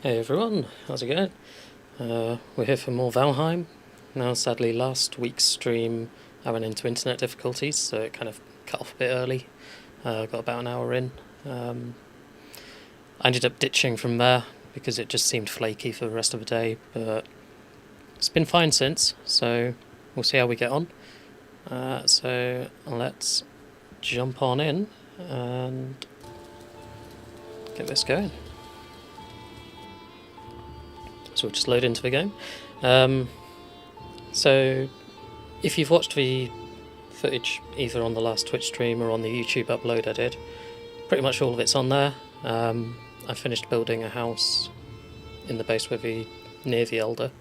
Hey everyone, how's it going? We're here for more Valheim. Now sadly last week's stream I went into internet difficulties, so it kind of cut off a bit early. Got about an hour in. I ended up ditching from there because it just seemed flaky for the rest of the day, but it's been fine since, so we'll see how we get on. So let's jump on in and get this going. So we'll just load into the game. So if you've watched the footage either on the last Twitch stream or on the YouTube upload I did, pretty much all of it's on there. I finished building a house in the base near the Elder,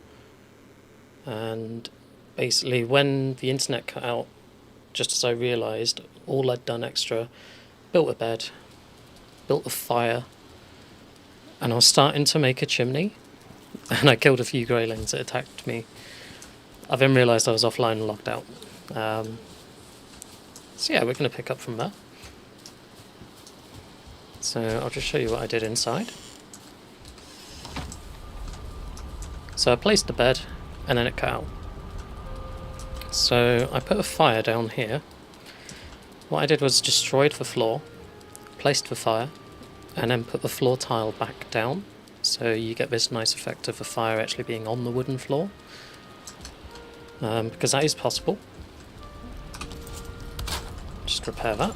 and basically when the internet cut out, just as I realised all I'd done extra, built a bed, built a fire, and I was starting to make a chimney. And I killed a few greylings that attacked me. I then realised I was offline and locked out. So yeah, we're going to pick up from there. So I'll just show you what I did inside. So I placed the bed and then it cut out. So I put a fire down here. What I did was destroyed the floor, placed the fire, and then put the floor tile back down. So you get this nice effect of the fire actually being on the wooden floor, because that is possible. Just repair that.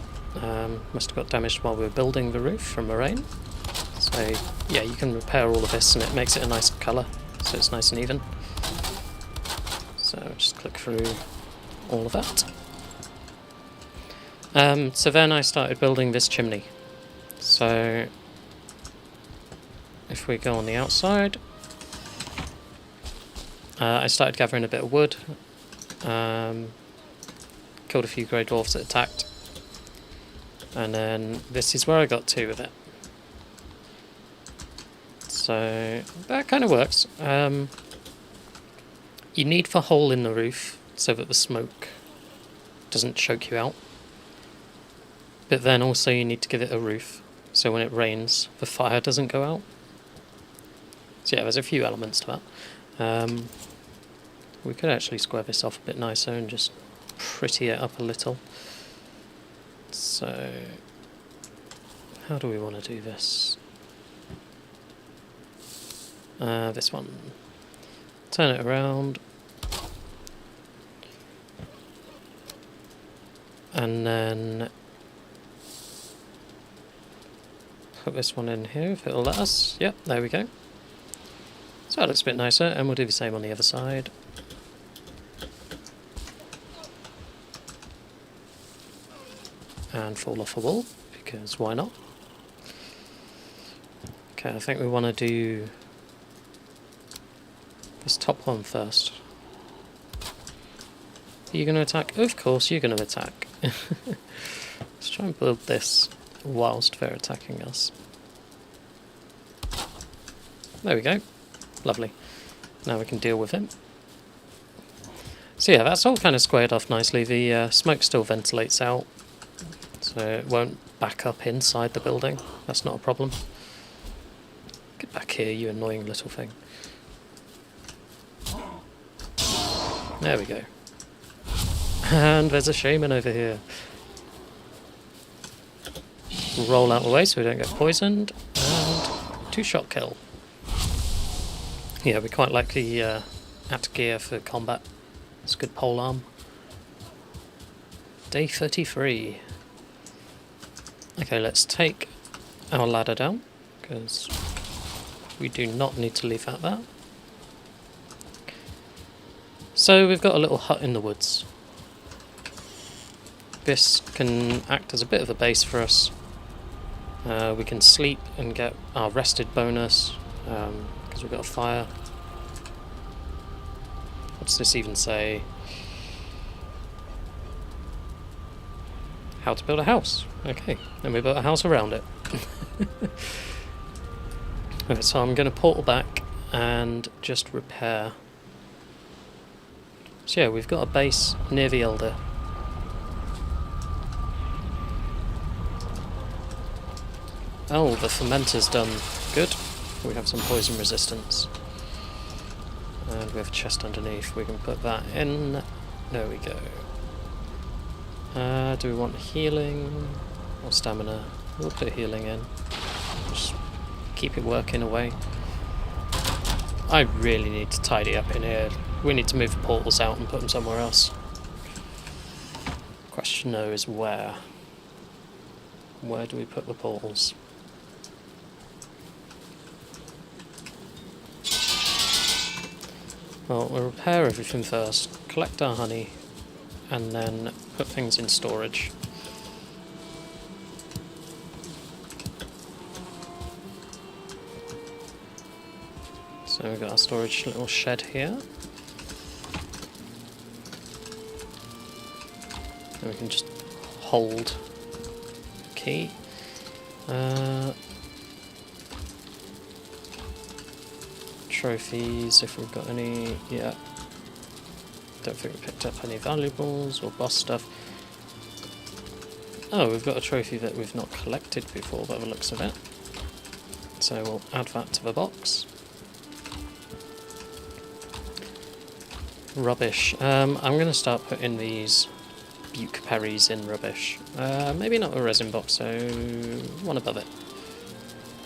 Must have got damaged while we were building the roof from the rain. So yeah, you can repair all of this and it makes it a nice colour, so it's nice and even. So just click through all of that. So then I started building this chimney. So if we go on the outside, I started gathering a bit of wood, killed a few Greydwarfs that attacked, and then this is where I got to with it. So that kind of works. You need the hole in the roof so that the smoke doesn't choke you out, but then also you need to give it a roof so when it rains the fire doesn't go out. So yeah, there's a few elements to that. We could actually square this off a bit nicer and just pretty it up a little. So how do we want to do this? This one. Turn it around. And then put this one in here if it'll let us. Yep, there we go. So that looks a bit nicer, and we'll do the same on the other side. And fall off a wall, because why not? Okay, I think we want to do this top one first. Are you going to attack? Of course you're going to attack. Let's try and build this whilst they're attacking us. There we go. Lovely. Now we can deal with him. So yeah, that's all kind of squared off nicely. The smoke still ventilates out, so it won't back up inside the building. That's not a problem. Get back here, you annoying little thing. There we go. And there's a shaman over here. Roll out of the way so we don't get poisoned. And 2-shot kill. Yeah, we quite like the at gear for combat. It's good pole arm. Day 33. Okay, let's take our ladder down, because we do not need to leave that there. So we've got a little hut in the woods. This can act as a bit of a base for us. We can sleep and get our rested bonus, because we've got a fire. What does this even say? How to build a house. Okay, and we built a house around it. Okay, so I'm going to portal back and just repair. So yeah, we've got a base near the Elder. Oh, the fermenter's done. Good. We have some poison resistance. And we have a chest underneath. We can put that in. There we go. Do we want healing or stamina? We'll put healing in. Just keep it working away. I really need to tidy up in here. We need to move the portals out and put them somewhere else. Question though is where? Where do we put the portals? Well, we'll repair everything first, collect our honey, and then put things in storage. So we've got our storage little shed here. And we can just hold the key. Trophies, if we've got any. Yeah. Don't think we picked up any valuables or boss stuff. Oh, we've got a trophy that we've not collected before by the looks of it. So we'll add that to the box. Rubbish. I'm going to start putting these buke berries in rubbish. Maybe not a resin box, so one above it.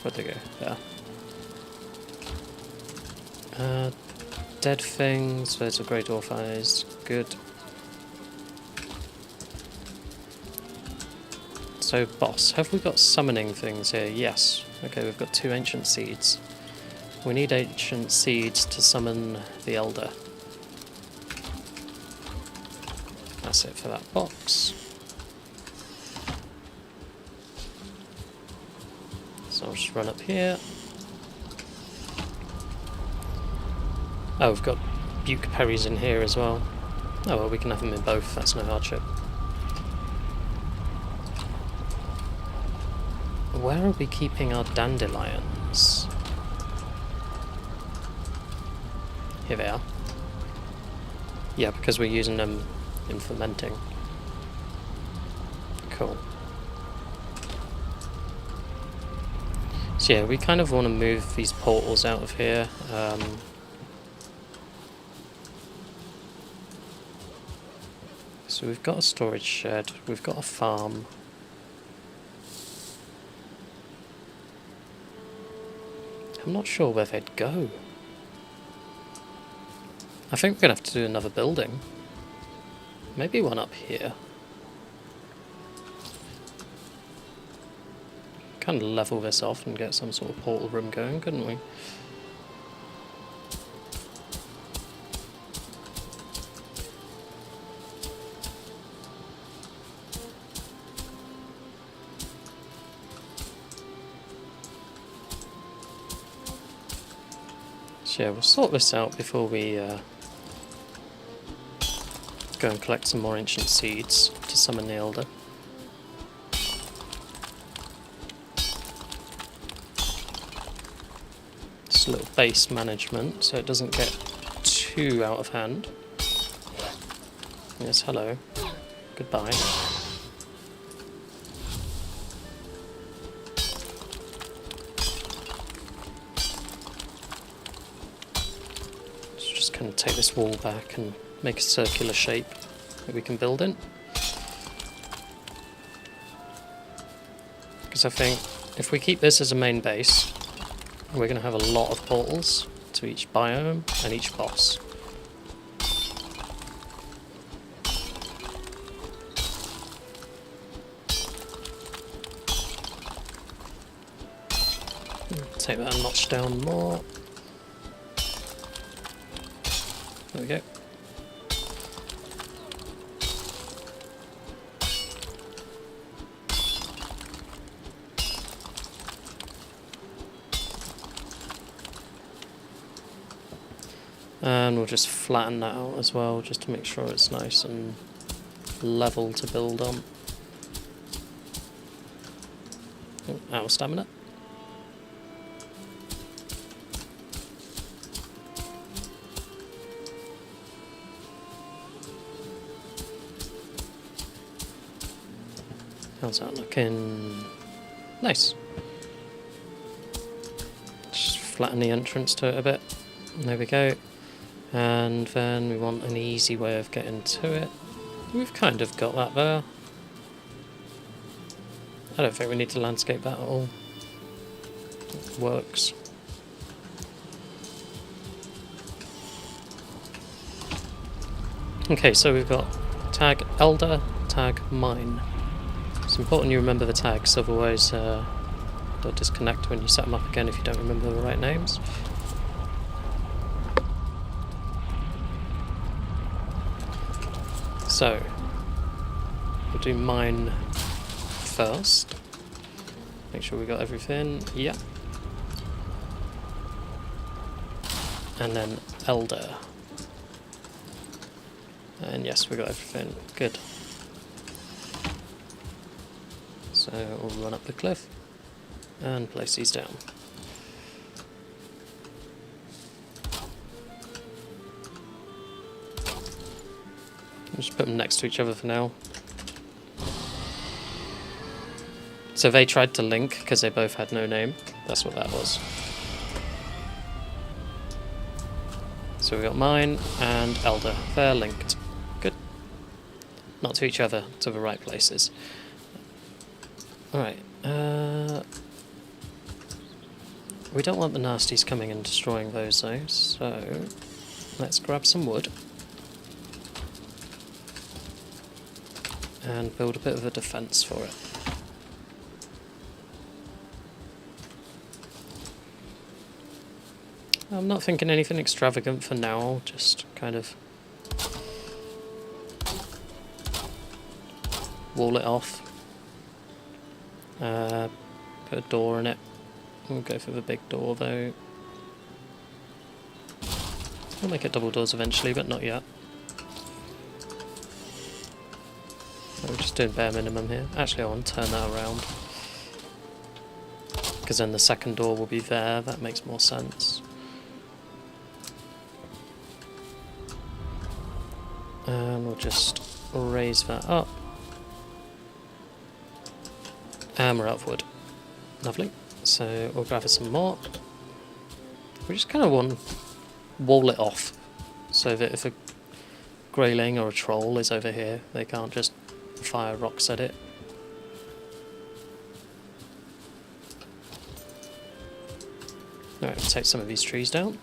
Where'd they go? There. Dead things, there's a Greydwarf eyes, good. So boss, have we got summoning things here? Yes. Okay, we've got 2 ancient seeds. We need ancient seeds to summon the Elder. That's it for that box. So I'll just run up here. Oh, we've got buke berries in here as well. Oh well, we can have them in both, that's no hardship. Where are we keeping our dandelions? Here they are. Yeah, because we're using them in fermenting. Cool. So yeah, we kind of want to move these portals out of here. So we've got a storage shed, we've got a farm. I'm not sure where they'd go. I think we're going to have to do another building. Maybe one up here. Kind of level this off and get some sort of portal room going, couldn't we? Yeah, we'll sort this out before we go and collect some more ancient seeds to summon the Elder. Just a little base management so it doesn't get too out of hand. Yes, hello. Goodbye. Kind of take this wall back and make a circular shape that we can build in. Because I think if we keep this as a main base, we're going to have a lot of portals to each biome and each boss. Take that a notch down more. There we go. And we'll just flatten that out as well, just to make sure it's nice and level to build on. Oh, out of stamina. How's that looking? Nice. Just flatten the entrance to it a bit. There we go. And then we want an easy way of getting to it. We've kind of got that there. I don't think we need to landscape that at all. It works. Okay, so we've got tag Elder, tag Mine. It's important you remember the tags, otherwise they'll disconnect when you set them up again if you don't remember the right names. So, we'll do Mine first. Make sure we got everything. Yeah. And then Elder. And yes, we got everything. Good. So we'll run up the cliff and place these down. Just put them next to each other for now. So they tried to link because they both had no name. That's what that was. So we got Mine and Elder. They're linked. Good. Not to each other, to the right places. Alright. We don't want the nasties coming and destroying those though, so let's grab some wood. And build a bit of a defense for it. I'm not thinking anything extravagant for now, just kind of wall it off. Put a door in it. We'll go for the big door though. We'll make it double doors eventually, but not yet. So we're just doing bare minimum here. Actually, I want to turn that around. Because then the second door will be there, that makes more sense. And we'll just raise that up. And we're out of wood. Lovely. So we'll grab some more. We just kind of want to wall it off. So that if a greyling or a troll is over here, they can't just fire rocks at it. Alright, take some of these trees down.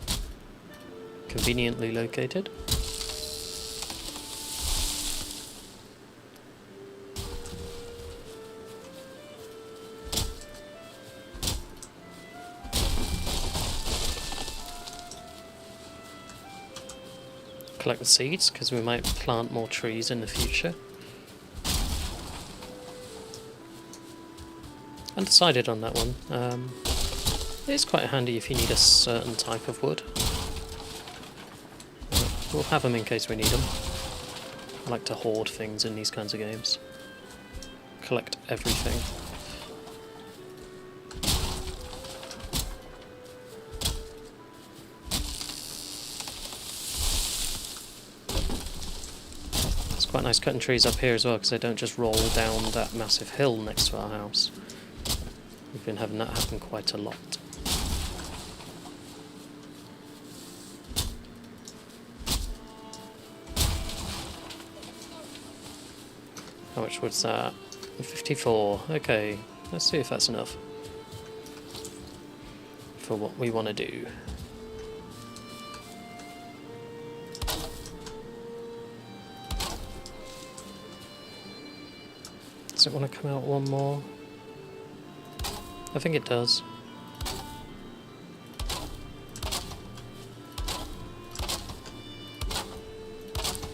Conveniently located. Collect the seeds, because we might plant more trees in the future. Undecided on that one. It is quite handy if you need a certain type of wood. We'll have them in case we need them. I like to hoard things in these kinds of games. Collect everything. It's quite nice cutting trees up here as well, because they don't just roll down that massive hill next to our house. We've been having that happen quite a lot. How much was that? 54. Okay, let's see if that's enough for what we want to do. Does it want to come out one more? I think it does.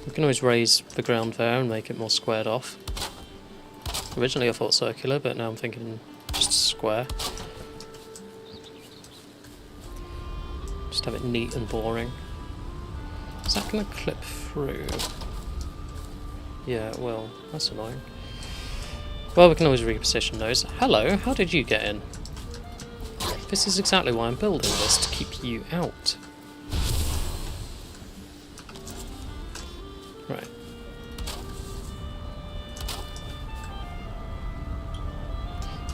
We can always raise the ground there and make it more squared off. Originally I thought circular, but now I'm thinking just square. Just have it neat and boring. Is that going to clip through? Yeah, it will. That's annoying. Well, we can always reposition those. Hello, how did you get in? This is exactly why I'm building this, to keep you out. Right.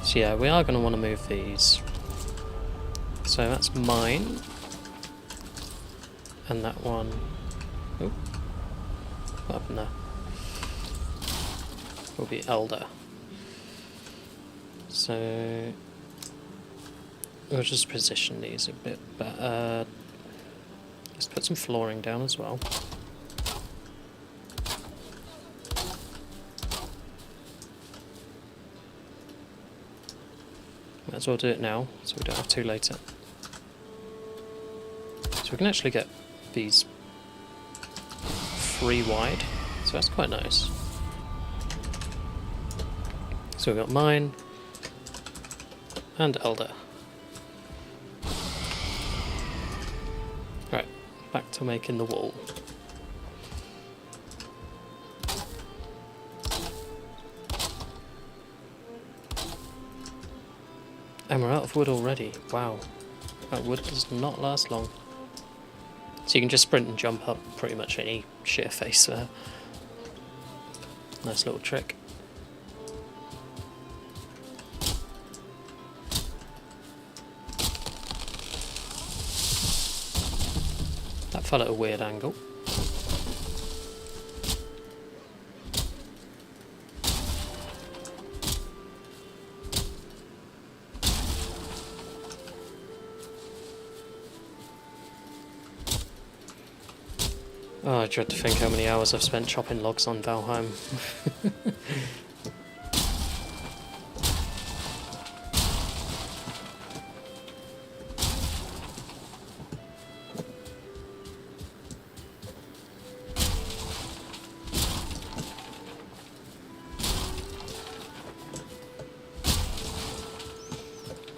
So yeah, we are going to want to move these. So that's mine. And that one... Oh, what happened there? Will be Elder. So... we'll just position these a bit better. Let's put some flooring down as well. Might as well do it now, so we don't have to later. So we can actually get these 3 wide, so that's quite nice. So we've got mine and Elder. Right, back to making the wall. And we're out of wood already. Wow. That wood does not last long. So you can just sprint and jump up pretty much any sheer face there. Nice little trick. That fell at a weird angle. Oh, I dread to think how many hours I've spent chopping logs on Valheim.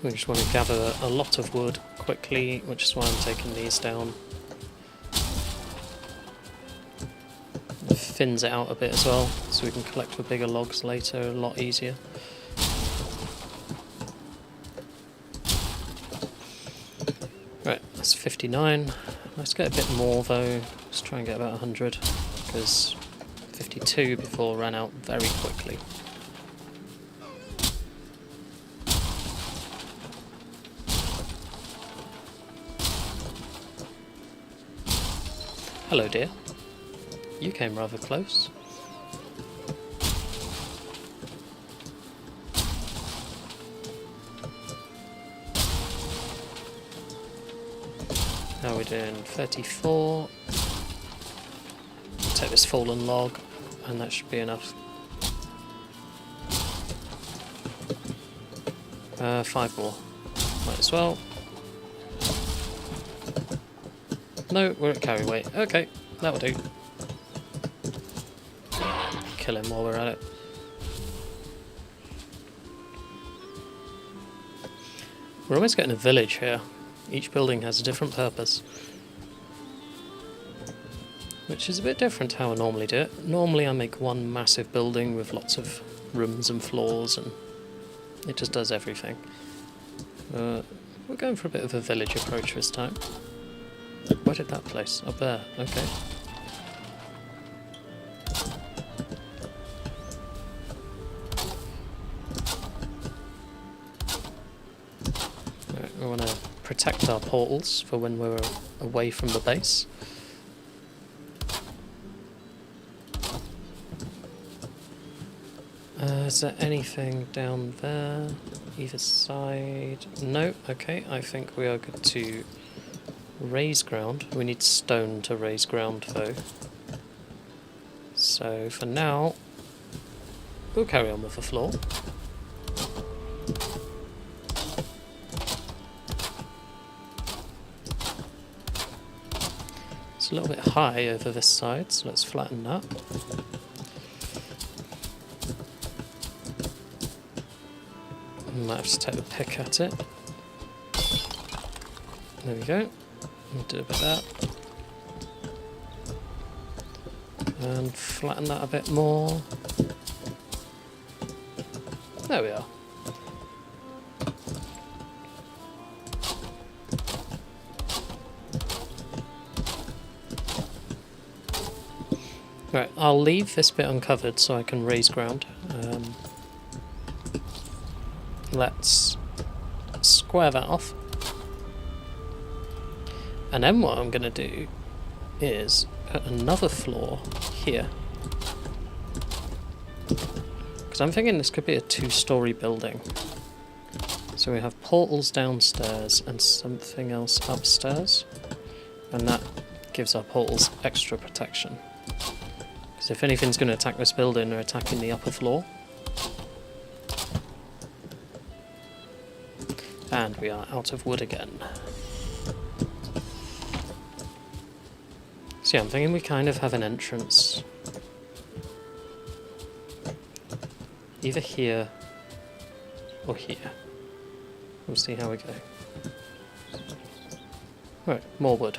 We just want to gather a lot of wood quickly, which is why I'm taking these down. Thins it out a bit as well, so we can collect the bigger logs later a lot easier. Right, that's 59. Let's get a bit more though. Let's try and get about 100, because 52 before ran out very quickly. Hello dear. You came rather close. Now we're doing 34. Take this fallen log, and that should be enough. 5 more. Might as well. No, we're at carry weight. Okay, that'll do. Kill him while we're at it. We're almost getting a village here. Each building has a different purpose, which is a bit different to how I normally do it. Normally I make one massive building with lots of rooms and floors, and it just does everything. We're going for a bit of a village approach this time. Where did that place? Up there, okay. We want to protect our portals for when we're away from the base. Is there anything down there? Either side? No, okay, I think we are good to raise ground. We need stone to raise ground though. So for now, we'll carry on with the floor. It's a little bit high over this side, so let's flatten that. Might have to take the pick at it. There we go. We'll do a bit of that. And flatten that a bit more. There we are. Right, I'll leave this bit uncovered so I can raise ground. Let's square that off. And then what I'm going to do is put another floor here. Because I'm thinking this could be a 2-story building. So we have portals downstairs and something else upstairs. And that gives our portals extra protection. Because if anything's going to attack this building, they're attacking the upper floor. And we are out of wood again. So yeah, I'm thinking we kind of have an entrance either here or here. We'll see how we go. Right, more wood.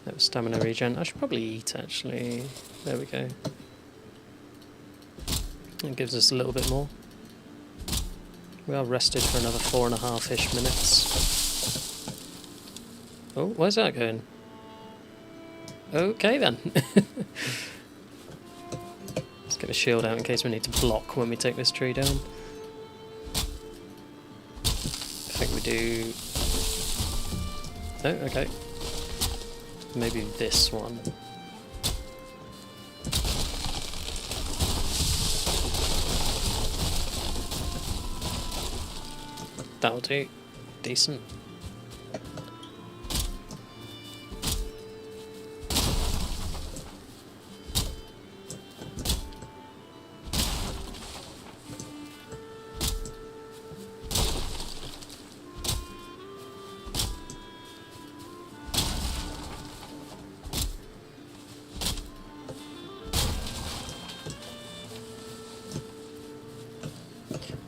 That was stamina regen. I should probably eat actually. There we go. It gives us a little bit more. We are rested for another 4.5-ish minutes. Oh, where's that going? Okay then. Let's get a shield out in case we need to block when we take this tree down. I think we do... Oh, okay. Maybe this one. That'll do. Decent.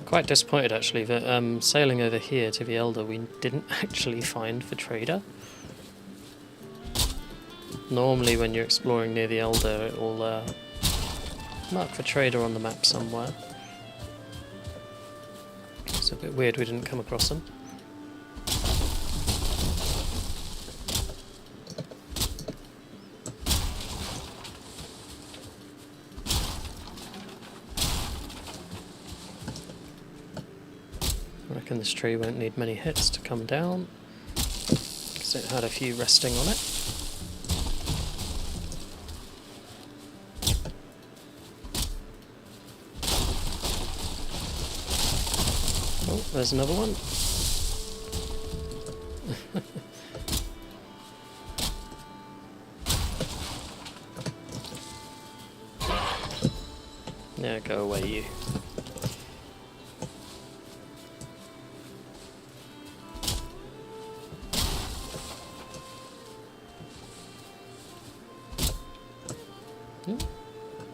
Quite disappointed actually that sailing over here to the Elder we didn't actually find the trader. Normally when you're exploring near the Elder it will mark the trader on the map somewhere. It's a bit weird we didn't come across them. I reckon this tree won't need many hits to come down, because it had a few resting on it. Oh, there's another one. Yeah, go away you.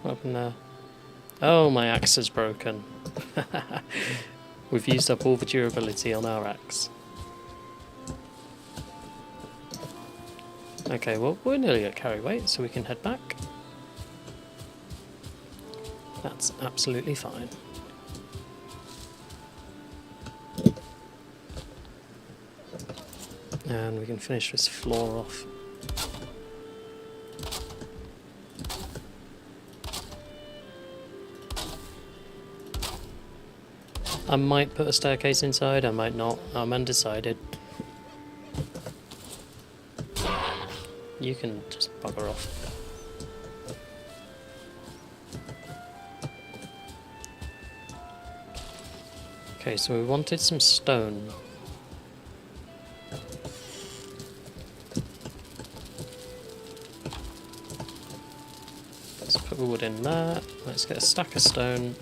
What happened there? Oh, my axe is broken. We've used up all the durability on our axe. Okay, well, we're nearly at carry weight, so we can head back. That's absolutely fine. And we can finish this floor off. I might put a staircase inside, I might not. I'm undecided. You can just bugger off. Okay, so we wanted some stone. Let's put the wood in there. Let's get a stack of stone.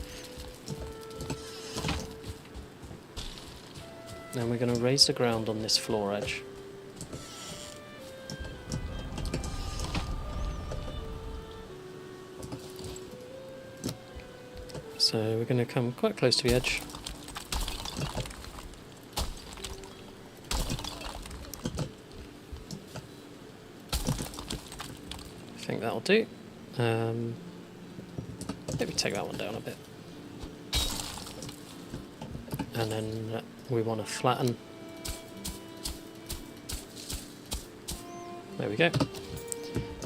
Then we're going to raise the ground on this floor edge. So we're going to come quite close to the edge. I think that'll do. Maybe take that one down a bit. And then we want to flatten. There we go.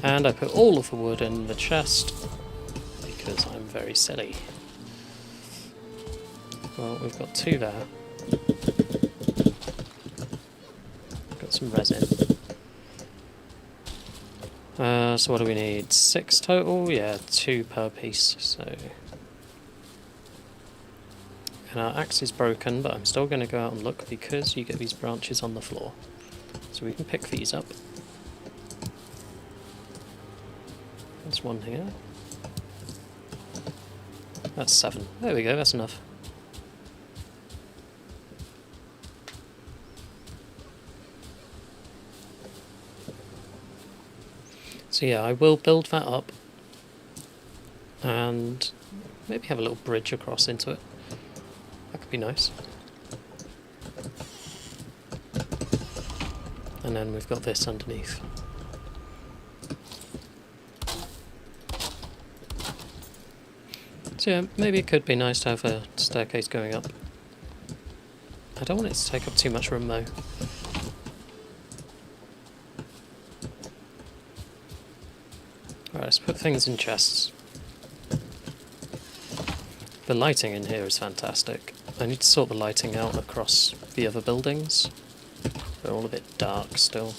And I put all of the wood in the chest because I'm very silly. Well, we've got 2 there. Got some resin. So what do we need? 6 total? Yeah, 2 per piece, so... And our axe is broken, but I'm still going to go out and look because you get these branches on the floor. So we can pick these up. That's 1 here. That's 7. There we go, that's enough. So yeah, I will build that up. And maybe have a little bridge across into it. That could be nice. And then we've got this underneath. So yeah, maybe it could be nice to have a staircase going up. I don't want it to take up too much room though. Alright, let's put things in chests. The lighting in here is fantastic. I need to sort the lighting out across the other buildings. They're all a bit dark still.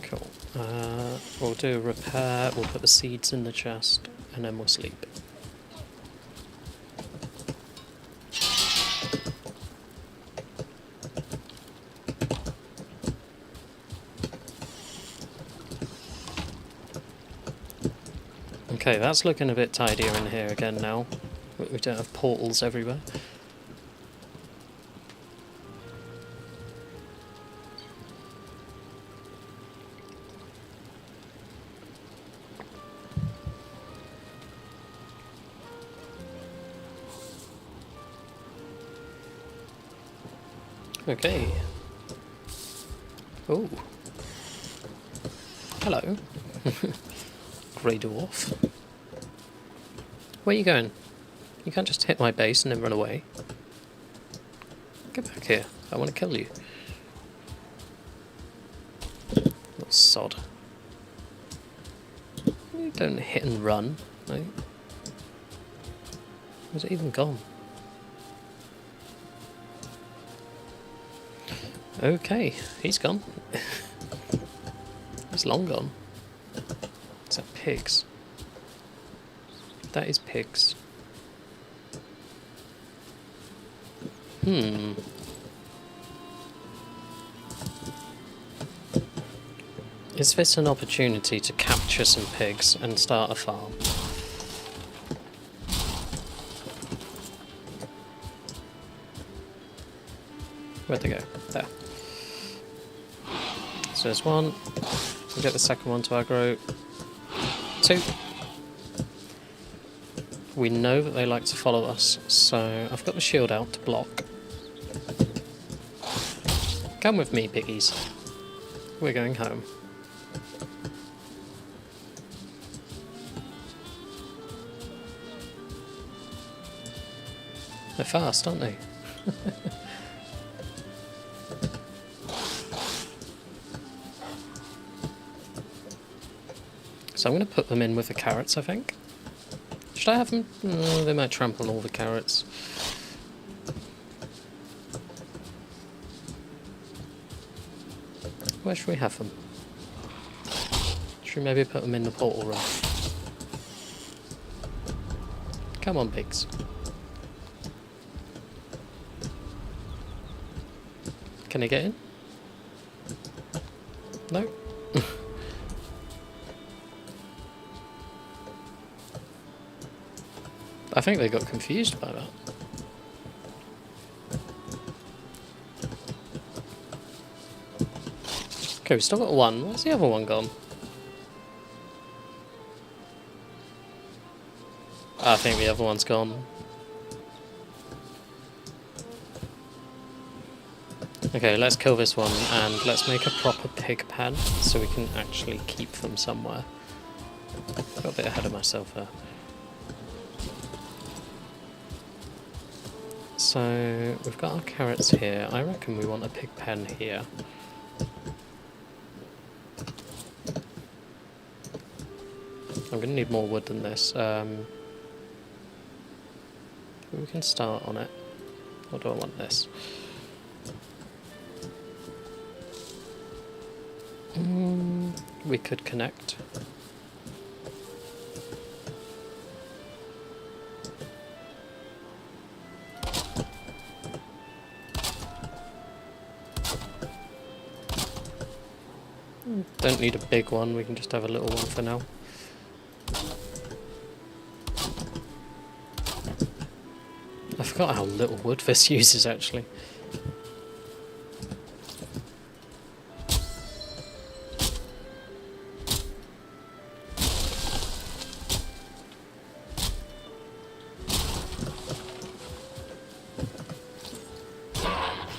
Cool. We'll do a repair, we'll put the seeds in the chest, and then we'll sleep. Okay, that's looking a bit tidier in here again now. We don't have portals everywhere. Okay. Oh. Hello. Greydwarf. Where are you going? You can't just hit my base and then run away. Get back here. I want to kill you. Little sod. You don't hit and run, no? Where's it even gone? Okay, he's gone. He's long gone. Is that pigs? That is pigs. Is this an opportunity to capture some pigs and start a farm? Where'd they go? There. So there's 1. We'll get the second one to aggro. 2. We know that they like to follow us, so I've got the shield out to block. Come with me, piggies. We're going home. They're fast, aren't they? So I'm going to put them in with the carrots, I think. Should I have them? They might trample all the carrots. Where should we have them? Should we maybe put them in the portal room? Come on, pigs. Can they get in? No? I think they got confused by that. Okay, we've still got 1. Where's the other one gone? I think the other one's gone. Okay, let's kill this one and let's make a proper pig pen so we can actually keep them somewhere. Got a bit ahead of myself there. So, we've got our carrots here. I reckon we want a pig pen here. I'm going to need more wood than this. We can start on it. Or do I want this? We could connect. Don't need a big one, we can just have a little one for now. I forgot how little wood this uses actually.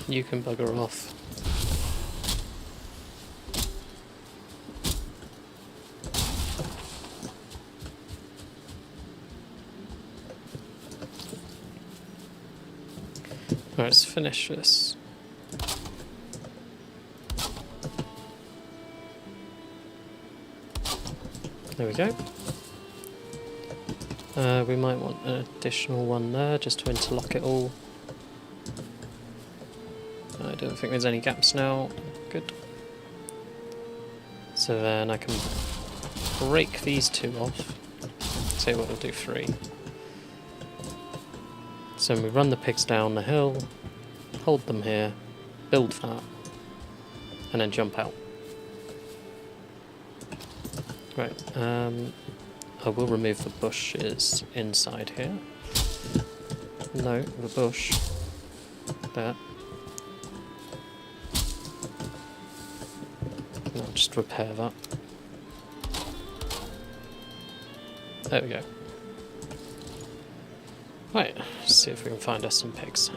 You can bugger off. Alright, let's finish this. There we go. We might want an additional one there just to interlock it all. I don't think there's any gaps now. Good. So then I can break these two off. Say what we'll do 3. So we run the pigs down the hill, hold them here, build that, and then jump out. Right, I will remove the bushes inside here. No, the bush. There. And I'll just repair that. There we go. Right, let's see if we can find us some pigs.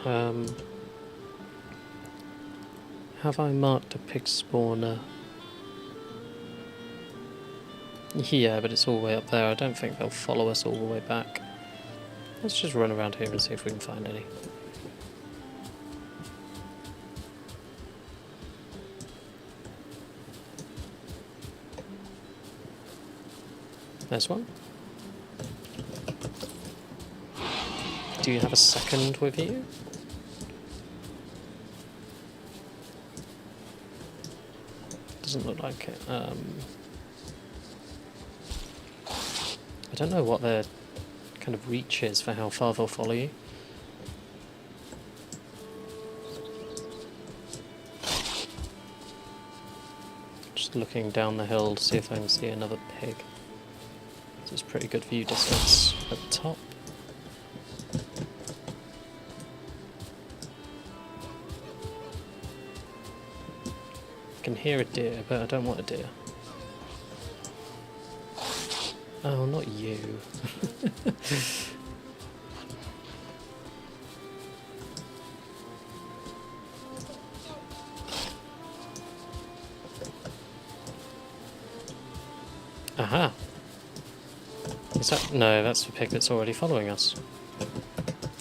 Have I marked a pig spawner? Yeah, but it's all the way up there. I don't think they'll follow us all the way back. Let's just run around here and see if we can find any. There's one. Do you have a second with you? Doesn't look like it. I don't know what their kind of reach is for how far they'll follow you. Just looking down the hill to see if I can see another pig. This is pretty good view distance at the top. I can hear a deer, but I don't want a deer. Oh, not you. Aha! Is that... No, that's the pig that's already following us.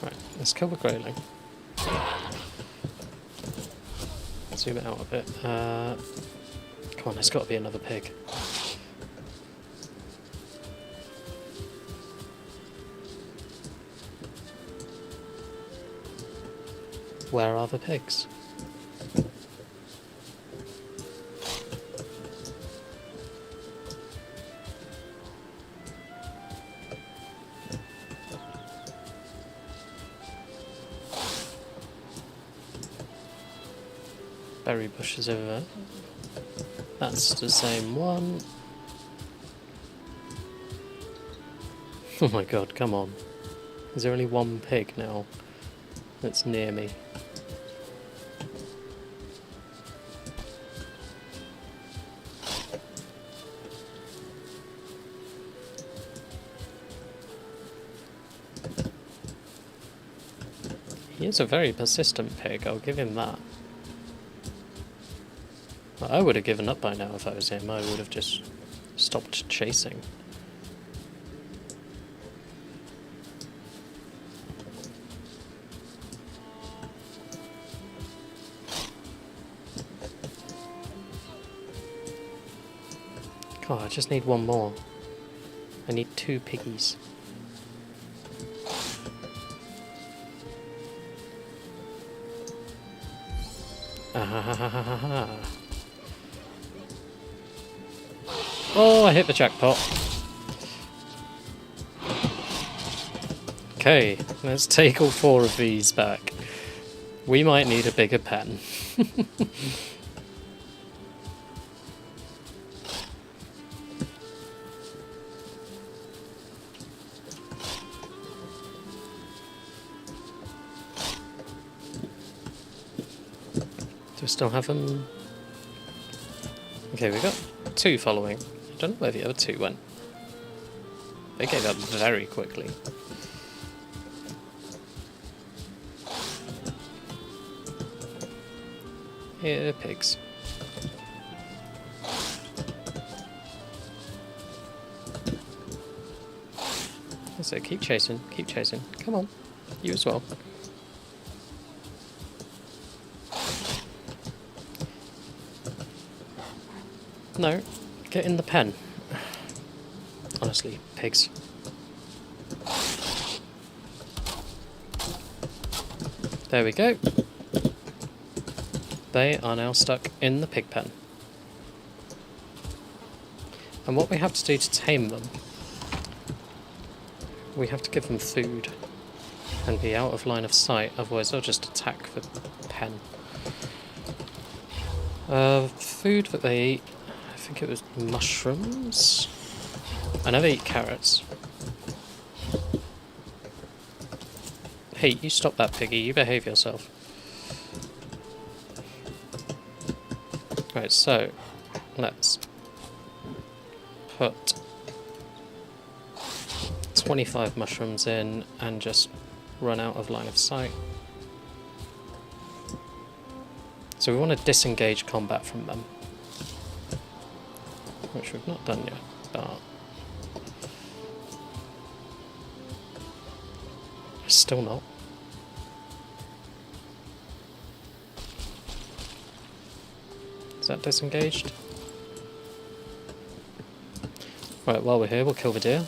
Right, let's kill the greyling. Zoom it out a bit. Come on, there's got to be another pig. Where are the pigs? Berry bushes over there. That's the same one. Oh my god, come on. Is there only one pig now that's near me? He is a very persistent pig, I'll give him that. I would have given up by now if I was him. I would have just stopped chasing. God, I just need one more. I need 2 piggies. Ah. Oh, I hit the jackpot. Okay, let's take all 4 of these back. We might need a bigger pen. Do we still have them? Okay, we got 2 following. I don't know where the other 2 went. They gave up very quickly. Here, pigs. So keep chasing, keep chasing. Come on, you as well. No, get in the pen. Honestly, pigs. There we go. They are now stuck in the pig pen. And what we have to do to tame them, we have to give them food and be out of line of sight, otherwise they'll just attack the pen. Food that they eat, I think it was mushrooms. I know they eat carrots. Hey, you stop that piggy, you behave yourself. Right, so let's put 25 mushrooms in and just run out of line of sight. So we want to disengage combat from them, which we've not done yet, but still not. Is that disengaged? Right, while we're here, we'll kill the deer.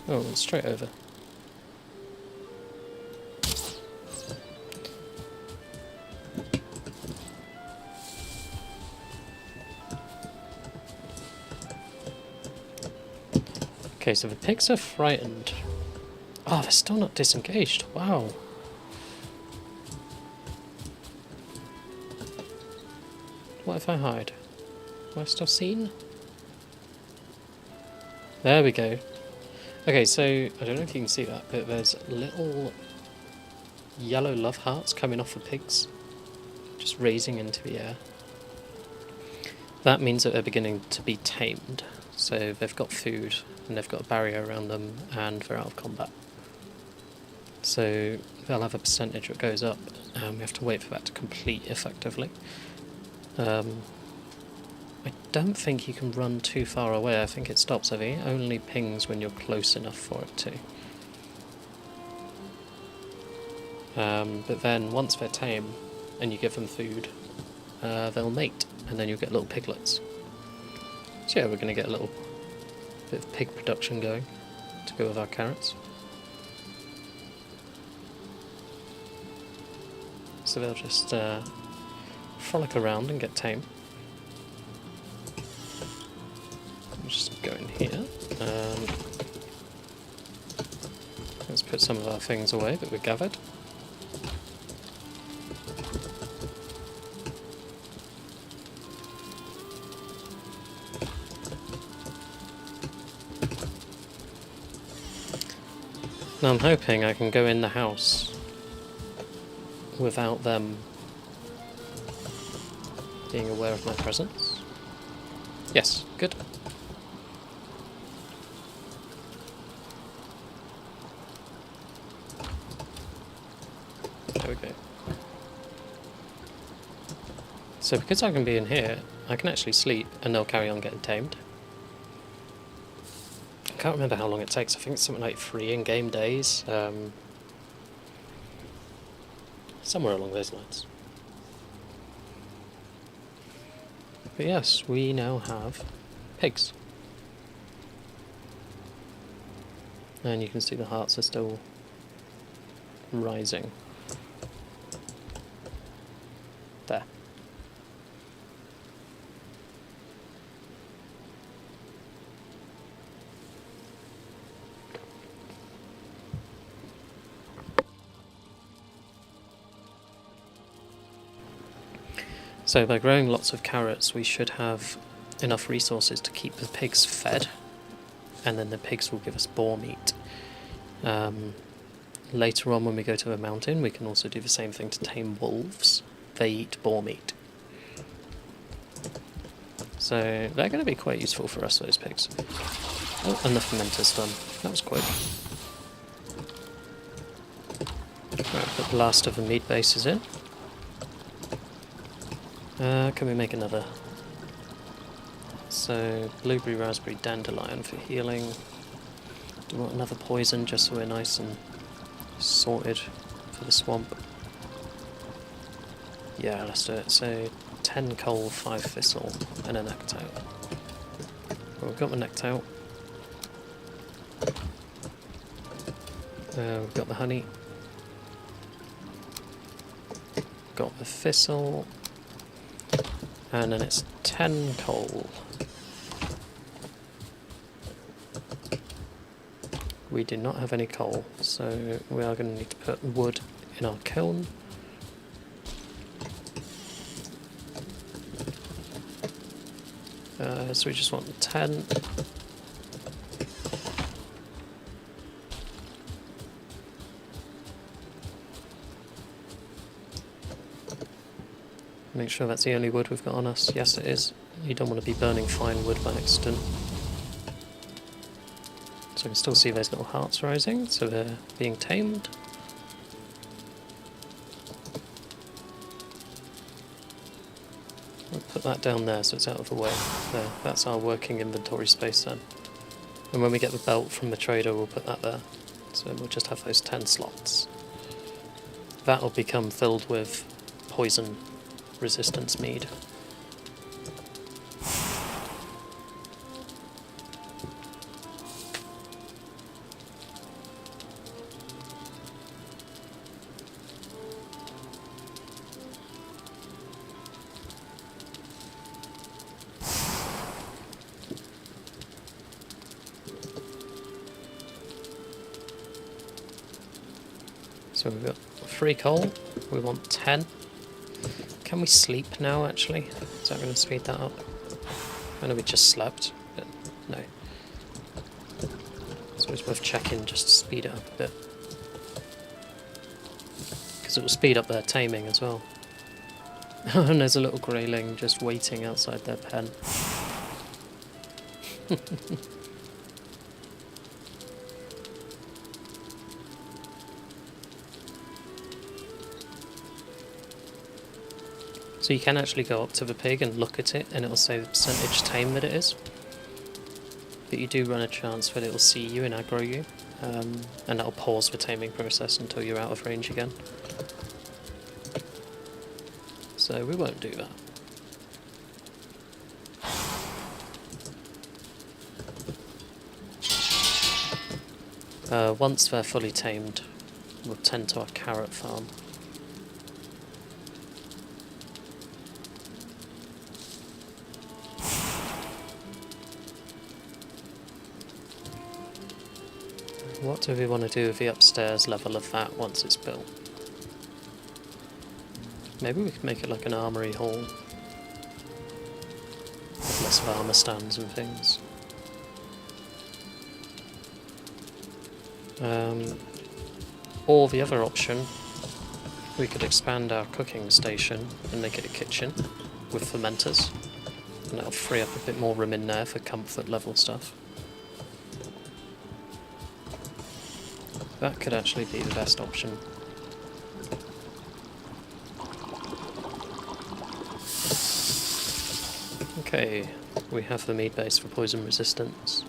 Oh, it's straight over. Okay, so the pigs are frightened. Oh, they're still not disengaged. Wow. What if I hide? Am I still seen? There we go. Okay, so I don't know if you can see that, but there's little yellow love hearts coming off the pigs, just raising into the air. That means that they're beginning to be tamed. So they've got food, and they've got a barrier around them, and they're out of combat. So they'll have a percentage that goes up, and we have to wait for that to complete effectively. I don't think you can run too far away. I think it stops. I think it only pings when you're close enough for it to. But then once they're tame and you give them food, they'll mate, and then you'll get little piglets. So yeah, we're going to get a little bit of pig production going to go with our carrots. So they'll just frolic around and get tame. Just go in here. Let's put some of our things away that we gathered. Now I'm hoping I can go in the house without them being aware of my presence. Yes, good. There we go. So because I can be in here, I can actually sleep and they'll carry on getting tamed. I can't remember how long it takes. I think it's something like 3 in-game days. Somewhere along those lines. But yes, we now have pigs. And you can see the hearts are still rising. There. So by growing lots of carrots, we should have enough resources to keep the pigs fed, and then the pigs will give us boar meat. Later on, when we go to a mountain, we can also do the same thing to tame wolves. They eat boar meat. So they're going to be quite useful for us, those pigs. Oh, and the fermenter's done. That was quick. Right, put the last of the meat bases in. Can we make another? So, blueberry, raspberry, dandelion for healing. Do we want another poison just so we're nice and sorted for the swamp? Yeah, let's do it. So, 10 coal, 5 thistle, and a necktail. Well, we've got the necktail. We've got the honey. Got the thistle. And then it's 10 coal. We do not have any coal, so we are going to need to put wood in our kiln. So we just want 10. Make sure that's the only wood we've got on us. Yes, it is. You don't want to be burning fine wood by accident. So we can still see those little hearts rising, so they're being tamed. We'll put that down there so it's out of the way. There, that's our working inventory space then. And when we get the belt from the trader, we'll put that there. So we'll just have those 10 slots. That'll become filled with poison resistance mead. So we've got 3 coal, we want 10. Can we sleep now, actually? Is that going to speed that up? I know we just slept, but no. So it's worth checking just to speed it up a bit. Because it will speed up their taming as well. And there's a little greyling just waiting outside their pen. So you can actually go up to the pig and look at it, and it'll say the percentage tame that it is. But you do run a chance that it'll see you and aggro you, and that'll pause the taming process until you're out of range again. So we won't do that. Once they're fully tamed, we'll tend to our carrot farm. What do we want to do with the upstairs level of that once it's built? Maybe we could make it like an armory hall. With lots of armour stands and things. Or the other option, we could expand our cooking station and make it a kitchen with fermenters. And that'll free up a bit more room in there for comfort level stuff. That could actually be the best option. Okay, we have the mead base for poison resistance.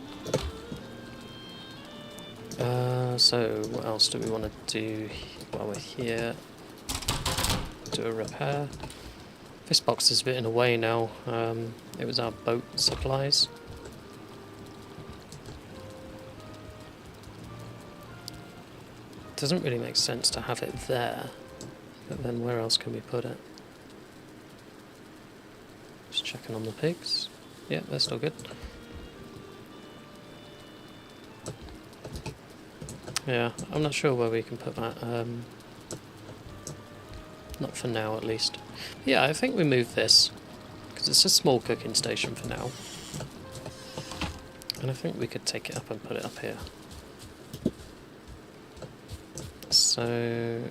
So what else do we want to do while we're here? Do a repair. This box is a bit in a way now. It was our boat supplies. Doesn't really make sense to have it there, but then where else can we put it? Just checking on the pigs. Yeah, they're still good. Yeah, I'm not sure where we can put that. Not for now, at least. Yeah, I think we move this, because it's a small cooking station for now. And I think we could take it up and put it up here. So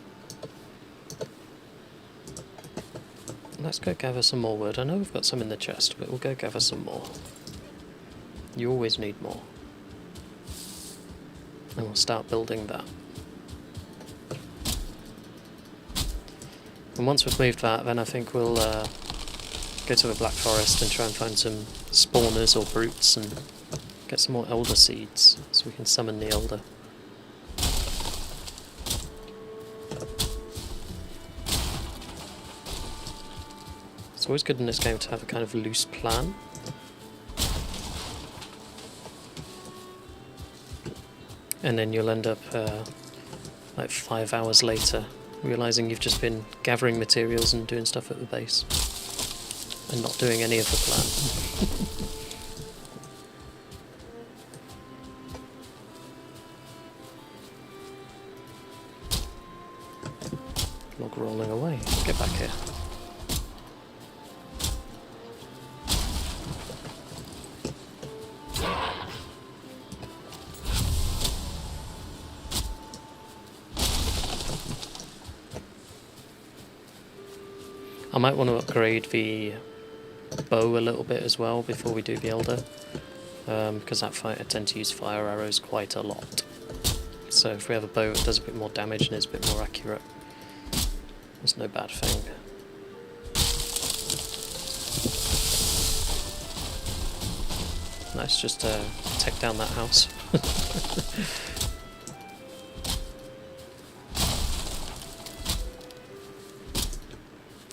let's go gather some more wood. I know we've got some in the chest, but we'll go gather some more. You always need more. And we'll start building that. And once we've moved that, then I think we'll go to the Black Forest and try and find some spawners or brutes and get some more elder seeds so we can summon the elder. It's always good in this game to have a kind of loose plan. And then you'll end up like 5 hours later realising you've just been gathering materials and doing stuff at the base and not doing any of the plan. Log rolling away. Get back here. I might want to upgrade the bow a little bit as well before we do the elder, because that fight I tend to use fire arrows quite a lot. So if we have a bow that does a bit more damage and is a bit more accurate, it's no bad thing. Nice, just take down that house.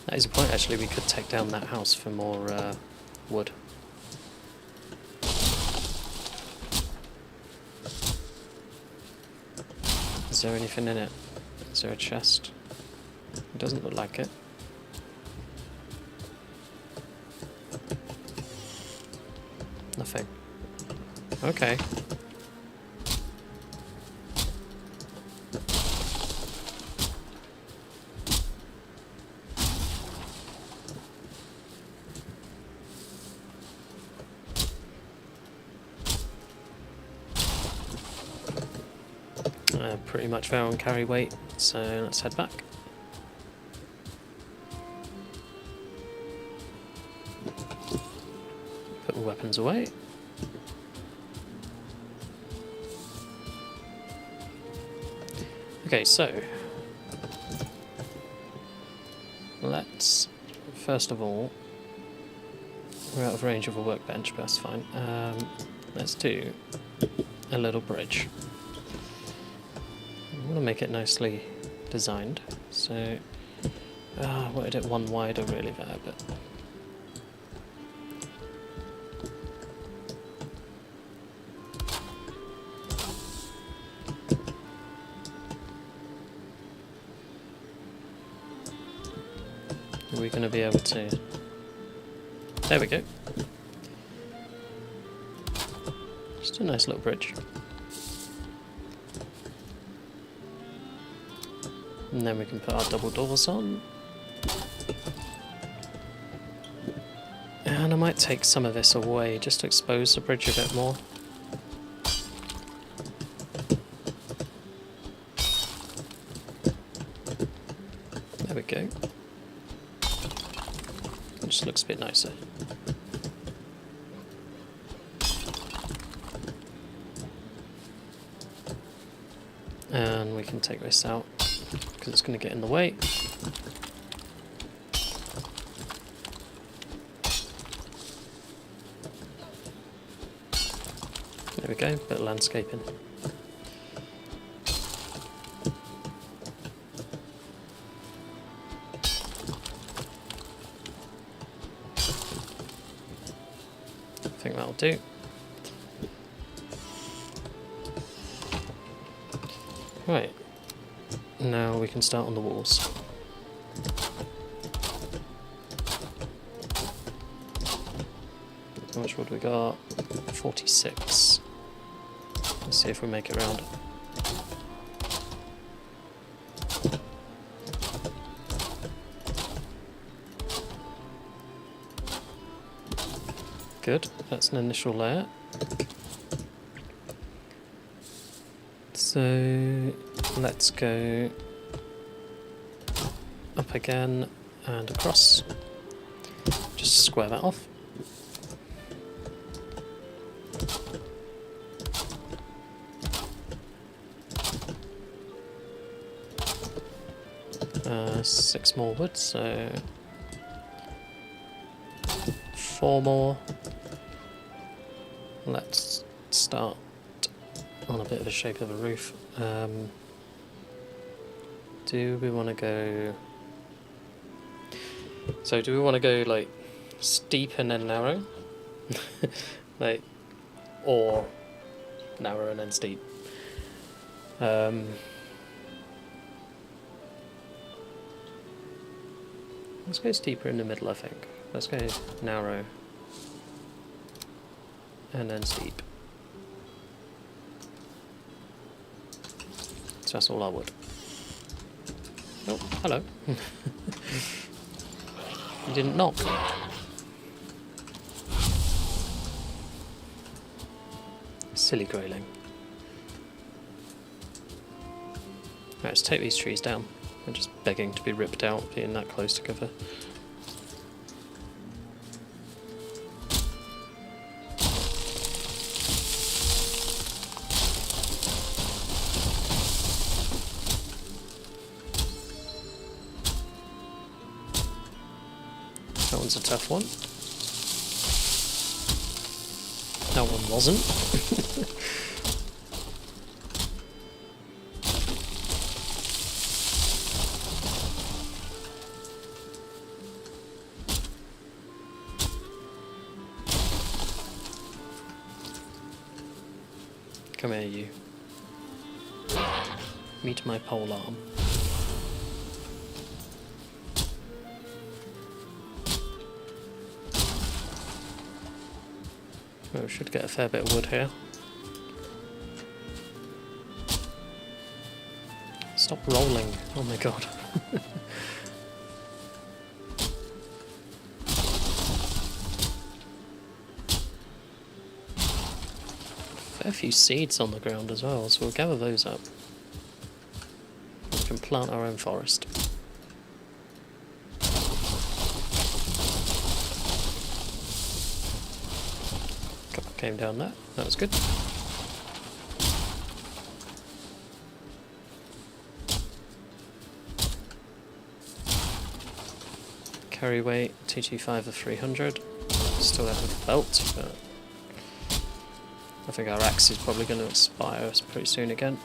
That is a point, actually. We could take down that house for more wood. Is there anything in it? Is there a chest? It doesn't look like it. Nothing. Okay. Pretty much there on carry weight, so let's head back. Put the weapons away. Okay, so let's first of all, we're out of range of a workbench, but that's fine. Let's do a little bridge. I want to make it nicely designed, so I wanted it one wider really there, but are we going to be able to? There we go. Just a nice little bridge. And then we can put our double doors on. And I might take some of this away just to expose the bridge a bit more. There we go. It just looks a bit nicer. And we can take this out, because it's going to get in the way. There we go, bit of landscaping. think that'll do. Right, now we can start on the walls. How much wood we got? 46. Let's see if we make it round. Good, that's an initial layer. So let's go up again and across. Just square that off. Six more wood, so 4 more. Let's start on a bit of the shape of a roof. Do we want to go... So do we want to go like steep and then narrow? Like, or narrow and then steep? Let's go steeper in the middle, I think. Let's go narrow and then steep. So that's all our wood. Oh, hello. You didn't knock. Silly greyling. Right, let's take these trees down. They're just begging to be ripped out, being that close together. That one's a tough one. That one wasn't. Come here, you. Meet my pole arm. Oh, we should get a fair bit of wood here. Stop rolling. Oh my god. Fair few seeds on the ground as well, so we'll gather those up. We can plant our own forest. Couple came down there, that was good. Carry weight, 225 of 300. Still don't have a belt, but I think our axe is probably going to expire pretty soon again.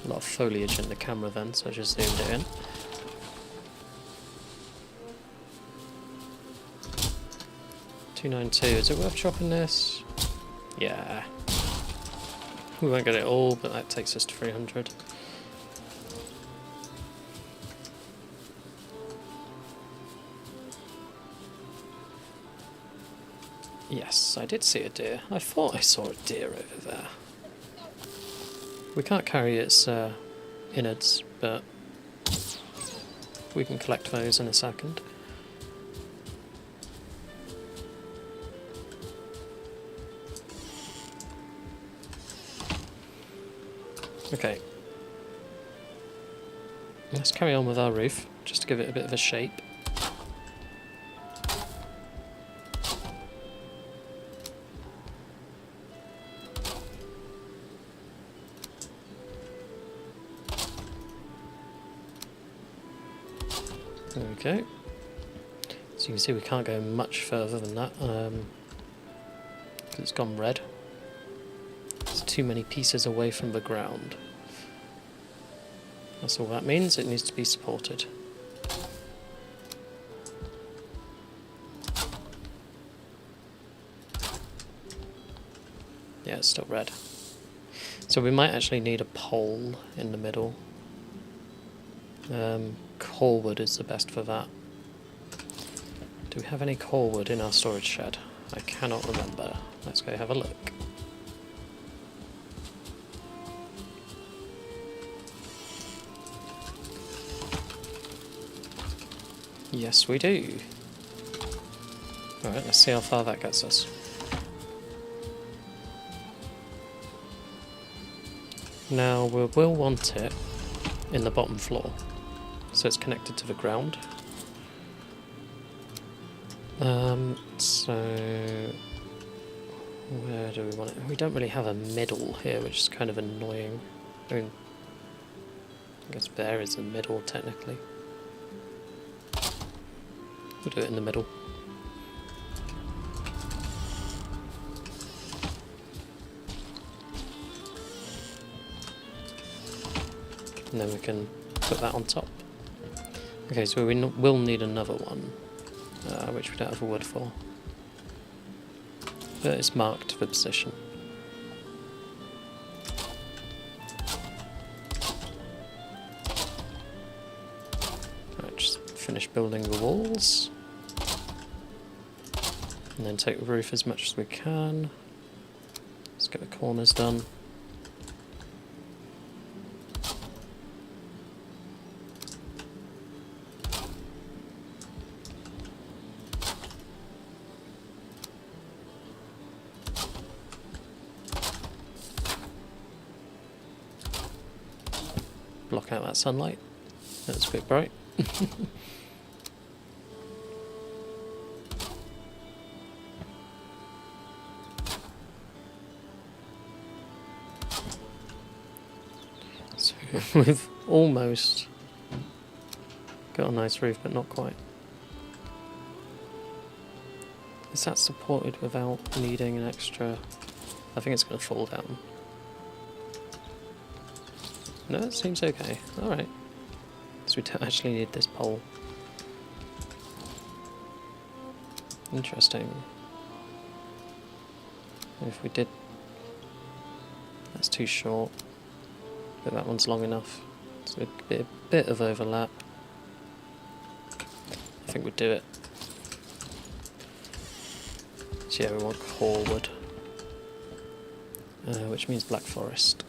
A lot of foliage in the camera then, so I just zoomed it in. $292, is it worth chopping this? Yeah. We won't get it all, but that takes us to 300. Yes, I did see a deer. I thought I saw a deer over there. We can't carry its innards, but we can collect those in a second. Okay, let's carry on with our roof, just to give it a bit of a shape. There we go. So you can see we can't go much further than that, because it's gone red. It's too many pieces away from the ground. That's all that means, it needs to be supported. Yeah, it's still red. So we might actually need a pole in the middle. Coal wood is the best for that. Do we have any coal wood in our storage shed? I cannot remember. Let's go have a look. Yes, we do. Alright, let's see how far that gets us. Now, we will want it in the bottom floor, so it's connected to the ground. So where do we want it? We don't really have a middle here, which is kind of annoying. I mean, I guess there is a middle technically. We'll do it in the middle. And then we can put that on top. Okay, so we will need another one, which we don't have a wood for. But it's marked for position. Right, just finish building the walls. And then take the roof as much as we can. Let's get the corners done. Block out that sunlight. That's a bit bright. So we've almost got a nice roof, but not quite. Is that supported without needing an extra? I think it's going to fall down. No, it seems okay. Alright. So we don't actually need this pole. Interesting. If we did... That's too short. But that one's long enough. So it'd be a bit of overlap. I think we'd do it. So yeah, we want core wood. Which means black forest.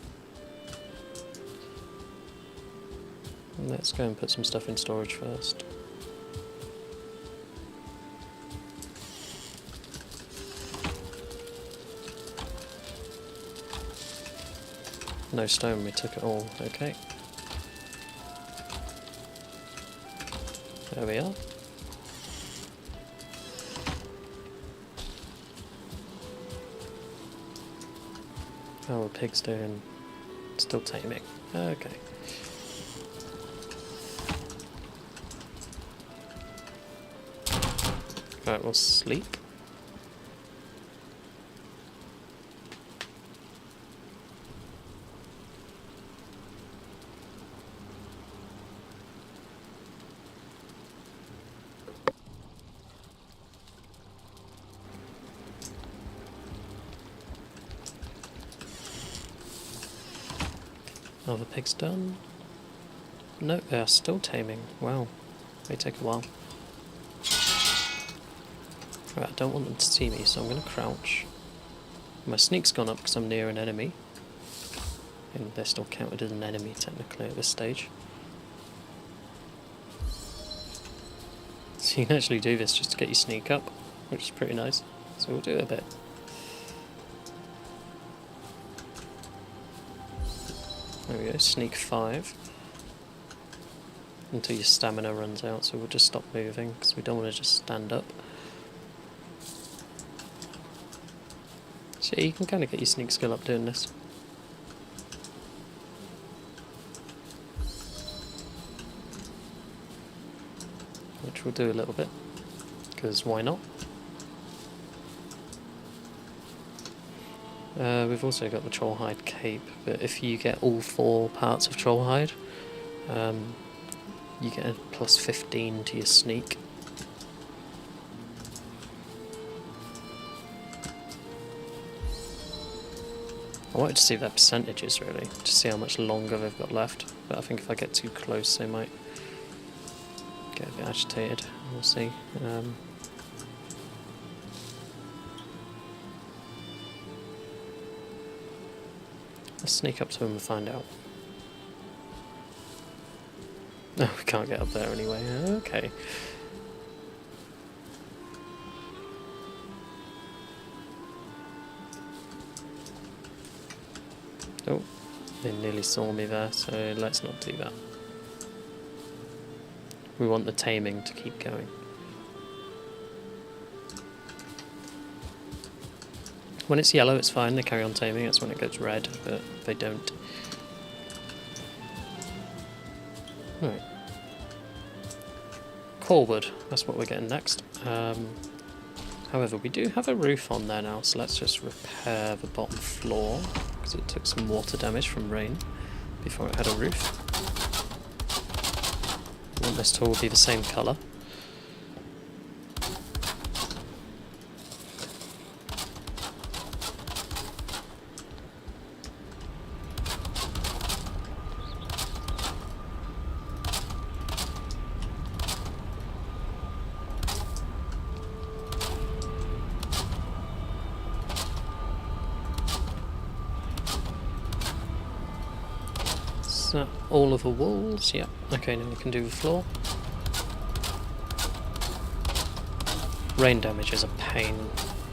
Let's go and put some stuff in storage first. No stone, we took it all, okay. There we are. How are pigs doing? Still taming. Okay. Right, we'll sleep. Are the pigs done? No, they are still taming. Wow, they take a while. Right, I don't want them to see me, so I'm going to crouch. My sneak's gone up because I'm near an enemy. And they're still counted as an enemy technically at this stage. So you can actually do this just to get your sneak up, which is pretty nice. So we'll do it a bit. There we go, sneak 5. Until your stamina runs out, so we'll just stop moving because we don't want to just stand up. So yeah, you can kind of get your sneak skill up doing this. Which we'll do a little bit, because why not? We've also got the trollhide cape, but if you get all 4 parts of trollhide, you get a plus 15 to your sneak. I wanted to see their percentages really, to see how much longer they've got left, but I think if I get too close they might get a bit agitated. We'll see. Let's sneak up to them and find out. No, we can't get up there anyway. Okay. Oh, they nearly saw me there, so let's not do that. We want the taming to keep going. When it's yellow, it's fine, they carry on taming. It's when it goes red, but they don't. Right. Corewood, that's what we're getting next. However, we do have a roof on there now, so let's just repair the bottom floor, because it took some water damage from rain before it had a roof. I want this to all be the same colour. All of the walls, yeah. Okay, now we can do the floor. Rain damage is a pain.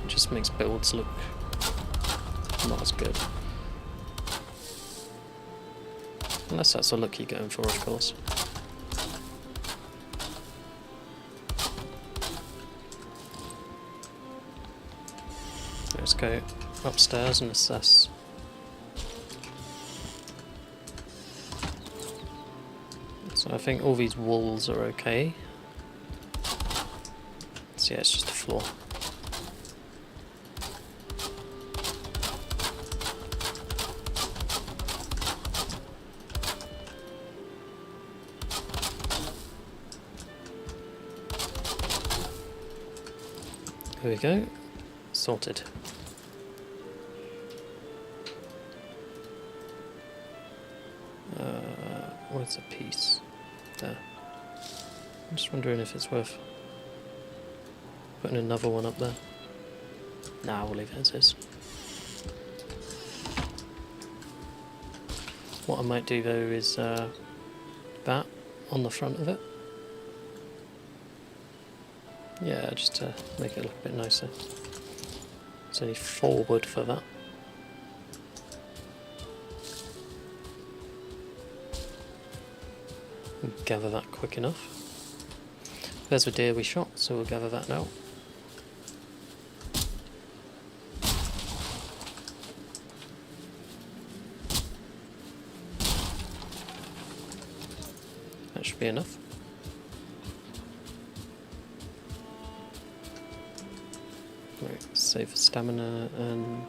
It just makes builds look not as good. Unless that's the look you're going for, of course. Let's go upstairs and assess. So I think all these walls are okay. So yeah, it's just the floor. There we go. Sorted. Where's the piece? There. I'm just wondering if it's worth putting another one up there. Nah, we'll leave it as is. What I might do though is that on the front of it. Yeah, just to make it look a bit nicer. There's only 4 wood for that. Gather that quick enough. There's the deer we shot, so we'll gather that now. That should be enough. Right, save for stamina, and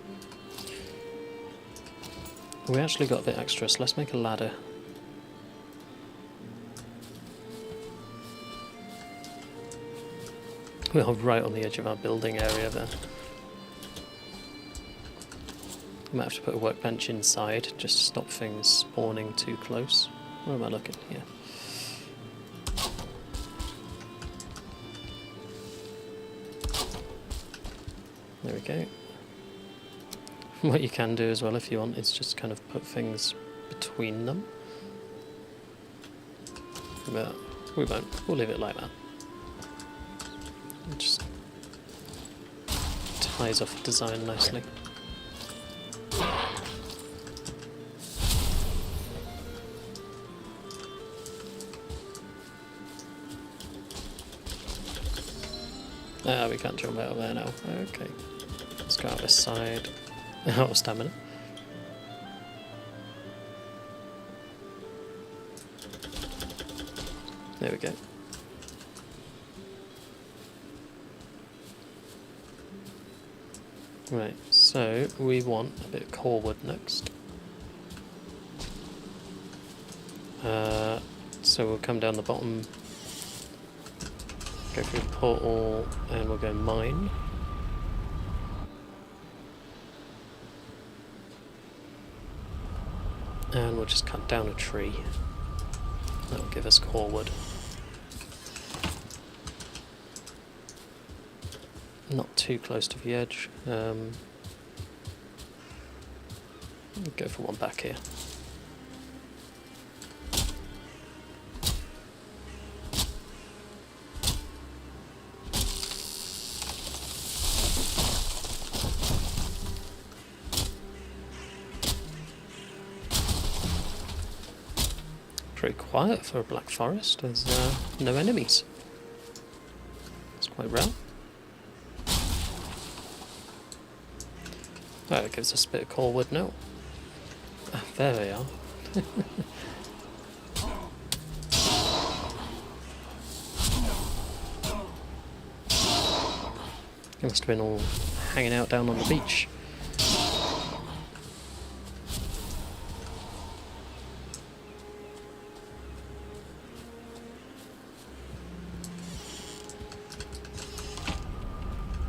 we actually got a bit extra, so let's make a ladder. We are right on the edge of our building area there. I might have to put a workbench inside just to stop things spawning too close. Where am I looking? Here. There we go. What you can do as well if you want is just kind of put things between them. But we won't. We'll leave it like that. It just ties off the design nicely. Ah, we can't jump out of there now. Okay. Let's go out this side. Out of stamina. There we go. Right, so So we want a bit of core wood next. So we'll come down the bottom, go through the portal, and we'll go mine. And we'll just cut down a tree. That'll give us core wood. Not too close to the edge. Go for one back here. Pretty quiet for a black forest. There's no enemies. It's quite rare. Oh, it gives us a bit of core wood now. Ah, there they are. They must have been all hanging out down on the beach.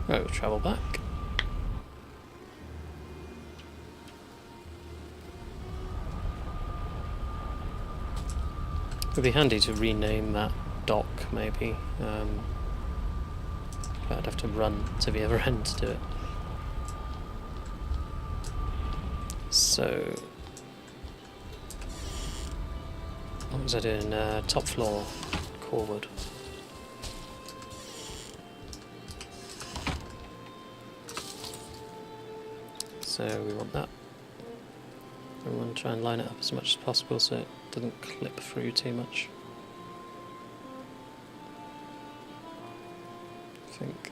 Right, we'll travel back. It would be handy to rename that dock, maybe. But I'd have to run to the other end to do it. So, what was I doing? Top floor, core wood. So we want that. We want to try and line it up as much as possible so it doesn't clip through too much. I think.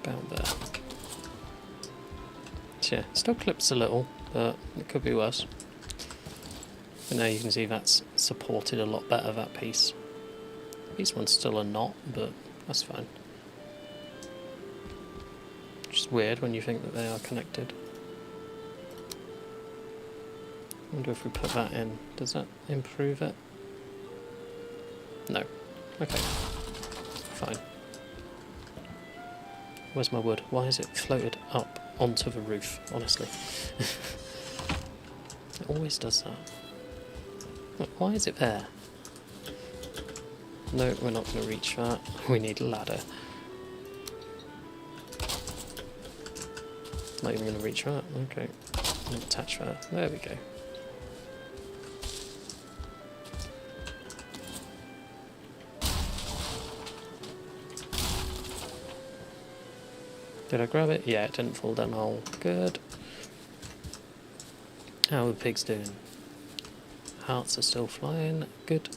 About there. So yeah, still clips a little, but it could be worse. But now you can see that's supported a lot better, that piece. This one's still a knot, but that's fine. Just weird when you think that they are connected. I wonder if we put that in, does that improve it? No. Okay. Fine. Where's my wood? Why is it floated up onto the roof, honestly? It always does that. Look, why is it there? No, we're not going to reach that. We need a ladder. Not even going to reach that. Okay. Attach that. There we go. Did I grab it? Yeah, it didn't fall down the hole. Good. How are the pigs doing? Hearts are still flying. Good.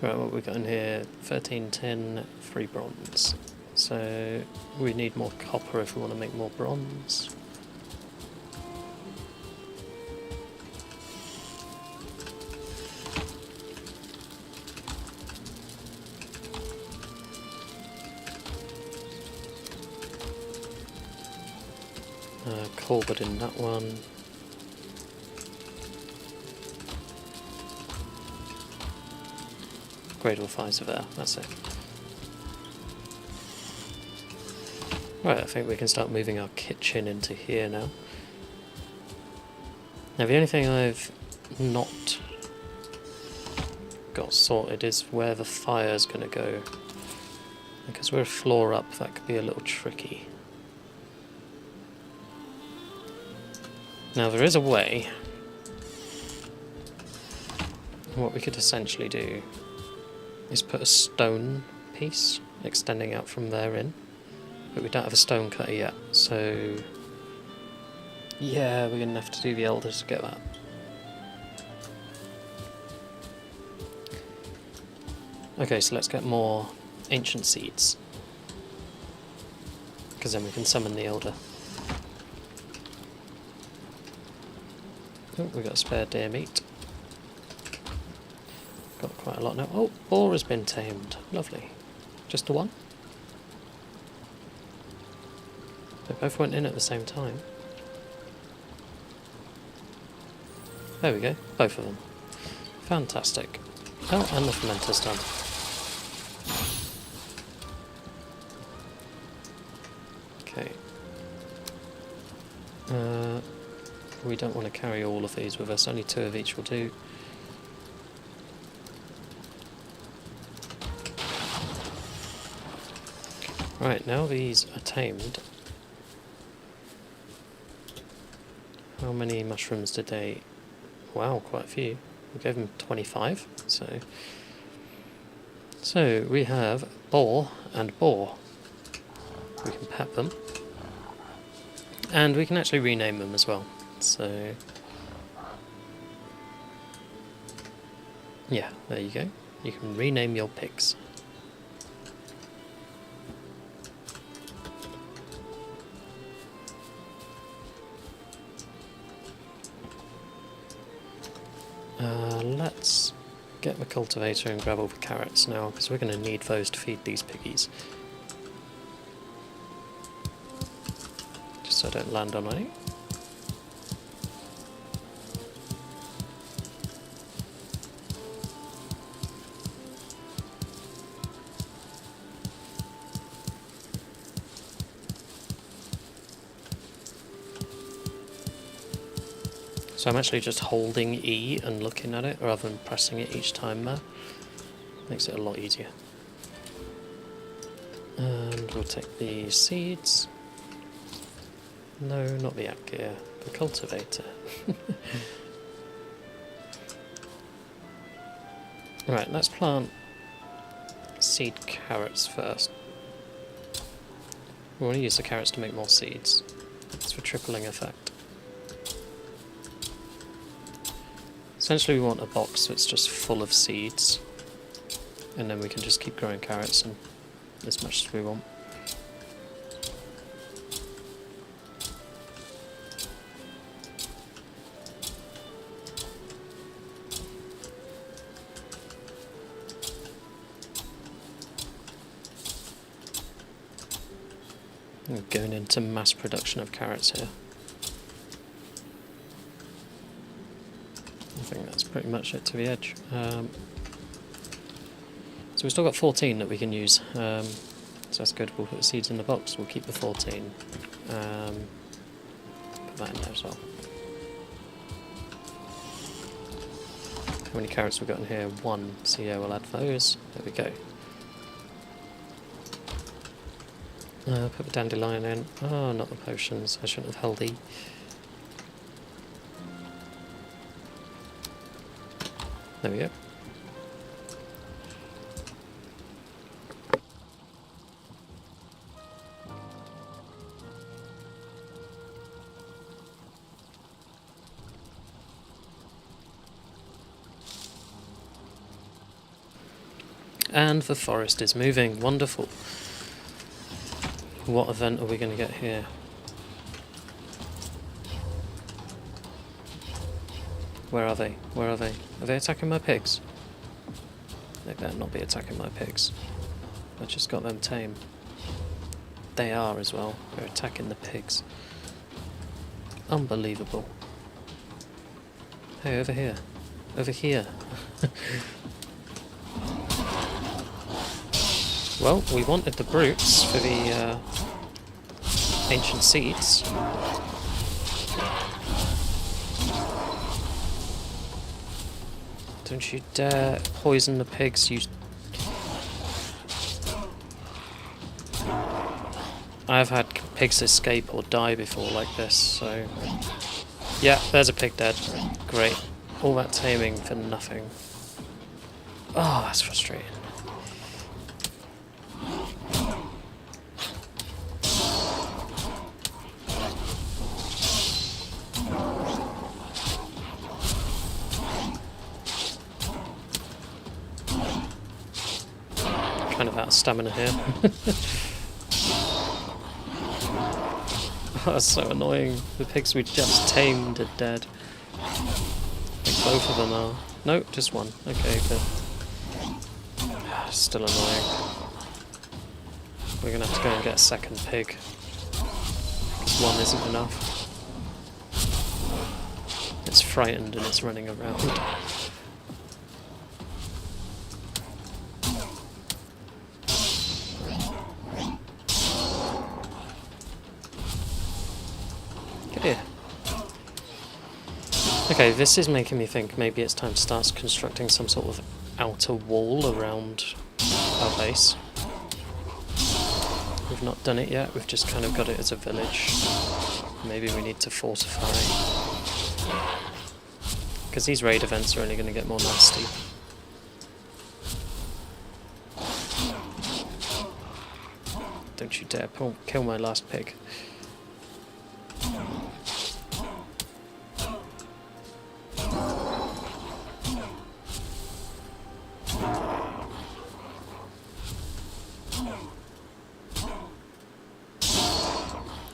Right, what we got in here? 13 tin, 3 bronze. So we need more copper if we want to make more bronze. Corbett in that one. Greydwarf eyes over there, that's it. Right, I think we can start moving our kitchen into here now. Now the only thing I've not got sorted is where the fire's going to go. Because we're a floor up, that could be a little tricky. Now there is a way. What we could essentially do is put a stone piece extending out from there in. But we don't have a stone cutter yet, so yeah, we're going to have to do the elders to get that. Okay, so let's get more ancient seeds. Because then we can summon the elder. Oh, we got spare deer meat. a lot now. Oh, boar has been tamed. Lovely. Just the one? They both went in at the same time. There we go. Both of them. Fantastic. Oh, and the fermenter's done. Okay. We don't want to carry all of these with us. Only 2 of each will do. Right, now these are tamed. How many mushrooms did they... Wow, quite a few. We gave them 25, so we have boar and boar. We can pet them. And we can actually rename them as well. So... yeah, there you go. You can rename your pigs. Let's get the cultivator and grab all the carrots now, because we're going to need those to feed these piggies. Just so I don't land on any. So I'm actually just holding E and looking at it rather than pressing it each time there. Makes it a lot easier. And we'll take the seeds. No, not the app gear, the cultivator. Right, let's plant seed carrots first. We want to use the carrots to make more seeds. It's for tripling effect. Essentially we want a box that's just full of seeds, and then we can just keep growing carrots and as much as we want. We're going into mass production of carrots here. I think that's pretty much it to the edge. So we've still got 14 that we can use, so that's good. We'll put the seeds in the box, we'll keep the 14. Put that in there as well. How many carrots we've got in here? 1, so yeah, we'll add those. There we go. Put the dandelion in. Oh, not the potions, I shouldn't have held E. There we go. And the forest is moving. Wonderful. What event are we going to get here? Where are they? Where are they? Are they attacking my pigs? They better not be attacking my pigs. I just got them tame. They are as well. They're attacking the pigs. Unbelievable. Hey, over here. Over here. Well, we wanted the brutes for the ancient seeds. Don't you dare poison the pigs, you... I've had pigs escape or die before like this, so... Yeah, there's a pig dead. Great. All that taming for nothing. Oh, that's frustrating. Kind of out of stamina here. Oh, that's so annoying. The pigs we just tamed are dead. I think both of them are. No, just one. Okay, good. Still annoying. We're gonna have to go and get a second pig. Because one isn't enough. It's frightened and it's running around. Get here. Okay, this is making me think maybe it's time to start constructing some sort of outer wall around our base. We've not done it yet, we've just kind of got it as a village. Maybe we need to fortify. Because these raid events are only going to get more nasty. Don't you dare kill my last pig.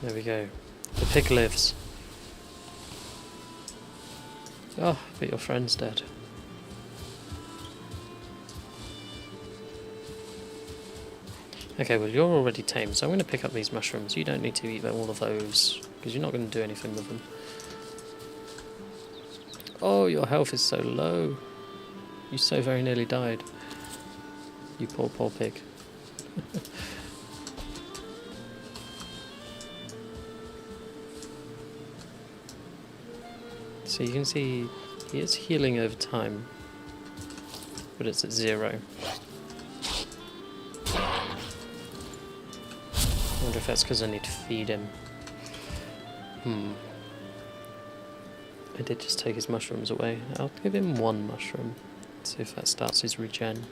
There we go. The pig lives. Oh, but your friend's dead. Okay, well you're already tamed, so I'm going to pick up these mushrooms. You don't need to eat all of those, because you're not going to do anything with them. Oh, your health is so low. You so very nearly died. You poor, poor pig. So you can see he is healing over time, but it's at 0. I wonder if that's because I need to feed him. I did just take his mushrooms away. I'll give him 1 mushroom. See if that starts his regen.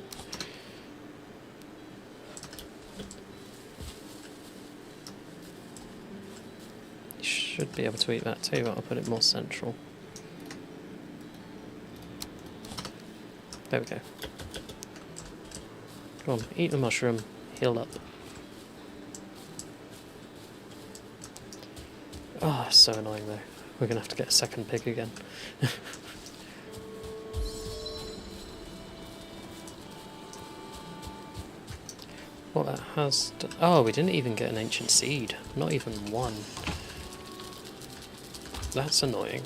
He should be able to eat that too, but I'll put it more central. There we go. Come on, eat the mushroom, heal up. Oh, so annoying though. We're going to have to get a second pig again. What that has... Oh, we didn't even get an ancient seed. Not even 1. That's annoying.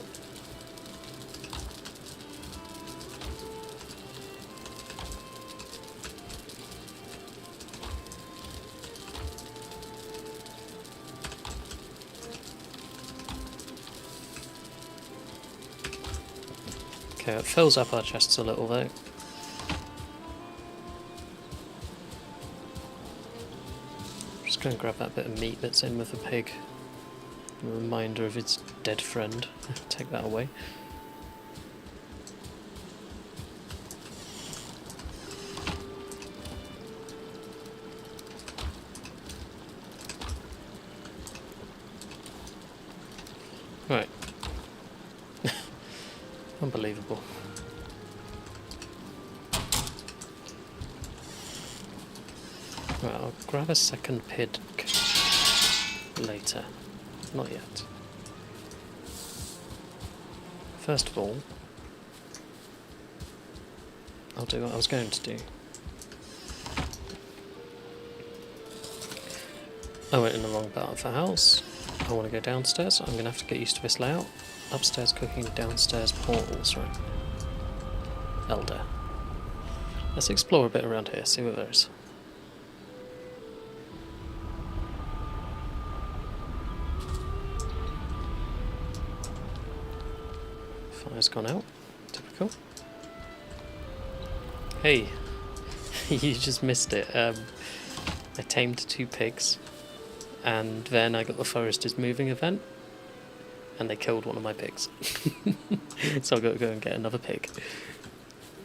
Okay, it fills up our chests a little though. Just going to grab that bit of meat that's in with the pig. A reminder of its dead friend. Take that away. Right. Unbelievable. Right, I'll grab a second pig later. Not yet. First of all, I'll do what I was going to do. I went in the wrong part of the house. I want to go downstairs. I'm going to have to get used to this layout. Upstairs cooking, downstairs portals, right? Elder. Let's explore a bit around here, see what there is. Fire's gone out. Typical. Hey, you just missed it. I tamed 2 pigs, and then I got the Foresters Moving event, and they killed one of my pigs. So I've got to go and get another pig.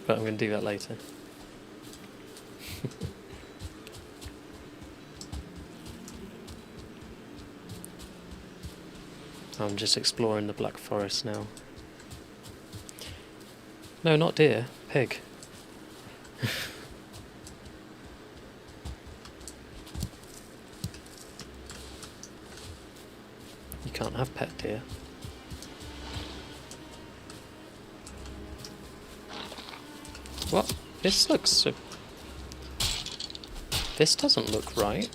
But I'm going to do that later. I'm just exploring the Black Forest now. No, not deer. Pig. You can't have pet deer. What? This looks... This doesn't look right.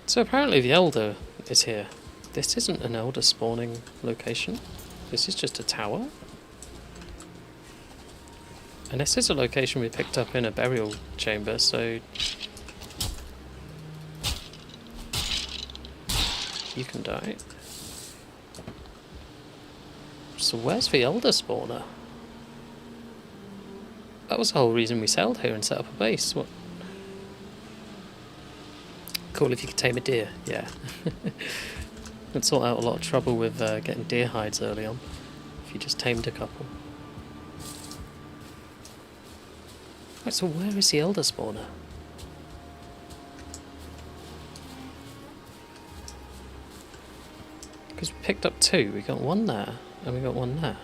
So apparently the Elder is here. This isn't an Elder spawning location. This is just a tower. And this is a location we picked up in a burial chamber, so... You can die. So where's the Elder spawner? That was the whole reason we sailed here and set up a base. What? Cool if you could tame a deer, yeah. Would sort out a lot of trouble with getting deer hides early on, if you just tamed a couple. Right, so where is the Elder spawner? Because we picked up 2, we got 1 there, and we got 1 there.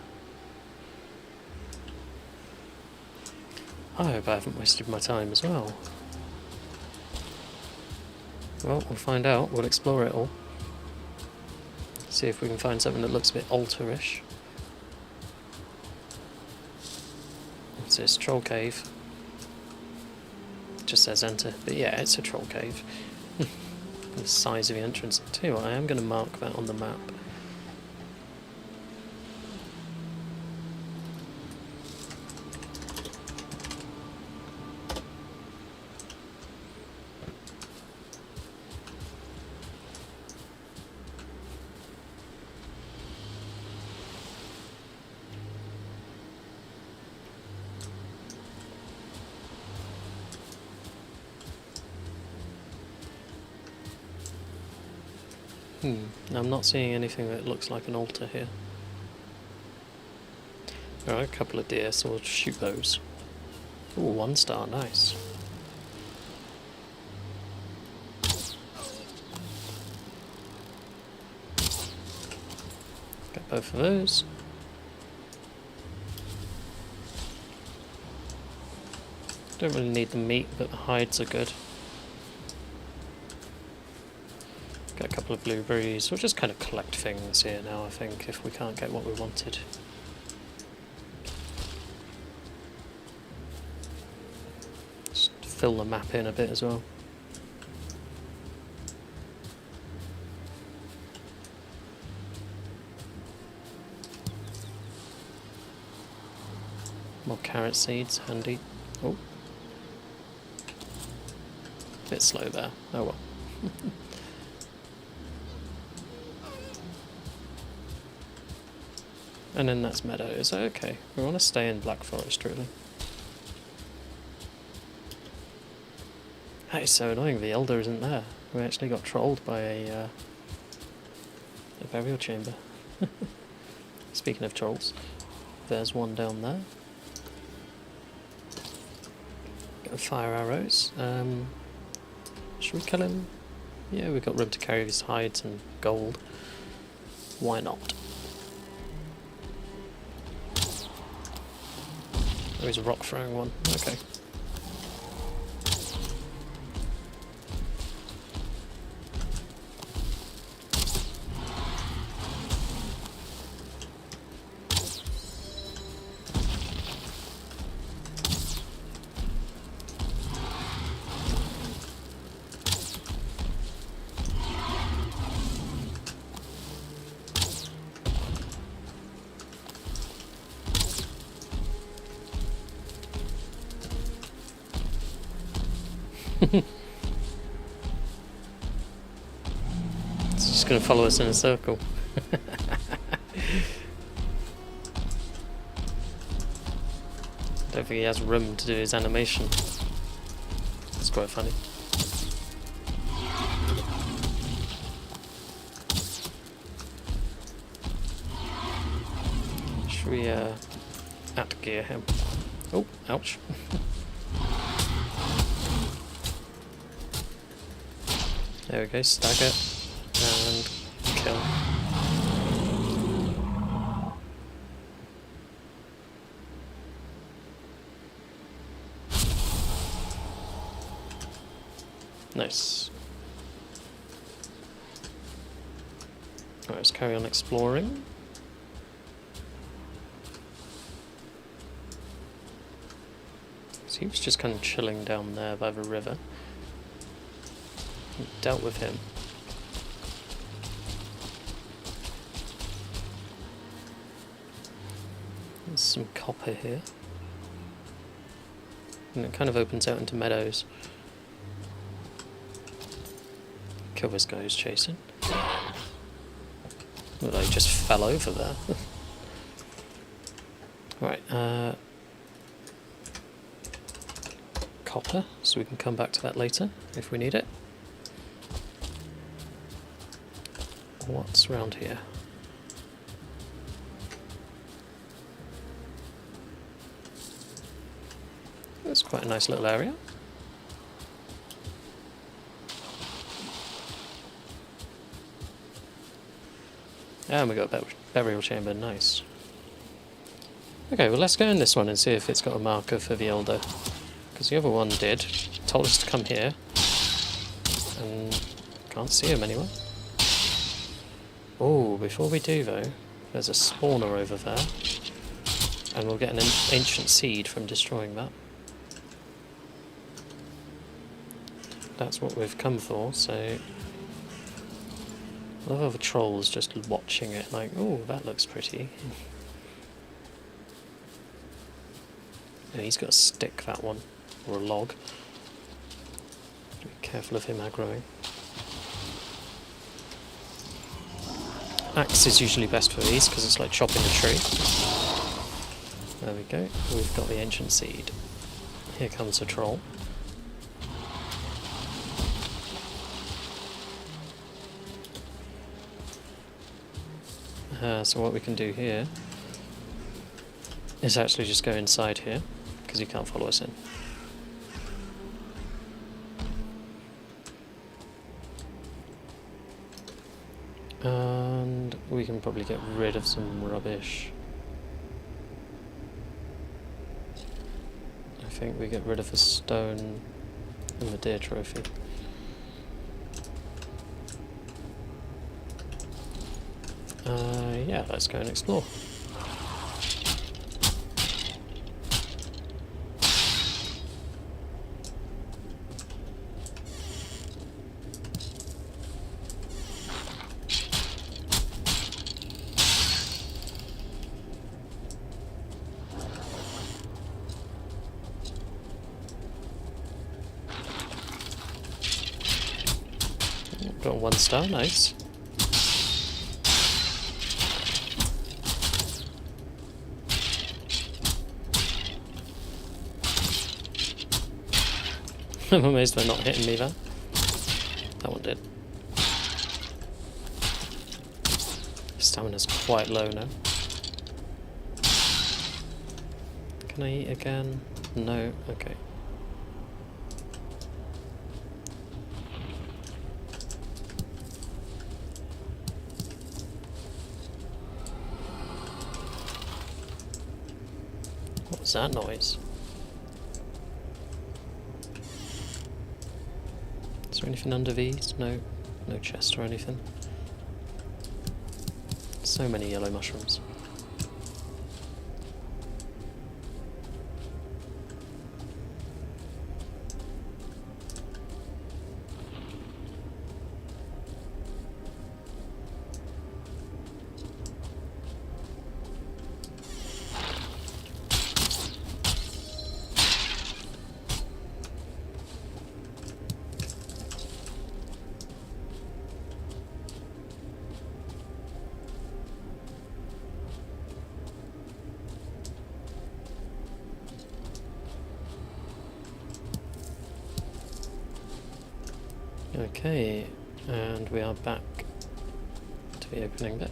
I hope I haven't wasted my time as well. Well, we'll find out, we'll explore it all. See if we can find something that looks a bit altar-ish. What's this? Troll cave. It just says enter, but yeah, it's a troll cave. The size of the entrance. I'll tell you what, I am going to mark that on the map. I'm not seeing anything that looks like an altar here. Alright, a couple of deer, so we'll shoot those. Ooh, 1 star, nice. Get both of those. Don't really need the meat, but the hides are good. Get a couple of blueberries. We'll just kind of collect things here now, I think, if we can't get what we wanted. Just fill the map in a bit as well. More carrot seeds, handy. Oh. Bit slow there. Oh well. And then that's meadows. Okay, we want to stay in Black Forest, really. That is so annoying, the Elder isn't there. We actually got trolled by a burial chamber. Speaking of trolls, there's one down there. Got fire arrows. Should we kill him? Yeah, we've got room to carry his hides and gold. Why not? Oh, he's a rock throwing one. Okay. It's just going to follow us in a circle. Don't think he has room to do his animation. It's quite funny. Should we at-gear him? Oh, ouch. There we go, stagger and kill. Nice. Right, let's carry on exploring. So he was just kind of chilling down there by the river. We dealt with him. There's some copper here. And it kind of opens out into meadows. Kill this guy who's chasing. Looked like he just fell over there. Right, copper, so we can come back to that later if we need it. What's around here? That's quite a nice little area. And we got a burial chamber, nice. Okay, well let's go in this one and see if it's got a marker for the Elder. Because the other one did. Told us to come here. And can't see him anywhere. Oh, before we do though, there's a spawner over there. And we'll get an ancient seed from destroying that. That's what we've come for, so... I love how the troll's just watching it like, oh, that looks pretty. Yeah, he's got a stick, that one. Or a log. Be careful of him aggroing. Axe is usually best for these, because it's like chopping a tree. There we go, we've got the ancient seed. Here comes a troll. So what we can do here is actually just go inside here, because he can't follow us in. And we can probably get rid of some rubbish. I think we get rid of the stone and the deer trophy. Yeah, let's go and explore. Got 1 star, nice. I'm amazed they're not hitting me there. That one did. Stamina's quite low now. Can I eat again? No, okay. What was that noise? Is there anything under these? No. No chest or anything. So many yellow mushrooms. Okay, and we are back to the opening bit.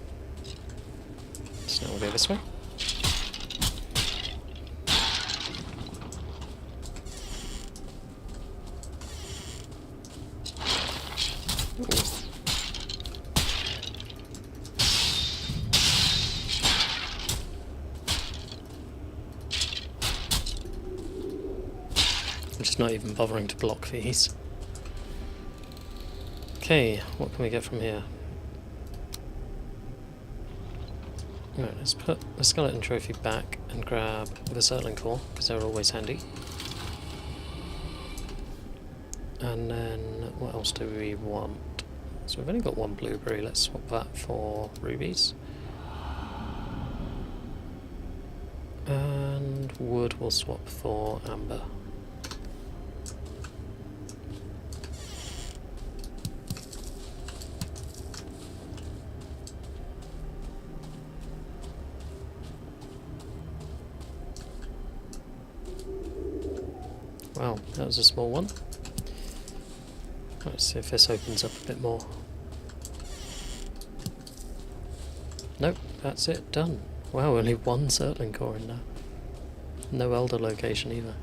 So now we'll go this way. Ooh. I'm just not even bothering to block these. Okay, what can we get from here? Right, let's put the skeleton trophy back and grab the Surtling core, because they're always handy. And then, what else do we want? So we've only got one blueberry, let's swap that for rubies. And wood we'll swap for amber. Wow, that was a small one. Let's see if this opens up a bit more. Nope, that's it, done. Wow, only one Surtling core in there. No elder location either.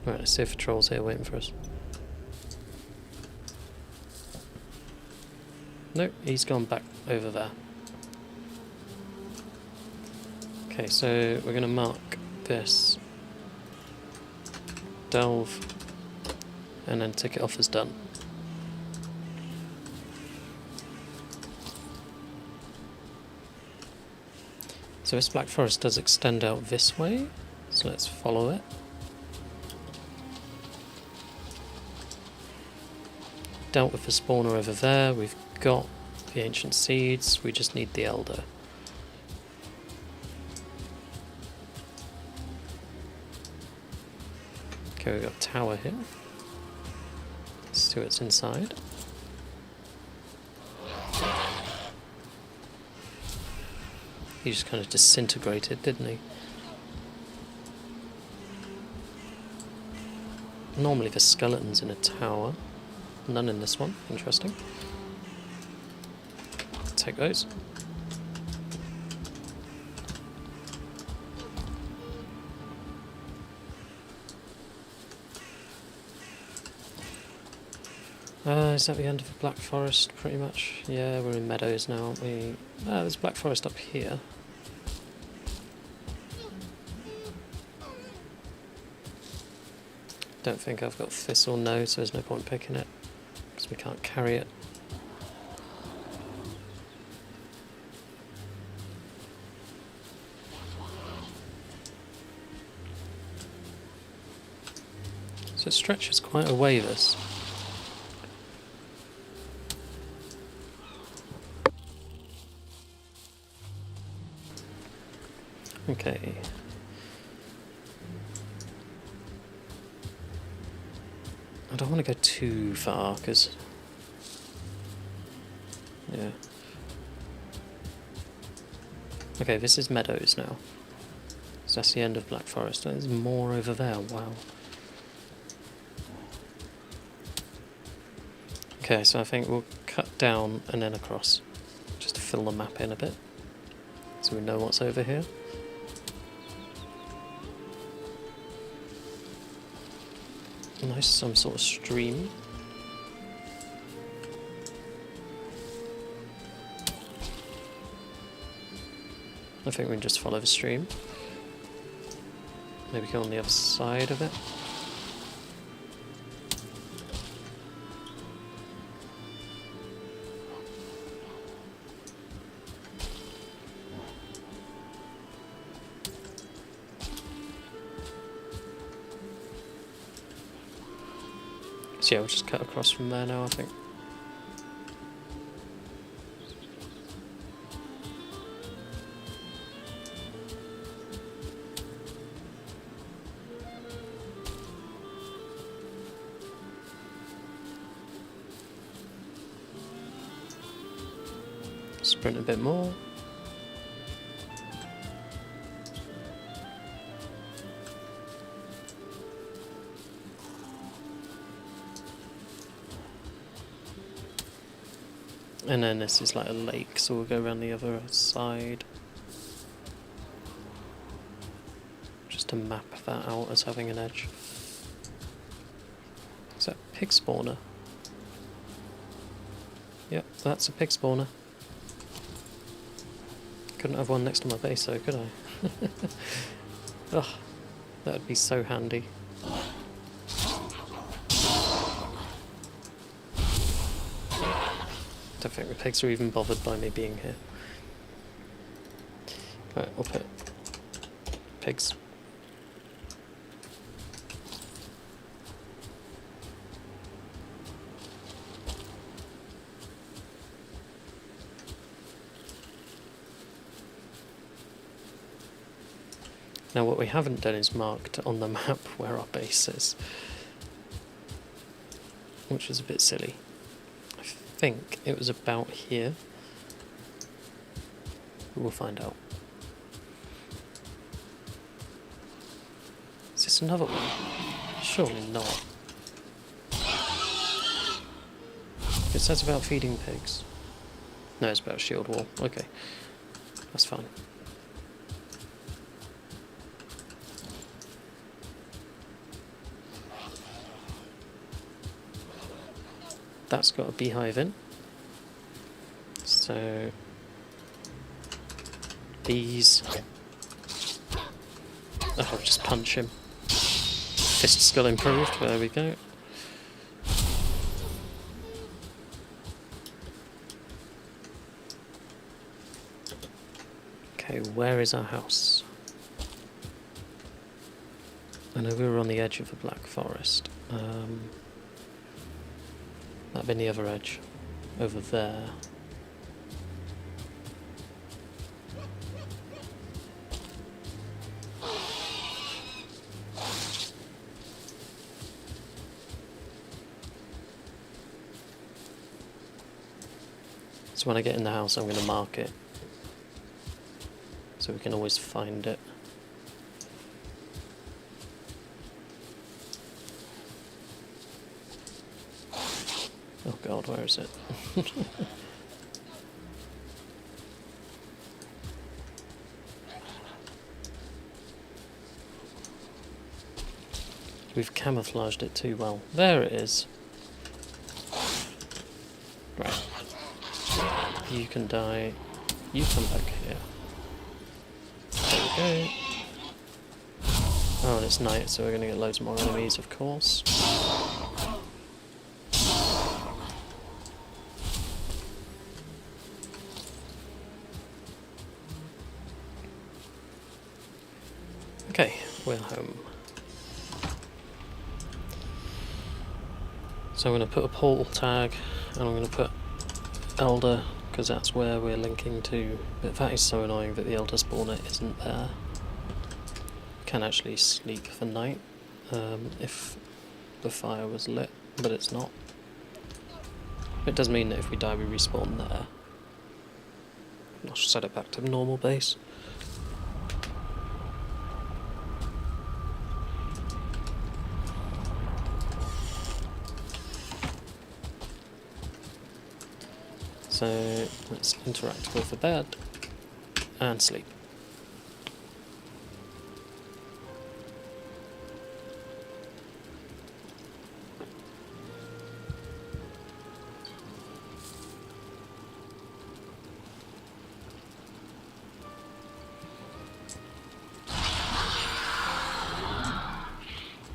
Right, let's see if the troll's here waiting for us. Nope, he's gone back over there. Okay, so we're going to mark this. Delve. And then tick it off as done. So this Black Forest does extend out this way, so let's follow it. Dealt with the spawner over there, we've got the ancient seeds, we just need the elder. Okay, we've got a tower here. Let's see what's inside. He just kind of disintegrated, didn't he? Normally there's skeletons in a tower. None in this one. Interesting. Take those. Is that the end of the Black Forest, pretty much? Yeah, we're in meadows now, aren't we? There's Black Forest up here. Don't think I've got thistle, no, so there's no point picking it, because we can't carry it. So it stretches quite a way, this. Okay. I don't want to go too far, because... yeah. Okay, this is meadows now. So that's the end of Black Forest. There's more over there, wow. Okay, so I think we'll cut down and then across, just to fill the map in a bit, so we know what's over here. Nice, some sort of stream. I think we can just follow the stream. Maybe go on the other side of it. So yeah, we'll just cut across from there now, I think. Sprint a bit more. And then this is like a lake, so we'll go around the other side. Just to map that out as having an edge. Is that pig spawner? Yep, that's a pig spawner. Couldn't have one next to my base though, could I? Ugh, that would be so handy. don't think the pigs are even bothered by me being here. Right, we'll put pigs. Now what we haven't done is marked on the map where our base is, which is a bit silly. I think it was about here. We'll find out. Is this another one? Surely not. It says about feeding pigs. No, it's about shield wall. Okay, that's fine. That's got a beehive in. So bees. Oh, I'll just punch him. Fist skill improved. There we go. Okay, where is our house? I know we were on the edge of the Black Forest. That'd been the other edge. Over there. So when I get in the house, I'm going to mark it. So we can always find it. Oh god, where is it? We've camouflaged it too well. There it is. Right. You can die. You come back here. There we go. Oh, and it's night, so we're going to get loads more enemies, of course. Okay, we're home. So I'm going to put a portal tag, and I'm going to put Elder, because that's where we're linking to. But that is so annoying that the Elder spawner isn't there. You can actually sleep for night if the fire was lit, but it's not. It does mean that if we die we respawn there. I'll set it back to the normal base. So let's interact with the bed and sleep.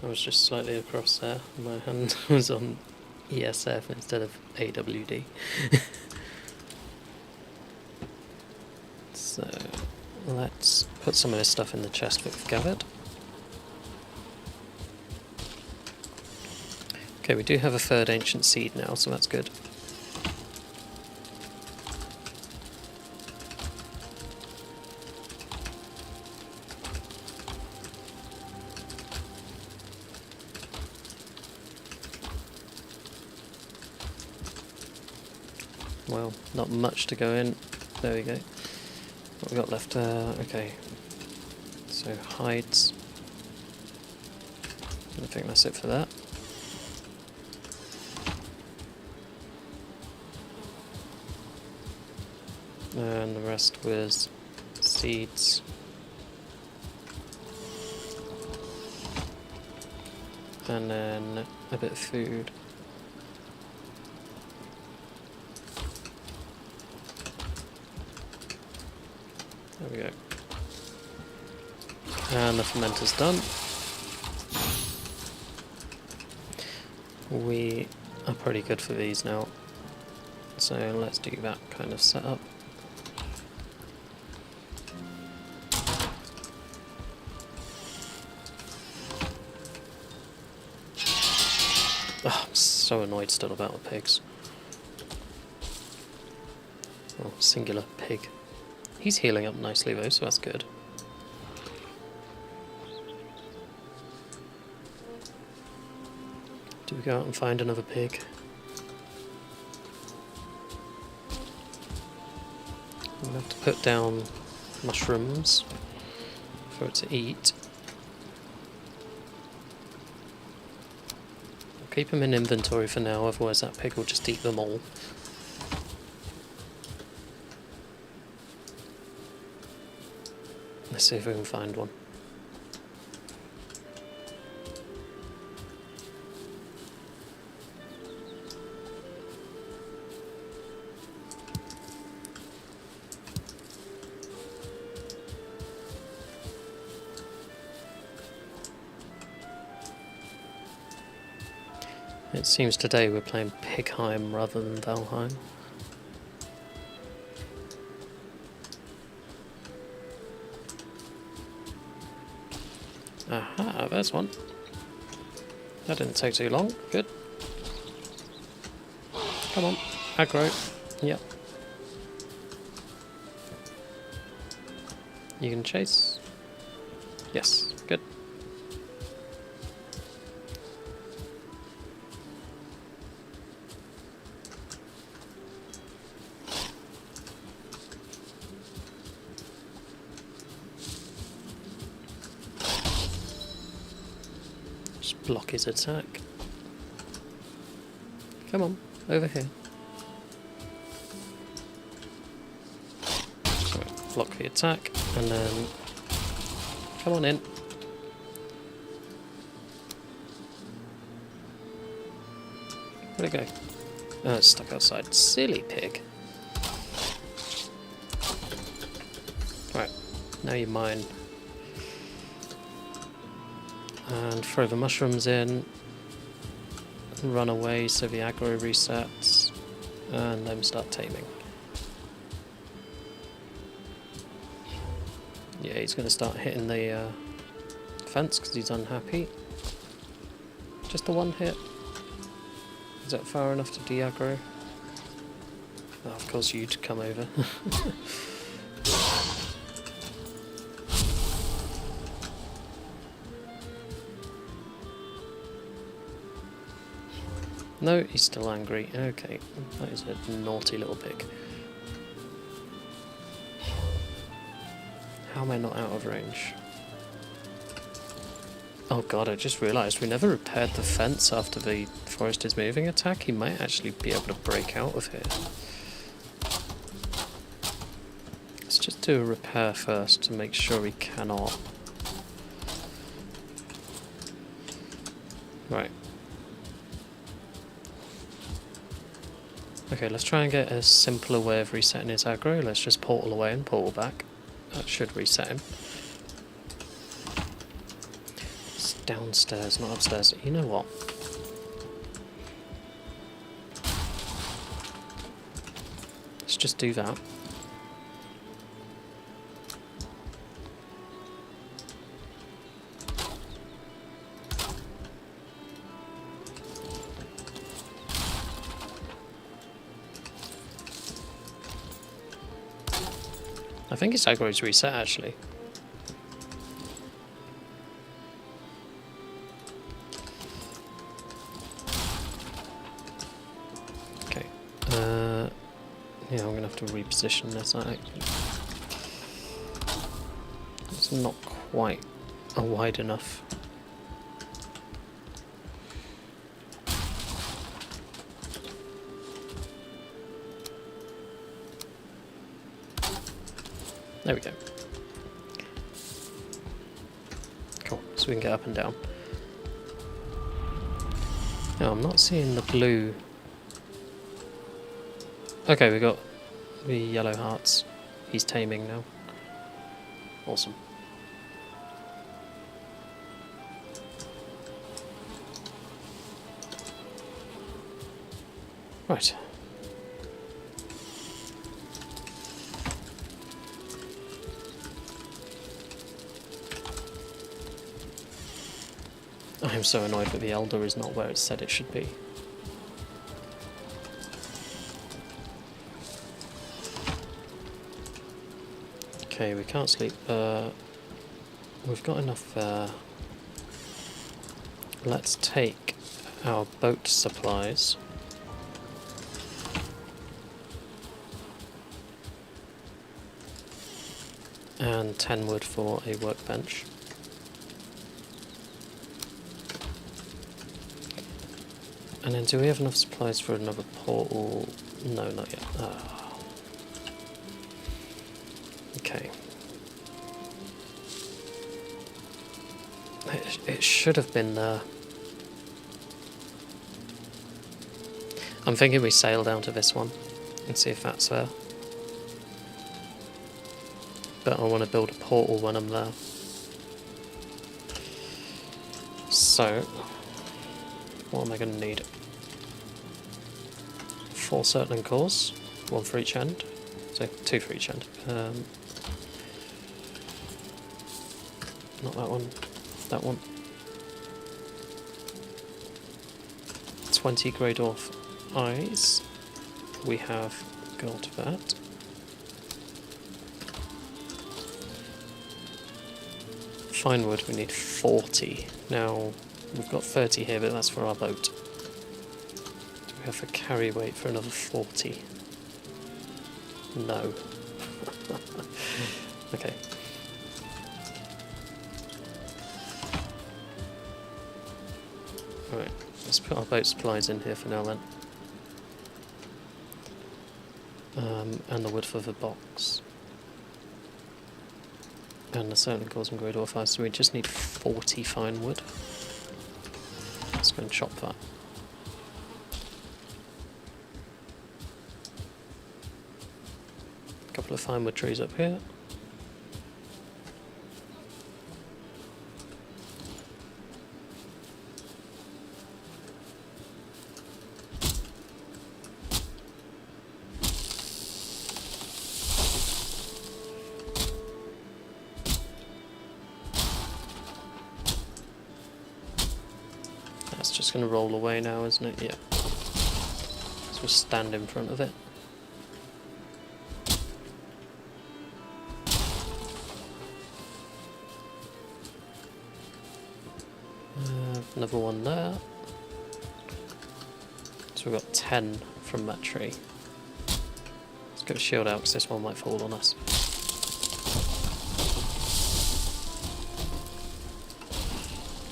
I was just slightly across there. My hand was on ESF instead of AWD. So let's put some of this stuff in the chest that we've gathered. Okay, we do have a third ancient seed now, so that's good. Well, not much to go in. There we go. What we got left? Okay. So hides. I think that's it for that. And the rest was seeds. And then a bit of food. There we go. And the fermenter's done. We are pretty good for these now. So let's do that kind of setup. Oh, I'm so annoyed still about the pigs. Oh, singular pig. He's healing up nicely though, so that's good. Do we go out and find another pig? I'm going to have to put down mushrooms for it to eat. I'll keep them in inventory for now, otherwise that pig will just eat them all. Let's see if we can find one. It seems today we're playing Pigheim rather than Valheim. Aha, there's one. That didn't take too long. Good. Come on. Aggro. Yep. You can chase. Yes. Good. Block his attack. Come on, over here. Sorry, block the attack, and then come on in. Where'd it go? Oh, it's stuck outside. Silly pig. Right, now you're mine. And throw the mushrooms in, run away so the aggro resets, and then start taming. Yeah, he's going to start hitting the fence because he's unhappy. Just the one hit. Is that far enough to de-aggro? Oh, of course you'd come over. No, he's still angry. Okay, that is a naughty little pig. How am I not out of range? Oh god, I just realised we never repaired the fence after the forest is moving attack. He might actually be able to break out of here. Let's just do a repair first to make sure he cannot. Right. Okay, let's try and get a simpler way of resetting his aggro. Let's just portal away and portal back. That should reset him. It's downstairs, not upstairs. You know what? Let's just do that. I think his aggro is reset actually. Okay. Yeah, I'm gonna have to reposition this. It's not quite wide enough. There we go. Cool, so we can get up and down. No, I'm not seeing the blue. Okay, we got the yellow hearts. He's taming now. Awesome. Right. I am so annoyed that the Elder is not where it said it should be. Okay, we can't sleep. We've got enough there. Let's take our boat supplies. And 10 wood for a workbench. And then do we have enough supplies for another portal? No, not yet. Oh. Okay. It should have been there. I'm thinking we sail down to this one and see if that's there. But I want to build a portal when I'm there. So, what am I going to need? 4 Surtling cores, 1 for each end. So 2 for each end. Not that one. That one. 20 Greydwarf eyes. We have got that. Fine wood, we need 40. Now, we've got 30 here, but that's for our boat. Do we have a carry weight for another 40? No. Okay. Alright, let's put our boat supplies in here for now then. And the wood for the box. And the Surtling cores and Greydwarf eyes, so we just need 40 fine wood. Let's go and chop that. A couple of fine wood trees up here. That's just going to roll away now, isn't it? Yeah. So we'll stand in front of it. Another one there. So we've got 10 from that tree. Let's get a shield out because this one might fall on us.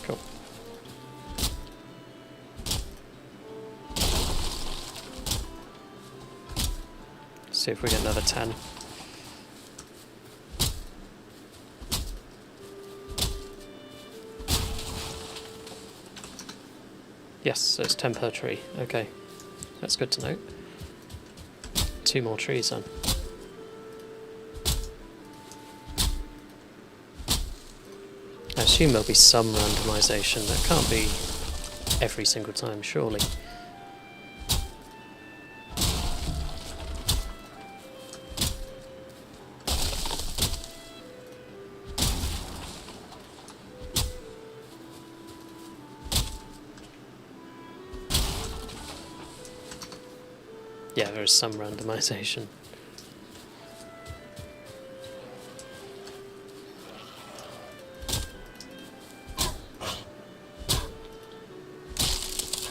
Cool. See if we get another 10. Yes, so it's 10 per tree. Okay, that's good to know. 2 more trees then. I assume there'll be some randomisation. That can't be every single time, surely. Yeah, there is some randomisation.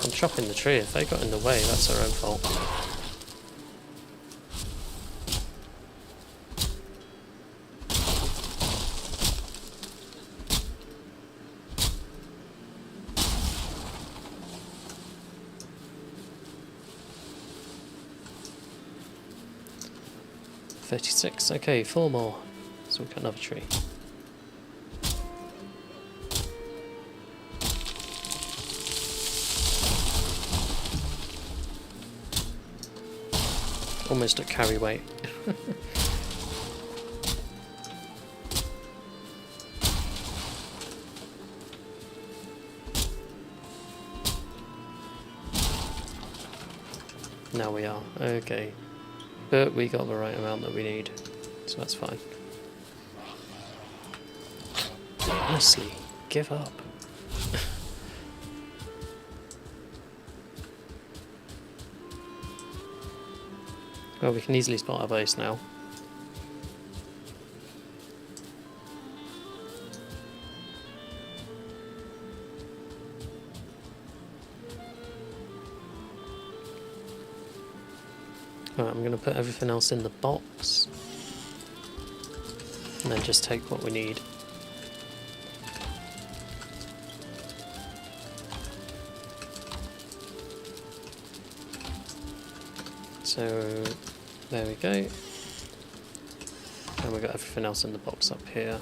I'm chopping the tree. If they got in the way, that's their own fault. $36, okay, 4 more. So we've got another tree. Almost at carry weight. Now we are, okay. But we got the right amount that we need, so that's fine. Honestly, give up. Well, we can easily spot our base now. Alright, I'm going to put everything else in the box. And then just take what we need. So, there we go. And we've got everything else in the box up here.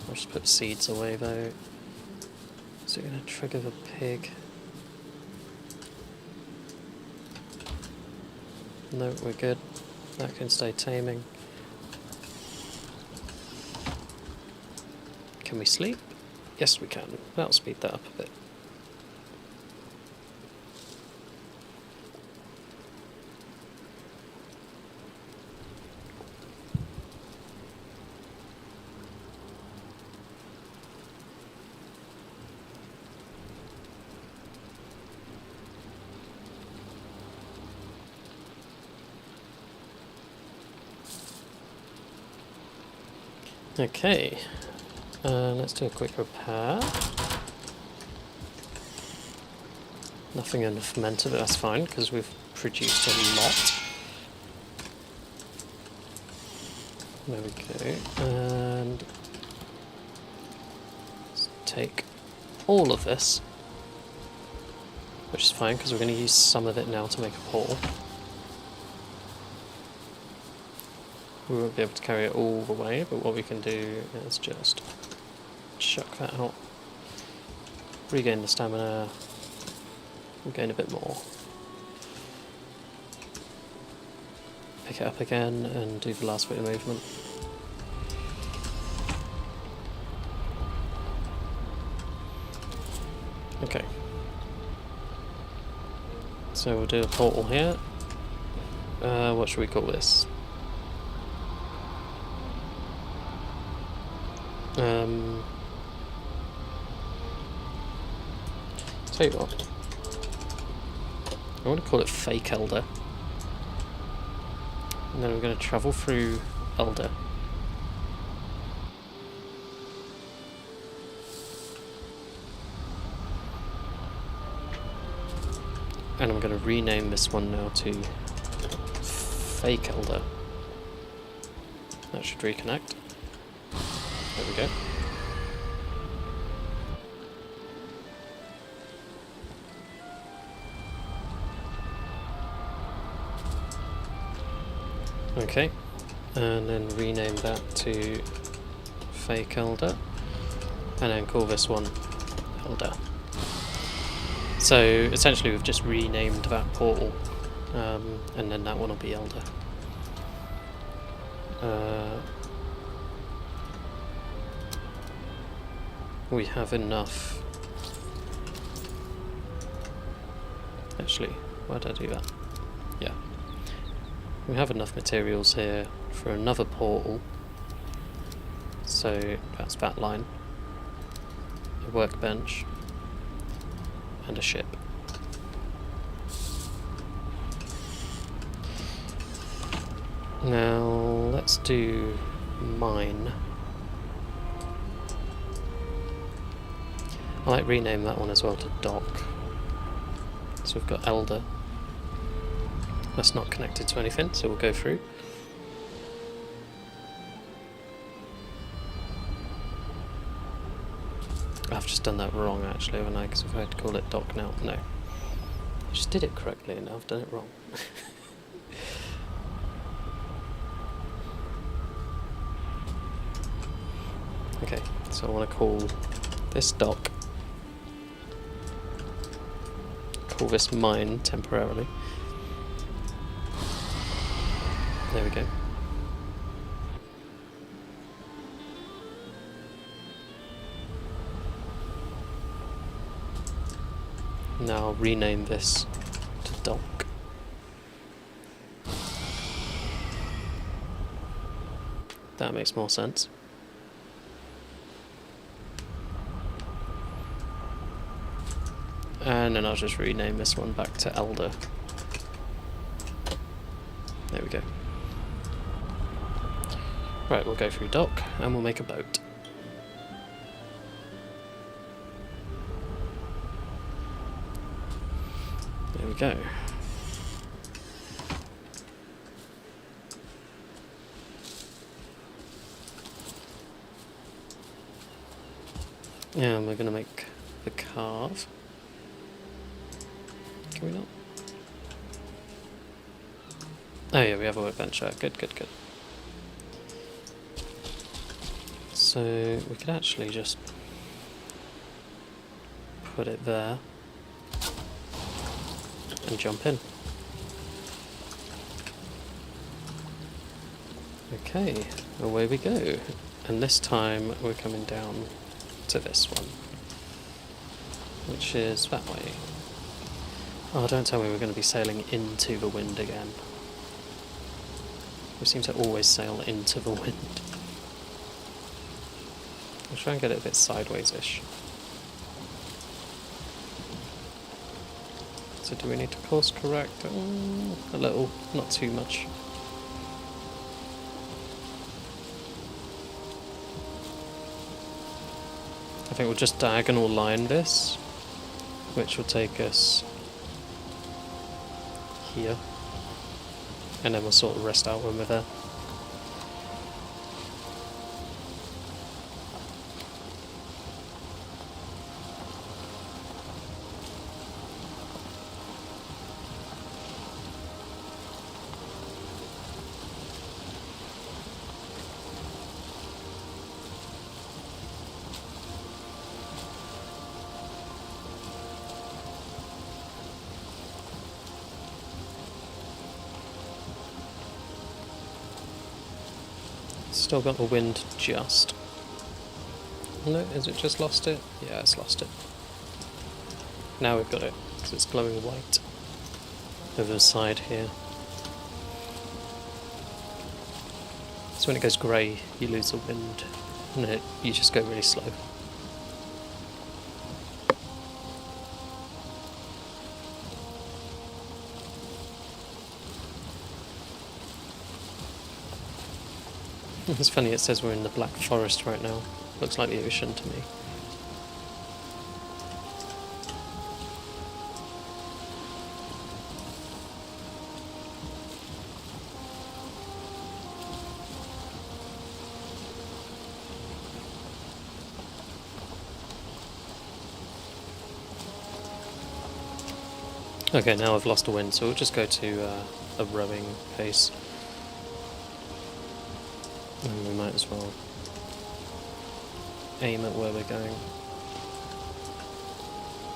I'll just put seeds away though. So we're going to trigger the pig. No, we're good. That can stay taming. Can we sleep? Yes, we can. That'll speed that up a bit. Okay, let's do a quick repair. Nothing in the fermenter, but that's fine because we've produced a lot. There we go, and let's take all of this, which is fine because we're going to use some of it now to make a portal. We won't be able to carry it all the way, but what we can do is just chuck that out, regain the stamina, and gain a bit more. Pick it up again and do the last bit of movement. Okay. So we'll do a portal here. What should we call this? Tell you what, I want to call it Fake Elder, and then we're going to travel through Elder. And I'm going to rename this one now to Fake Elder. That should reconnect. There we go. Okay, and then rename that to Fake Elder, and then call this one Elder. So essentially we've just renamed that portal, and then that one will be Elder. We have enough. Actually, why did I do that? Yeah. We have enough materials here for another portal. So that's that line. A workbench. And a ship. Now let's do mine. I might rename that one as well to dock. So we've got Elder. That's not connected to anything, so we'll go through. I've just done that wrong actually, haven't I? Because if I had to call it dock now, no. I just did it correctly and now I've done it wrong. Okay, so I want to call this dock. Call this mine temporarily. There we go. Now I'll rename this to dock. That makes more sense. And then I'll just rename this one back to Elder. There we we go. Right, we'll go through dock and we'll make a boat. There we go. Yeah, and we're going to make the Karve. Can we not? Oh yeah, we have a workbench there. Good, good, good. So we could actually just put it there and jump in. Okay, away we go. And this time we're coming down to this one, which is that way. Oh, don't tell me we're going to be sailing into the wind again. We seem to always sail into the wind. I'll try and get it a bit sideways-ish. So do we need to course correct? A little, not too much. I think we'll just diagonal line this, which will take us here, and then we'll sort of rest out when we're there. Still got the wind just. No, is it just lost it? Yeah, it's lost it. Now we've got it, because it's glowing white over the side here. So when it goes grey, you lose the wind, and you just go really slow. It's funny, it says we're in the Black Forest right now. Looks like the ocean to me. Okay, now I've lost the wind, so we'll just go to a rowing pace. And we might as well aim at where we're going.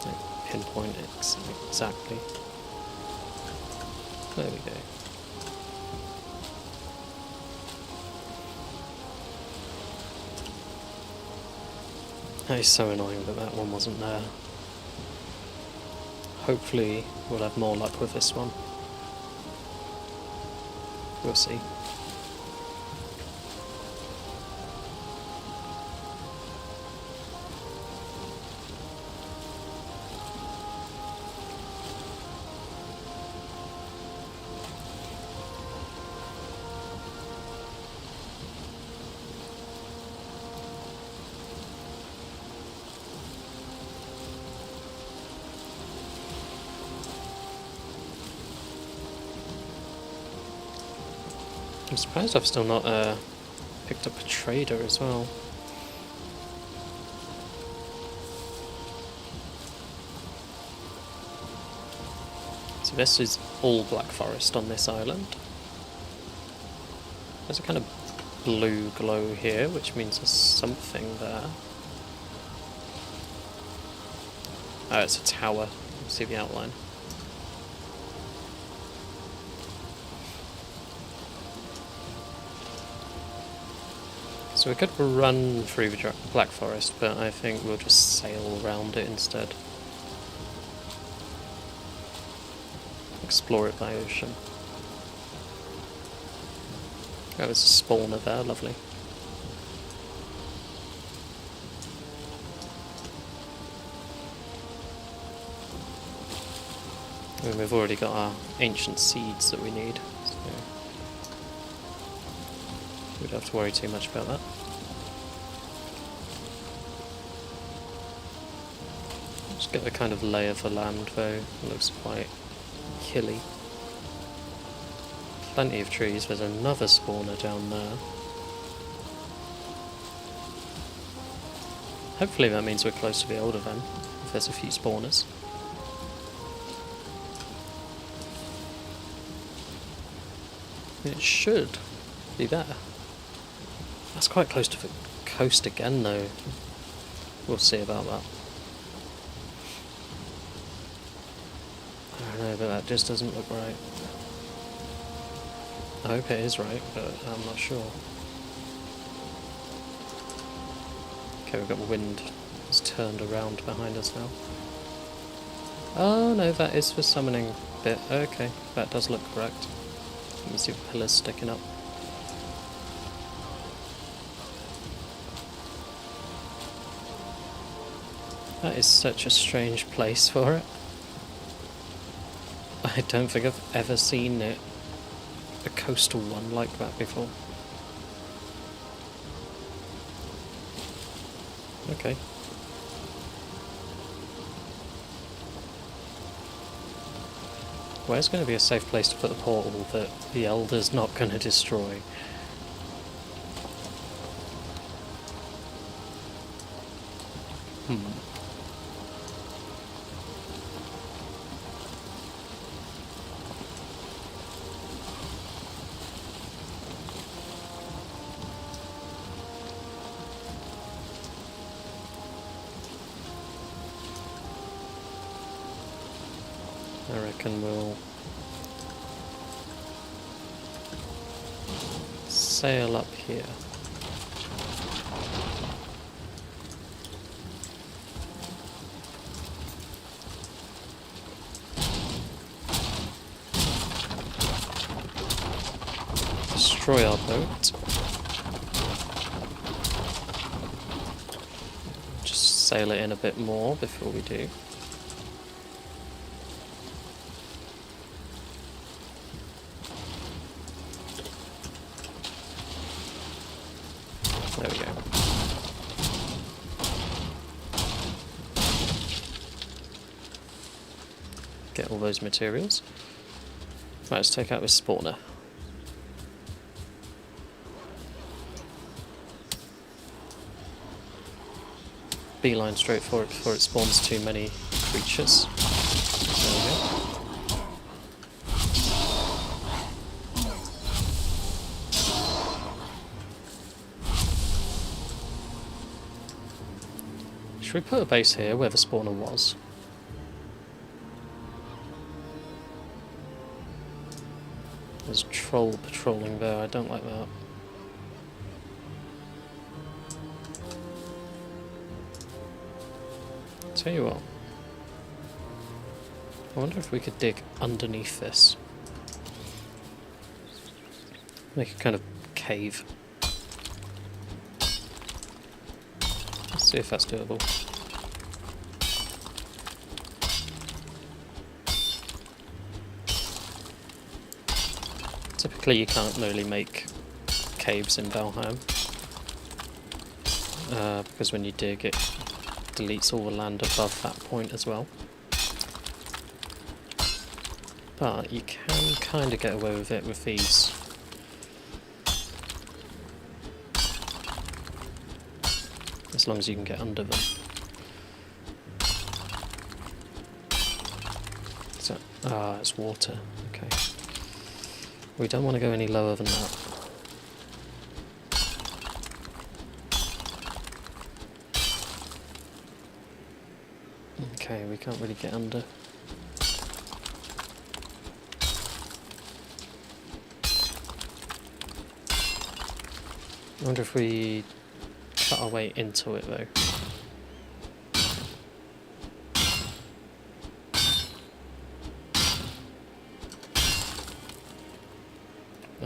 Like pinpoint it exactly. There we go. That is so annoying that that one wasn't there. Hopefully we'll have more luck with this one. We'll see. I'm surprised I've still not picked up a trader as well. So this is all Black Forest on this island. There's a kind of blue glow here, which means there's something there. Oh, it's a tower. Let's see the outline. So we could run through the Black Forest, but I think we'll just sail around it instead. Explore it by ocean. Oh, there's a spawner there, lovely. And we've already got our ancient seeds that we need. So We don't have to worry too much about that. Just get the kind of lay of the land though. It looks quite hilly. Plenty of trees. There's another spawner down there. Hopefully that means we're close to the Elder then, if there's a few spawners. It should be better. That's quite close to the coast again though. We'll see about that. I don't know, but that just doesn't look right. I hope it is right, but I'm not sure. Okay, we've got the wind. It's turned around behind us now. Oh no, that is the summoning bit. Okay, that does look correct. You can see the pillars sticking up. That is such a strange place for it. I don't think I've ever seen it, a coastal one like that before. Okay. Where's going to be a safe place to put the portal that the Elder's not going to destroy? I reckon we'll sail up here. Destroy our boat. Just sail it in a bit more before we do. There we go. Get all those materials. Right, let's take out this spawner. Beeline straight for it before it spawns too many creatures. There we go. Should we put a base here where the spawner was? There's a troll patrolling there, I don't like that. Tell you what, I wonder if we could dig underneath this. Make a kind of cave. Let's see if that's doable. Typically you can't really make caves in Valheim, because when you dig it deletes all the land above that point as well. But you can kind of get away with it with these. As long as you can get under them. So, it's water. Okay. We don't want to go any lower than that. Okay, we can't really get under. I wonder if we cut our way into it though.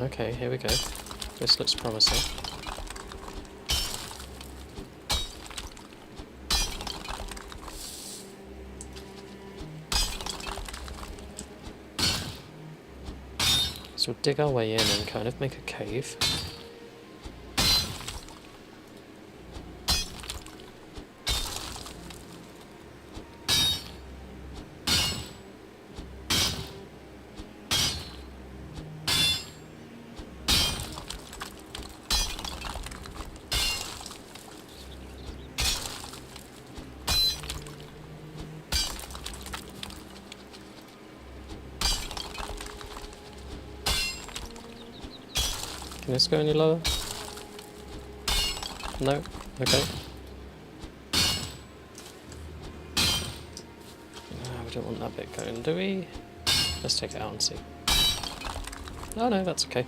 Okay, here we go. This looks promising. So we'll dig our way in and kind of make a cave. Can this go any lower? No? Okay. We don't want that bit going, do we? Let's take it out and see. Oh no, that's okay.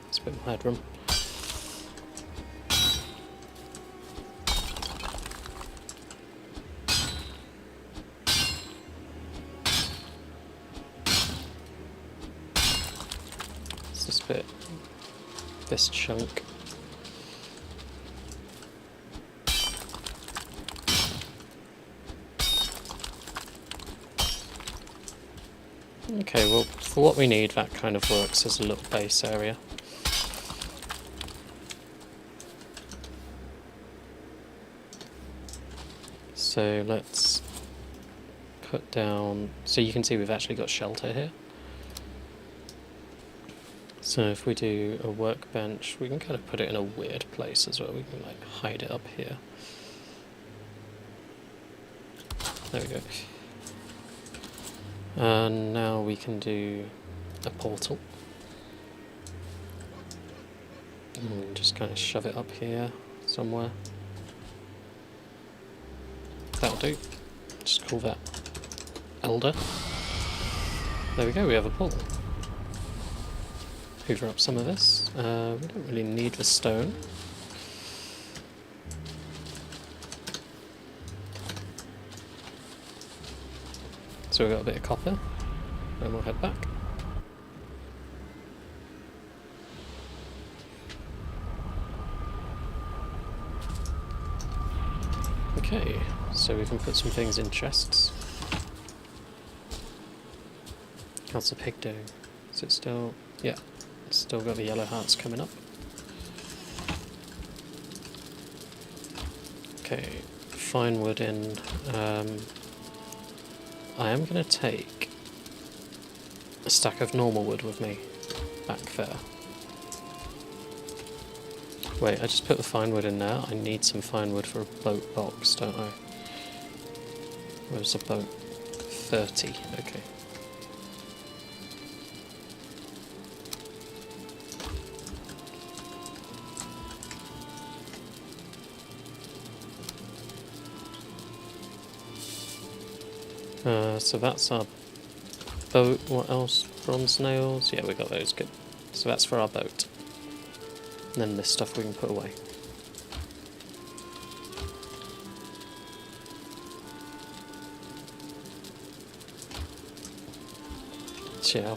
It's a bit more headroom. It's this bit, this chunk. Okay, well, for what we need, that kind of works as a little base area. So let's put down, so you can see we've actually got shelter here. So if we do a workbench, we can kind of put it in a weird place as well. We can like hide it up here. There we go. And now we can do a portal. And just kind of shove it up here somewhere. That'll do. Just call that Elder. There we go, we have a portal. Hoover up some of this. We don't really need the stone. So we've got a bit of copper, and we'll head back. Okay, so we can put some things in chests. How's the pig doing? Is it still... yeah, it's still got the yellow hearts coming up. Okay, fine wood in. I am going to take a stack of normal wood with me back there. Wait, I just put the fine wood in there. I need some fine wood for a boat box, don't I? Where's the boat? 30, okay. So that's our boat. What else? Bronze nails? Yeah, we got those, good. So that's for our boat. And then this stuff we can put away. So yeah,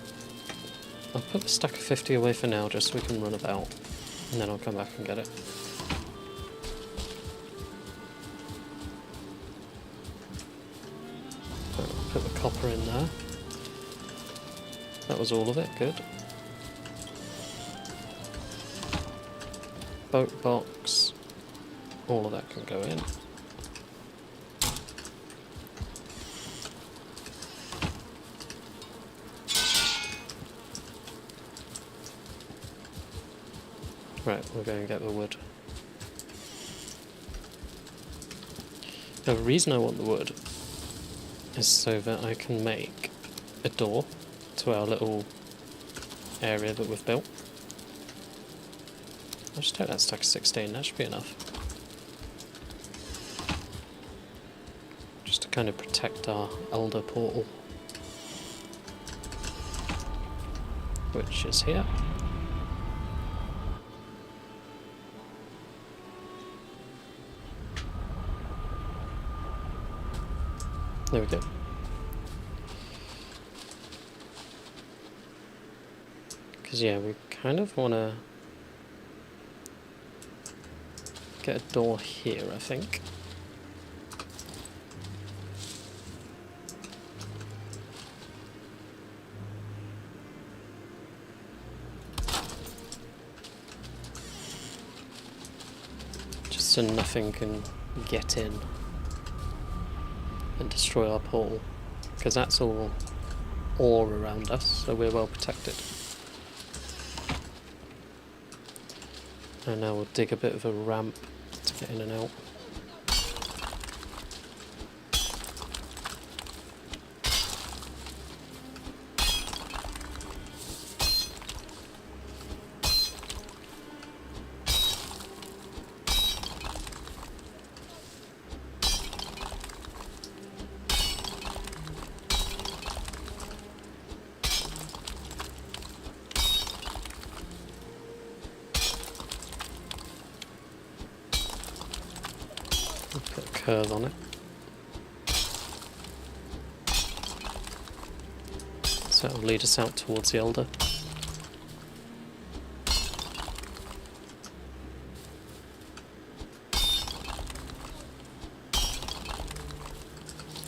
I'll put the stack of 50 away for now just so we can run about. And then I'll come back and get it. Put the copper in there. That was all of it, good. Boat box. All of that can go in. Right, we're going to get the wood. Now the reason I want the wood is so that I can make a door to our little area that we've built. I'll just take that stack of 16, that should be enough. Just to kind of protect our Elder portal, which is here. There we go. Because yeah, we kind of want to get a door here, I think. Just so nothing can get in and destroy our portal, because that's all ore around us, so we're well protected. And now we'll dig a bit of a ramp to get in and out. curve on it. So it'll lead us out towards the Elder.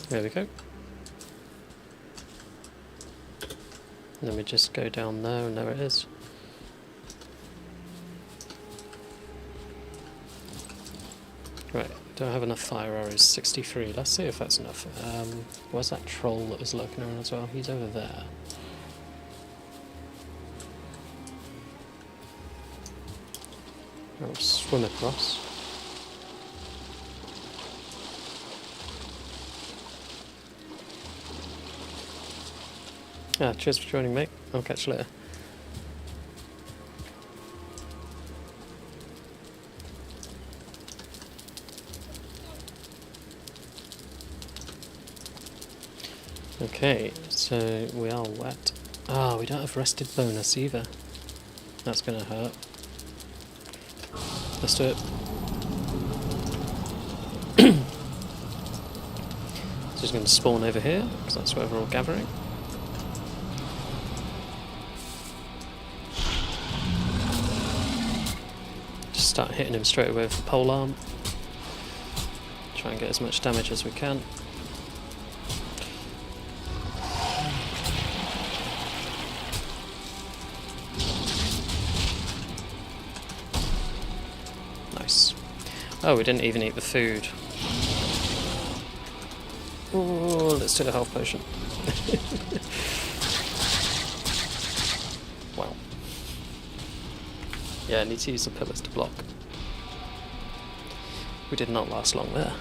There we go. And then we just go down there, and there it is. Right, do I have enough fire arrows? 63. Let's see if that's enough. Where's that troll that was lurking around as well? He's over there. I'll swim across. Ah, cheers for joining, mate. I'll catch you later. Okay, so we are wet. Ah, we don't have rested bonus either. That's gonna hurt. Let's do it. Just gonna spawn over here, because that's where we're all gathering. Just start hitting him straight away with the polearm. Try and get as much damage as we can. Oh, we didn't even eat the food. Oh, let's do the health potion. Wow. Yeah, I need to use the pillars to block. We did not last long there.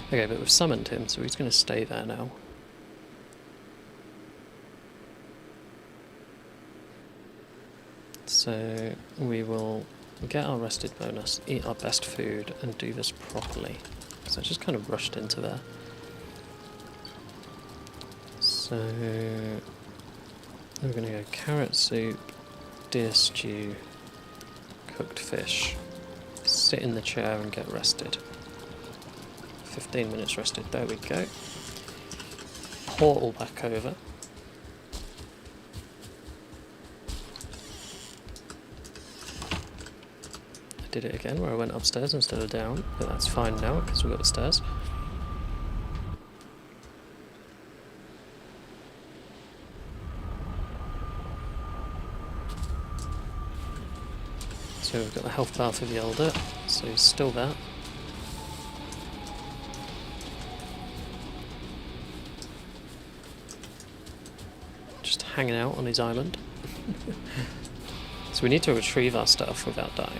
Okay, but we've summoned him, so he's going to stay there now. So we will get our rested bonus, eat our best food, and do this properly. Because I just kind of rushed into there. So we're going to go carrot soup, deer stew, cooked fish, sit in the chair and get rested. 15 minutes rested, there we go. Portal back over. Did it again where I went upstairs instead of down, but that's fine now because we've got the stairs. So we've got the health bar for the Elder, so he's still there. Just hanging out on his island. So we need to retrieve our stuff without dying.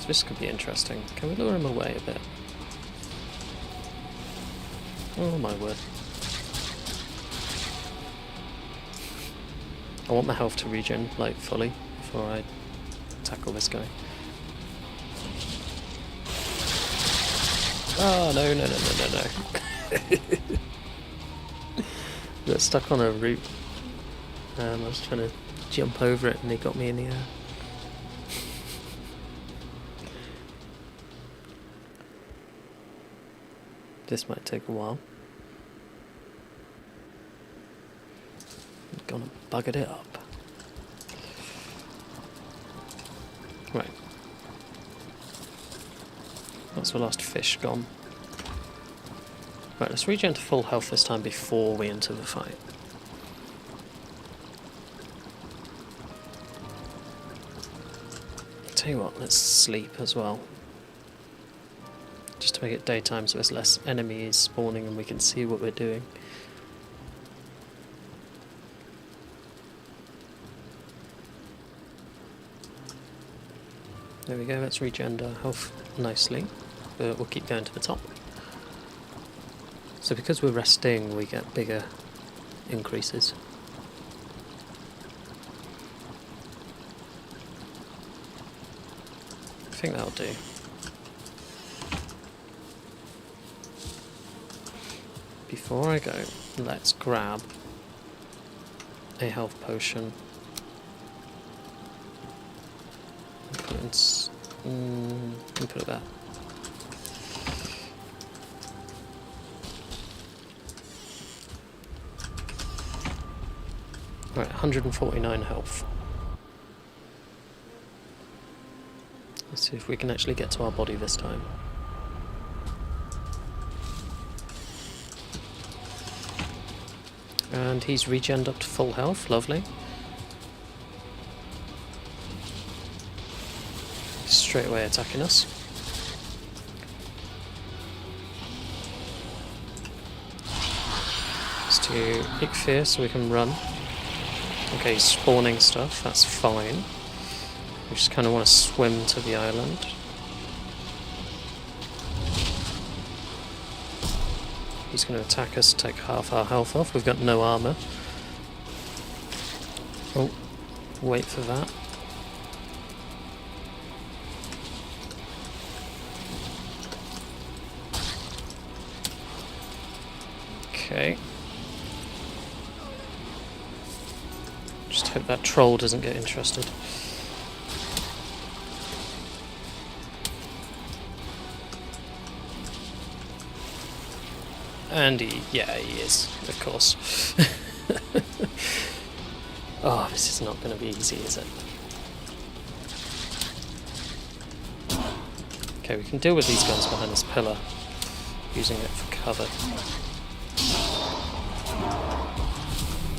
This could be interesting. Can we lure him away a bit? Oh my word. I want my health to regen, like, fully before I tackle this guy. Oh, no, no, no, no, no, no. Got stuck on a root. I was trying to jump over it and he got me in the air. This might take a while. I'm gonna buggered it up. Right. That's the last fish gone. Right, let's regen to full health this time before we enter the fight. Tell you what, let's sleep as well. Just to make it daytime so there's less enemies spawning and we can see what we're doing. There we go, let's regen our health nicely, but we'll keep going to the top. So because we're resting, we get bigger increases. I think that'll do. Before I go, let's grab a health potion. Put it in Let me put it there. Right, 149 health. Let's see if we can actually get to our body this time. And he's regened up to full health, lovely. Straight away attacking us. Let's do Ickfear so we can run. Okay, he's spawning stuff, that's fine. We just kind of want to swim to the island. He's going to attack us, take half our health off. We've got no armour. Oh, wait for that. Okay. Just hope that troll doesn't get interested. And yeah, he is, of course. Oh, this is not going to be easy, is it? Okay, we can deal with these guns behind this pillar, using it for cover.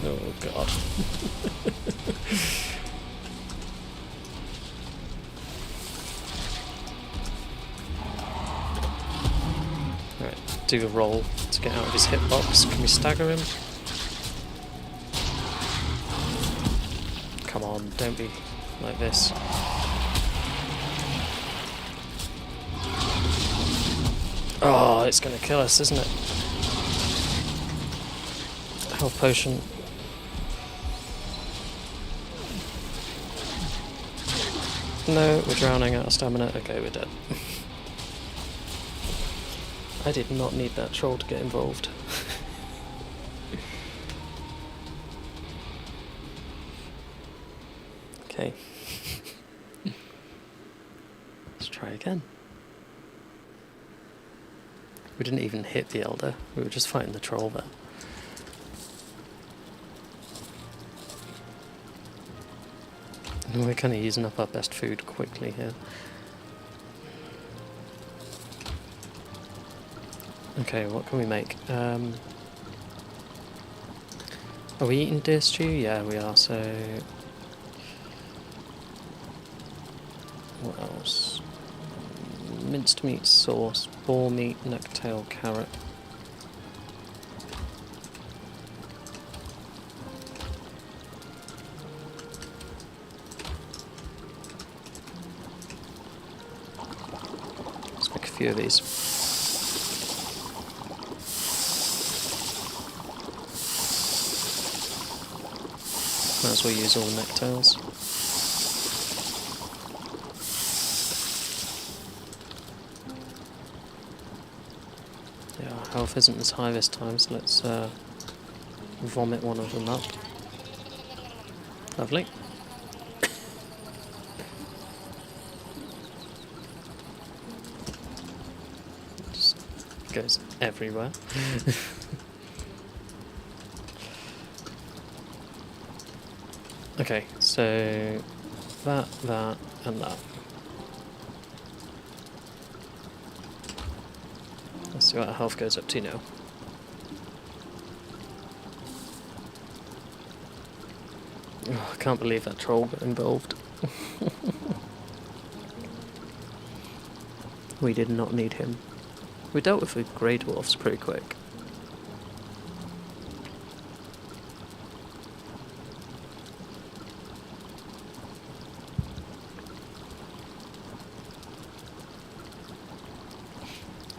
Oh god. Right, do a roll to get out of his hitbox. Can we stagger him? Come on, don't be like this. Oh, it's gonna kill us, isn't it? Health potion. No, we're drowning out of stamina. Okay, we're dead. I did not need that troll to get involved. Okay. Let's try again. We didn't even hit the Elder, we were just fighting the troll there. And we're kind of using up our best food quickly here. Okay, what can we make? Are we eating deer stew? Yeah, we are, so... What else? Minced meat sauce, boar meat, necktail, carrot. Let's make a few of these. Might as well use all the necktails. Yeah, our health isn't as high this time, so let's vomit one of them up. Lovely. Just goes everywhere. Okay, so that, and that. Let's see what our health goes up to now. Oh, I can't believe that troll got involved. We did not need him. We dealt with the Greydwarfs pretty quick.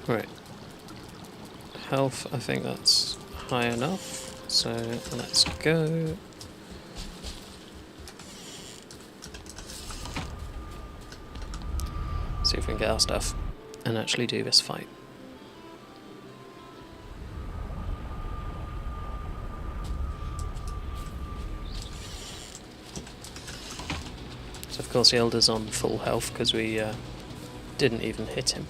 Right. Health, I think that's high enough, so let's go. See if we can get our stuff and actually do this fight. So of course the Elder's on full health because we didn't even hit him.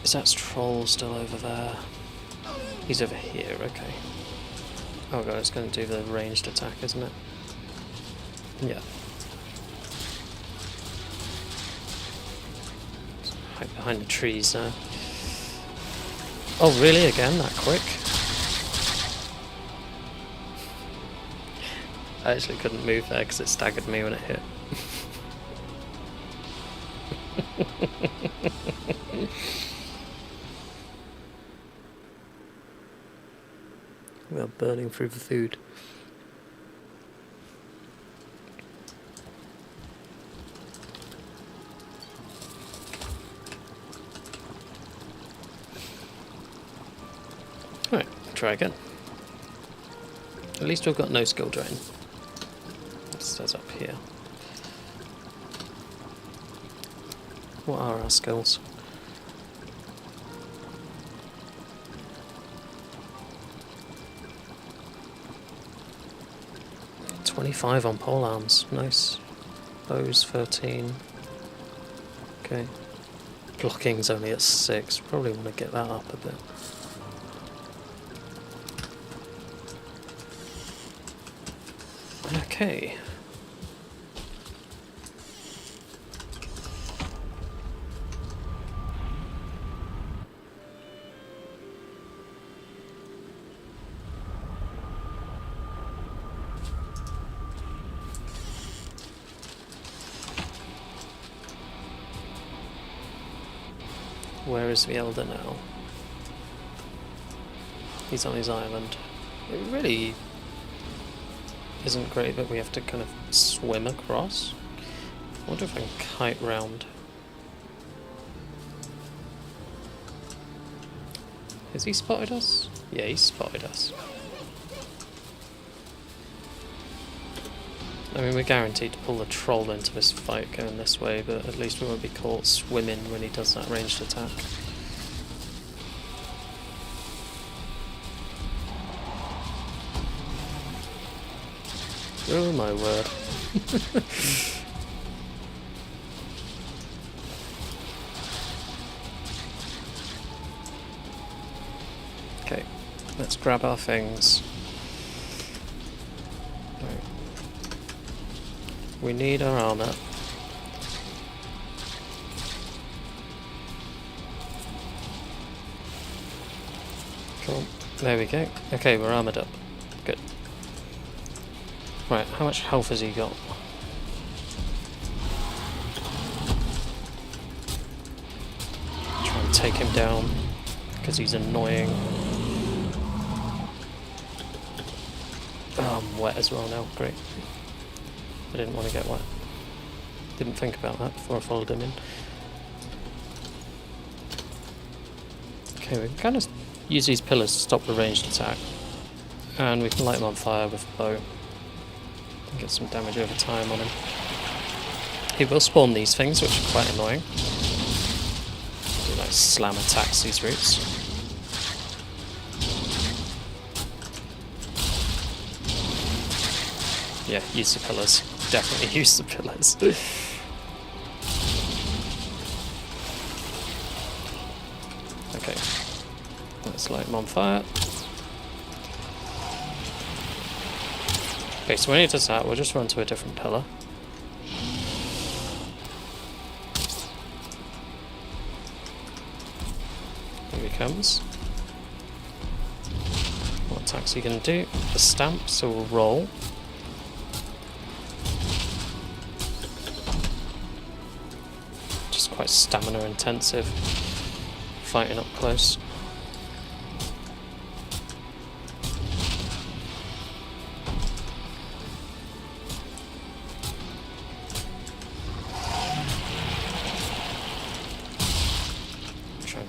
Is that troll still over there? He's over here, okay. Oh god, it's going to do the ranged attack, isn't it? Yeah. Hide behind the trees now. Oh really, again, that quick? I actually couldn't move there because it staggered me when it hit. We are burning through the food. Alright, try again. At least we've got no skill drain. It says up here. What are our skills? $25 on pole arms, nice. Bows 13. Okay. Blocking's only at 6. Probably want to get that up a bit. Okay. Where is the Elder now? He's on his island. It really isn't great that we have to kind of swim across. I wonder if I can kite round. Has he spotted us? Yeah, he's spotted us. I mean, we're guaranteed to pull the troll into this fight going this way, but at least we won't be caught swimming when he does that ranged attack. Oh my word. Okay, let's grab our things. Right. We need our armor. Cool. There we go. Okay, we're armored up. Good. Right, how much health has he got? Try and take him down, because he's annoying. Oh, I'm wet as well now, great. I didn't want to get wet. Didn't think about that before I followed him in. Okay, we can kind of use these pillars to stop the ranged attack. And we can light them on fire with a bow. Get some damage over time on him. He will spawn these things, which are quite annoying. Do like slam attacks these routes. Yeah, use the pillars. Definitely use the pillars. Okay, let's light them on fire. Okay, so when he does that, we'll just run to a different pillar. Here he comes. What attack's he going to do? The stamp, so we'll roll. Just quite stamina intensive, fighting up close.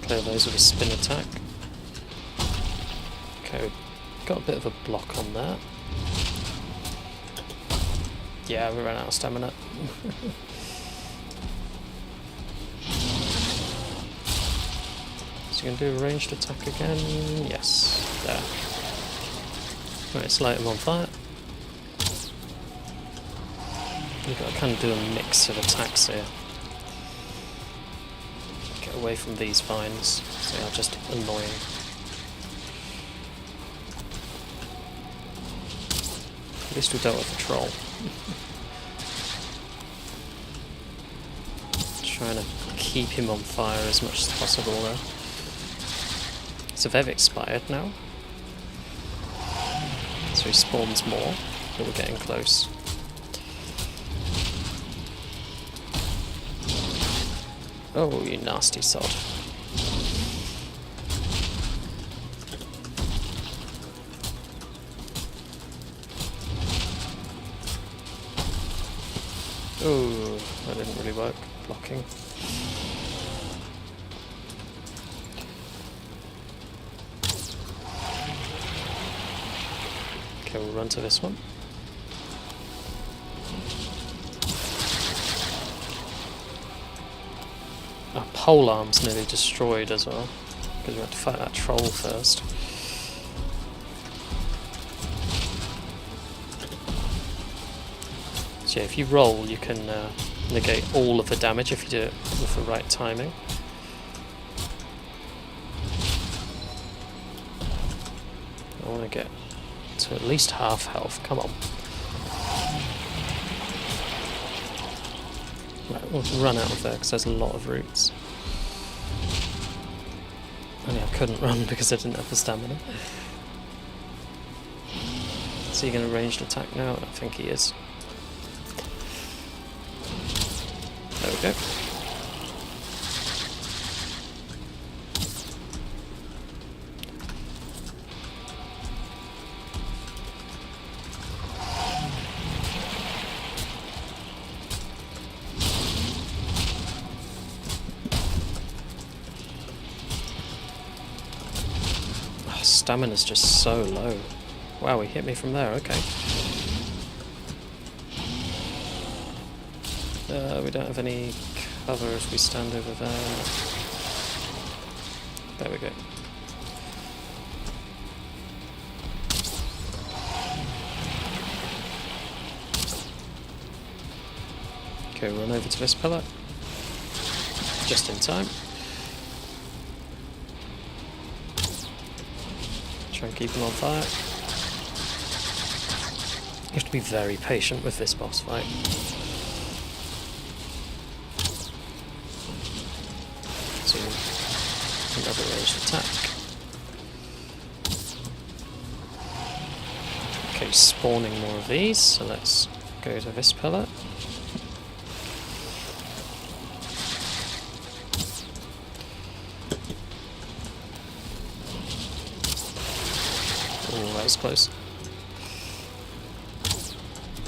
Clear those with a spin attack. Okay, got a bit of a block on that. Yeah, we ran out of stamina. So you can do a ranged attack again? Yes, there. Right, let's light him on fire. You've got to kind of do a mix of attacks here. away from these vines. They are just annoying. At least we dealt with the troll. Trying to keep him on fire as much as possible though. So they've expired now. So he spawns more, but we're getting close. Oh, you nasty sod. Oh, that didn't really work. Blocking. Okay, we'll run to this one. Our pole arm's nearly destroyed as well, because we had to fight that troll first. So yeah, if you roll, you can negate all of the damage if you do it with the right timing. I want to get to at least half health, come on. Right, we'll run out of there because there's a lot of roots. Only I couldn't run because I didn't have the stamina. Is he going to ranged attack now? I think he is. There we go. Oh, stamina's just so low. Wow, he hit me from there, okay. We don't have any cover if we stand over there. There we go. Okay, run over to this pillar. Just in time. Try and keep him on fire. You have to be very patient with this boss fight. Another ranged attack. Okay, spawning more of these, so let's go to this pillar. Oh, that was close.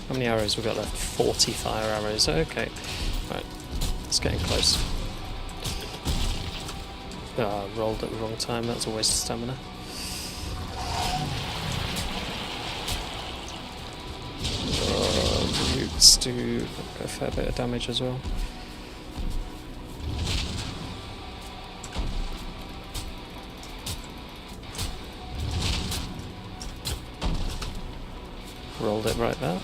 How many arrows we got left? 40 fire arrows, okay. Right, it's getting close. Ah, rolled at the wrong time, that's a waste of stamina. Roots do a fair bit of damage as well. Rolled it right there.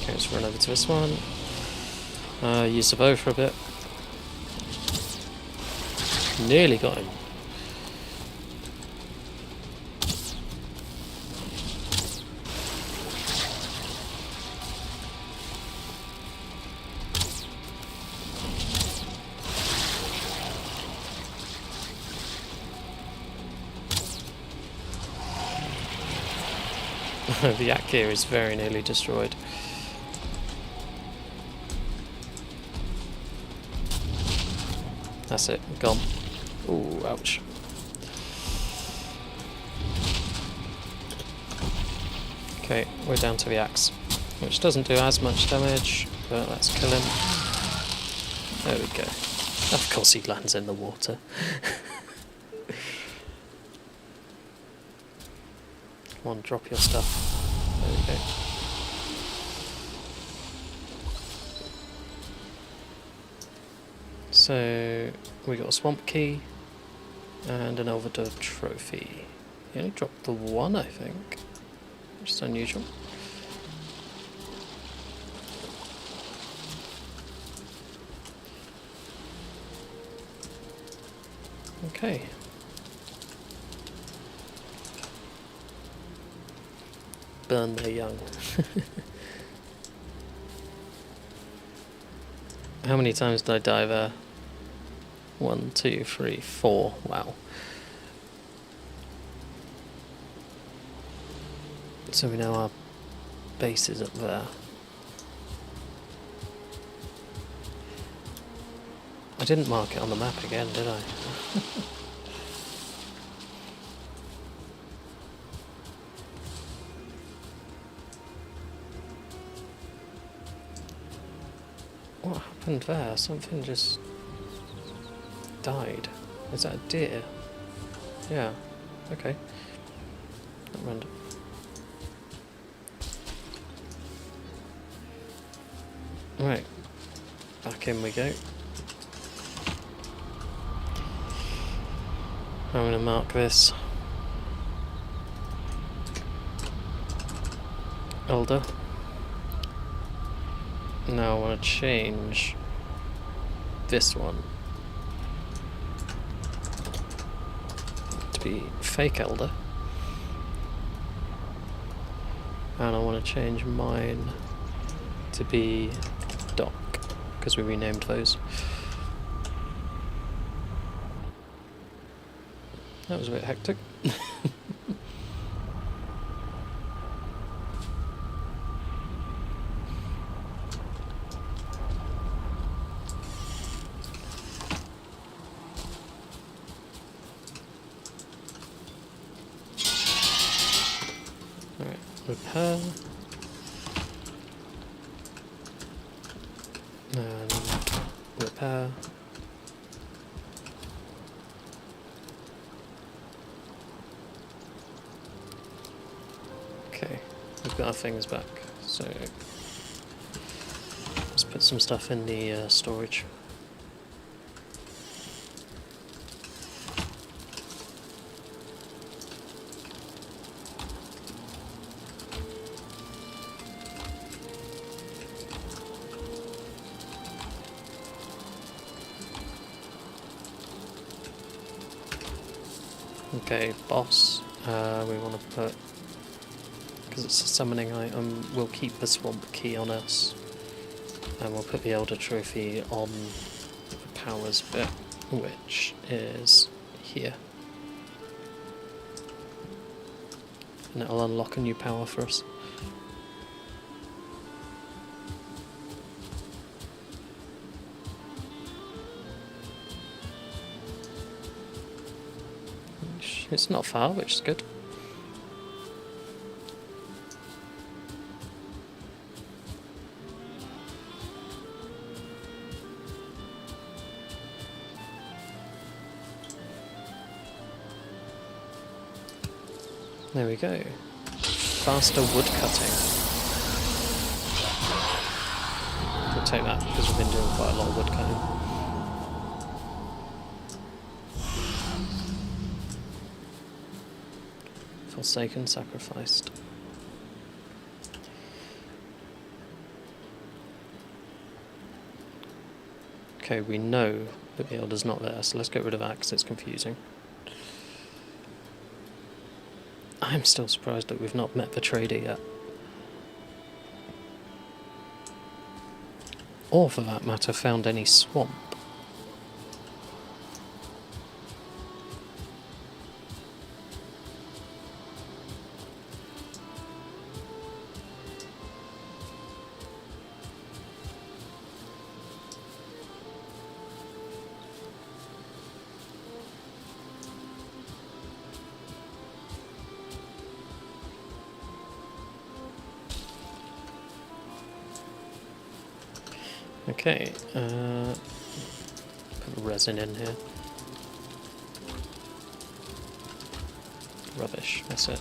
Let's run over to this one. Use the bow for a bit. Nearly got him. The yak gear is very nearly destroyed. That's it, gone. Ooh, ouch. Okay, we're down to the axe, which doesn't do as much damage, but let's kill him. There we go. Of course he lands in the water. Come on, drop your stuff. There we go. So we got a swamp key. And an overdub trophy. He only dropped the one, I think. Which is unusual. Okay. Burn their young. How many times did I die there? 1, 2, 3, 4. Wow. So we know our base is up there. I didn't mark it on the map again, did I? What happened there? Something just died. Is that a deer? Yeah. Okay. Not random. Right. Back in we go. I'm going to mark this Elder. Now I want to change this one to be fake Elder. And I want to change mine to be Dock, because we renamed those. That was a bit hectic. Alright, repair. And repair. Okay, we've got our things back, so let's put some stuff in the storage. Okay, boss, we want to put, because it's a summoning item, we'll keep the swamp key on us, and we'll put the Elder trophy on the powers bit, which is here. And it'll unlock a new power for us. It's not far, which is good. There we go. Faster wood cutting. We'll take that because we've been doing quite a lot of wood cutting. Forsaken, sacrificed. Okay, we know that the Elder's not there, so let's get rid of that because it's confusing. I'm still surprised that we've not met the trader yet. Or, for that matter, found any swamp. Okay, put resin in here. Rubbish, that's it.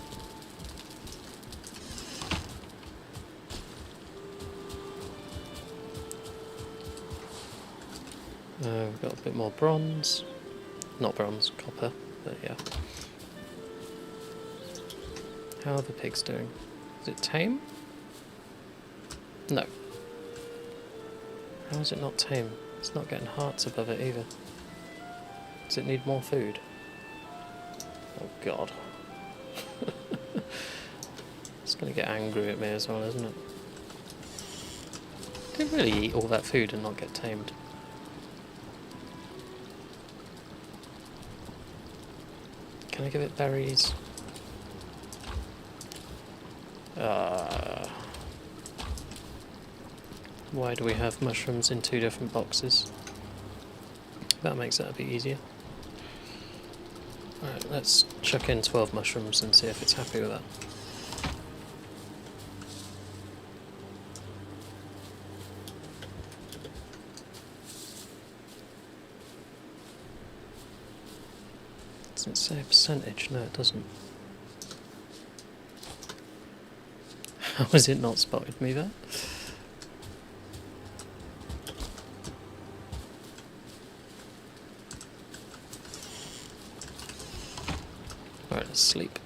We've got a bit more bronze. Not bronze, copper. but yeah. How are the pigs doing? Is it tame? No. How is it not tame? It's not getting hearts above it either. Does it need more food? Oh god. It's going to get angry at me as well, isn't it? Did it really eat all that food and not get tamed? Can I give it berries? Why do we have mushrooms in 2 different boxes? That makes it a bit easier. Alright, let's chuck in 12 mushrooms and see if it's happy with that. Does it say a percentage? No, it doesn't. How has it not spotted me there? Alright, let's sleep.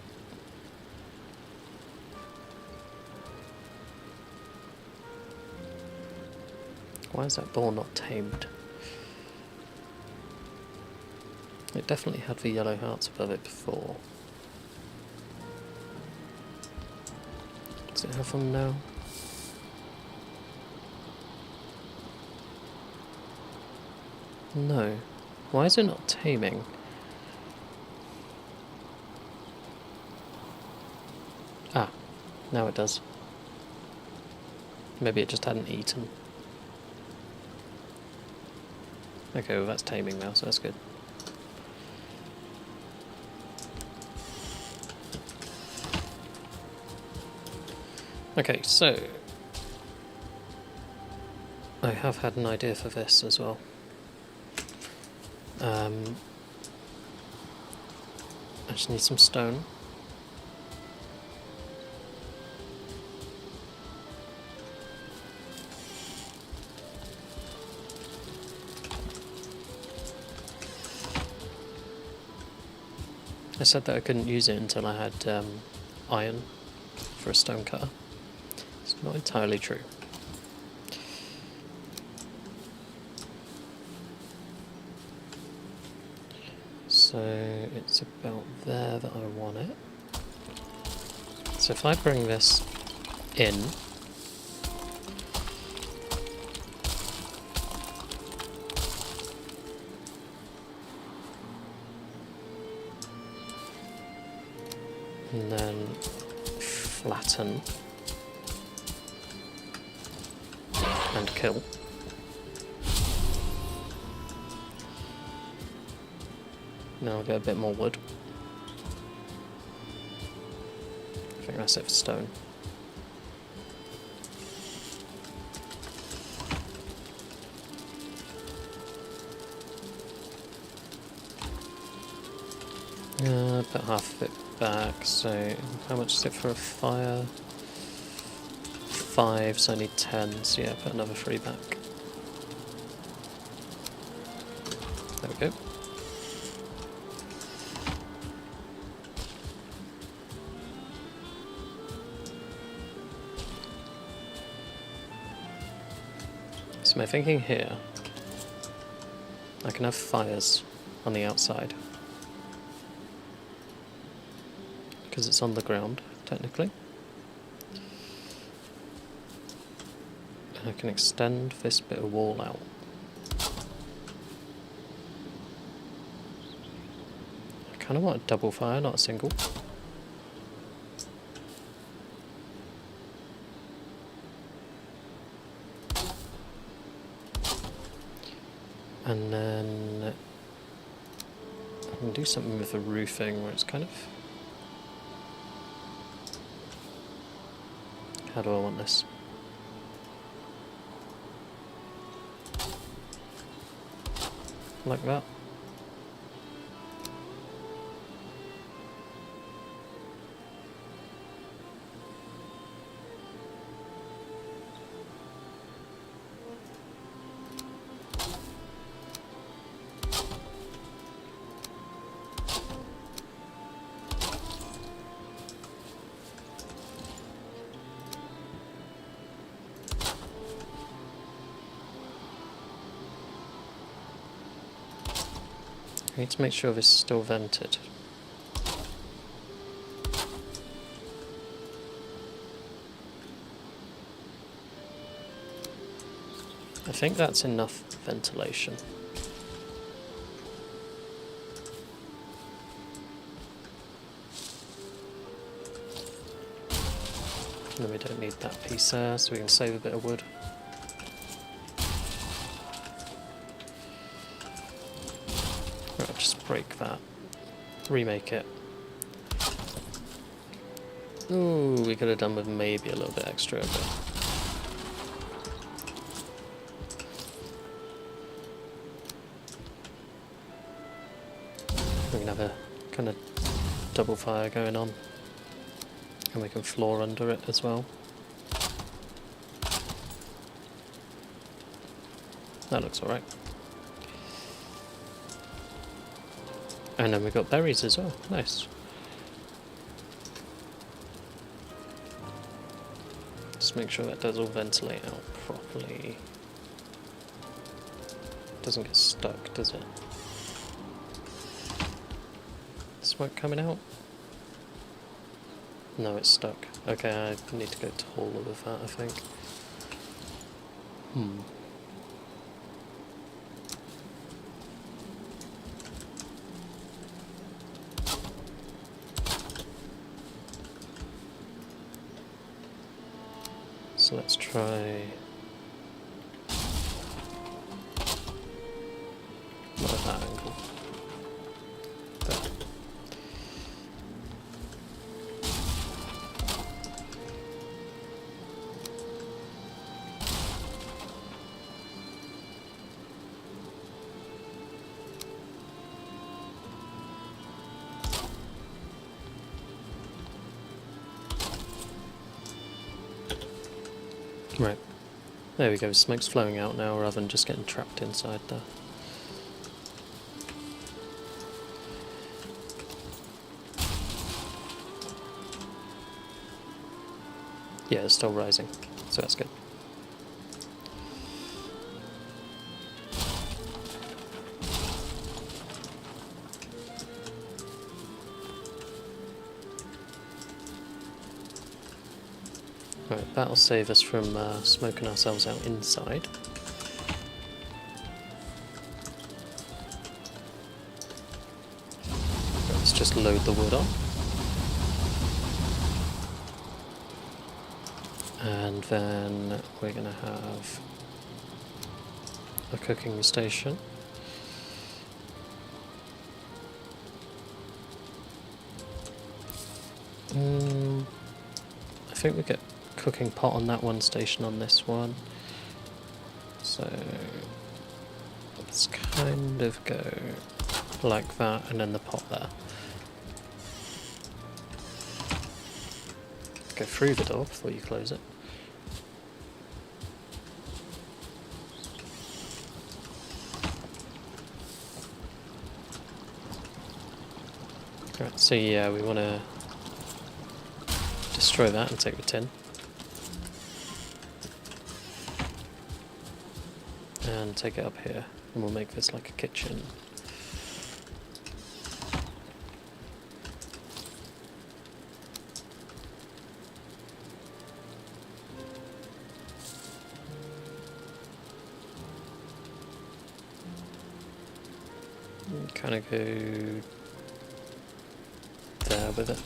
Why is that boar not tamed? It definitely had the yellow hearts above it before. Does it have them now? No. Why is it not taming? Ah, now it does. Maybe it just hadn't eaten. Okay, well that's taming now, so that's good. Okay, so I have had an idea for this as well. I just need some stone. I said that I couldn't use it until I had iron for a stone cutter. It's not entirely true. So it's about there that I want it. So if I bring this in, and then flatten and kill. Now I'll get a bit more wood. I think that's it for stone. Put half of it back, so how much is it for a fire? 5, so I need 10, so yeah, put another 3 back. There we go. So my thinking here, I can have fires on the outside. Because it's on the ground, technically. And I can extend this bit of wall out. I kind of want a double fire, not a single. And then I can do something with the roofing where it's kind of... How do I want this? Like that. need to make sure this is still vented. I think that's enough ventilation. And we don't need that piece there, so we can save a bit of wood. Right, I'll just break that. Remake it. Ooh, we could have done with maybe a little bit extra, but... we can have a kind of double fire going on. And we can floor under it as well. That looks alright. And then we've got berries as well. Nice. Just make sure that does all ventilate out properly. Doesn't get stuck, does it? Smoke coming out? No, it's stuck. Okay, I need to go taller with that, I think. So let's try... not at that angle. There. Right, there we go, smoke's flowing out now rather than just getting trapped inside there. Yeah, it's still rising, so that's good. Right, that'll save us from smoking ourselves out inside. Let's just load the wood on. And then we're going to have a cooking station. I think we get cooking pot on that one, station on this one. So let's kind of go like that and then the pot there. Go through the door before you close it. Right, so yeah, we want to destroy that and take the tin. And take it up here, and we'll make this like a kitchen. Kind of go there with it.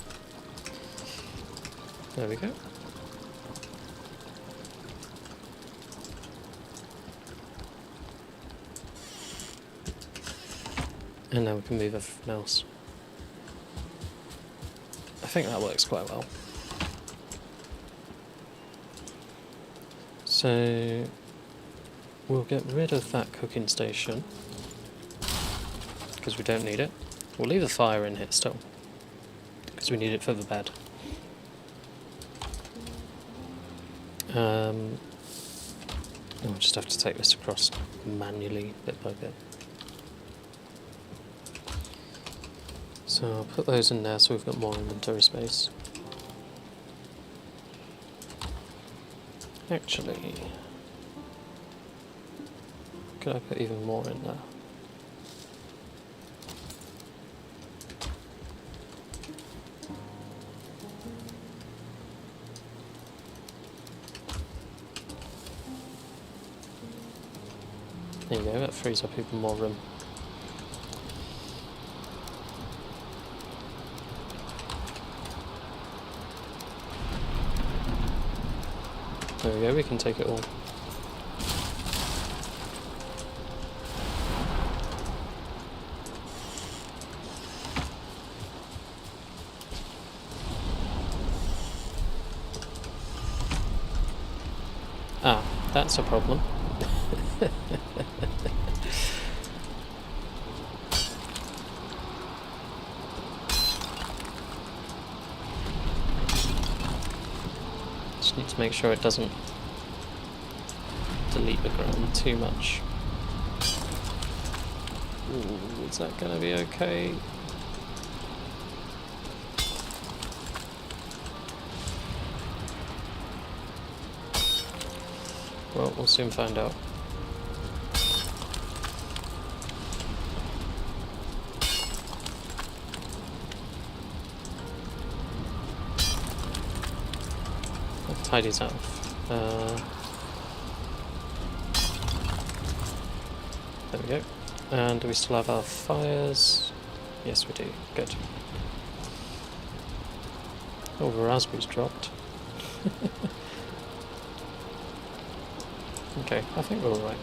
There we go. And now we can move everything else. I think that works quite well. So we'll get rid of that cooking station because we don't need it. We'll leave the fire in here still because we need it for the bed. We'll just have to take this across manually, bit by bit. So I'll put those in there so we've got more inventory space. Actually, could I put even more in there? There you go, that frees up even more room. There we go, we can take it all. Ah, that's a problem. Just need to make sure it doesn't delete the ground too much. Ooh, is that gonna be okay? Well, we'll soon find out. That tidies out. There we go. And do we still have our fires? Yes, we do. Good. Oh, the raspberries dropped. Okay, I think we're alright.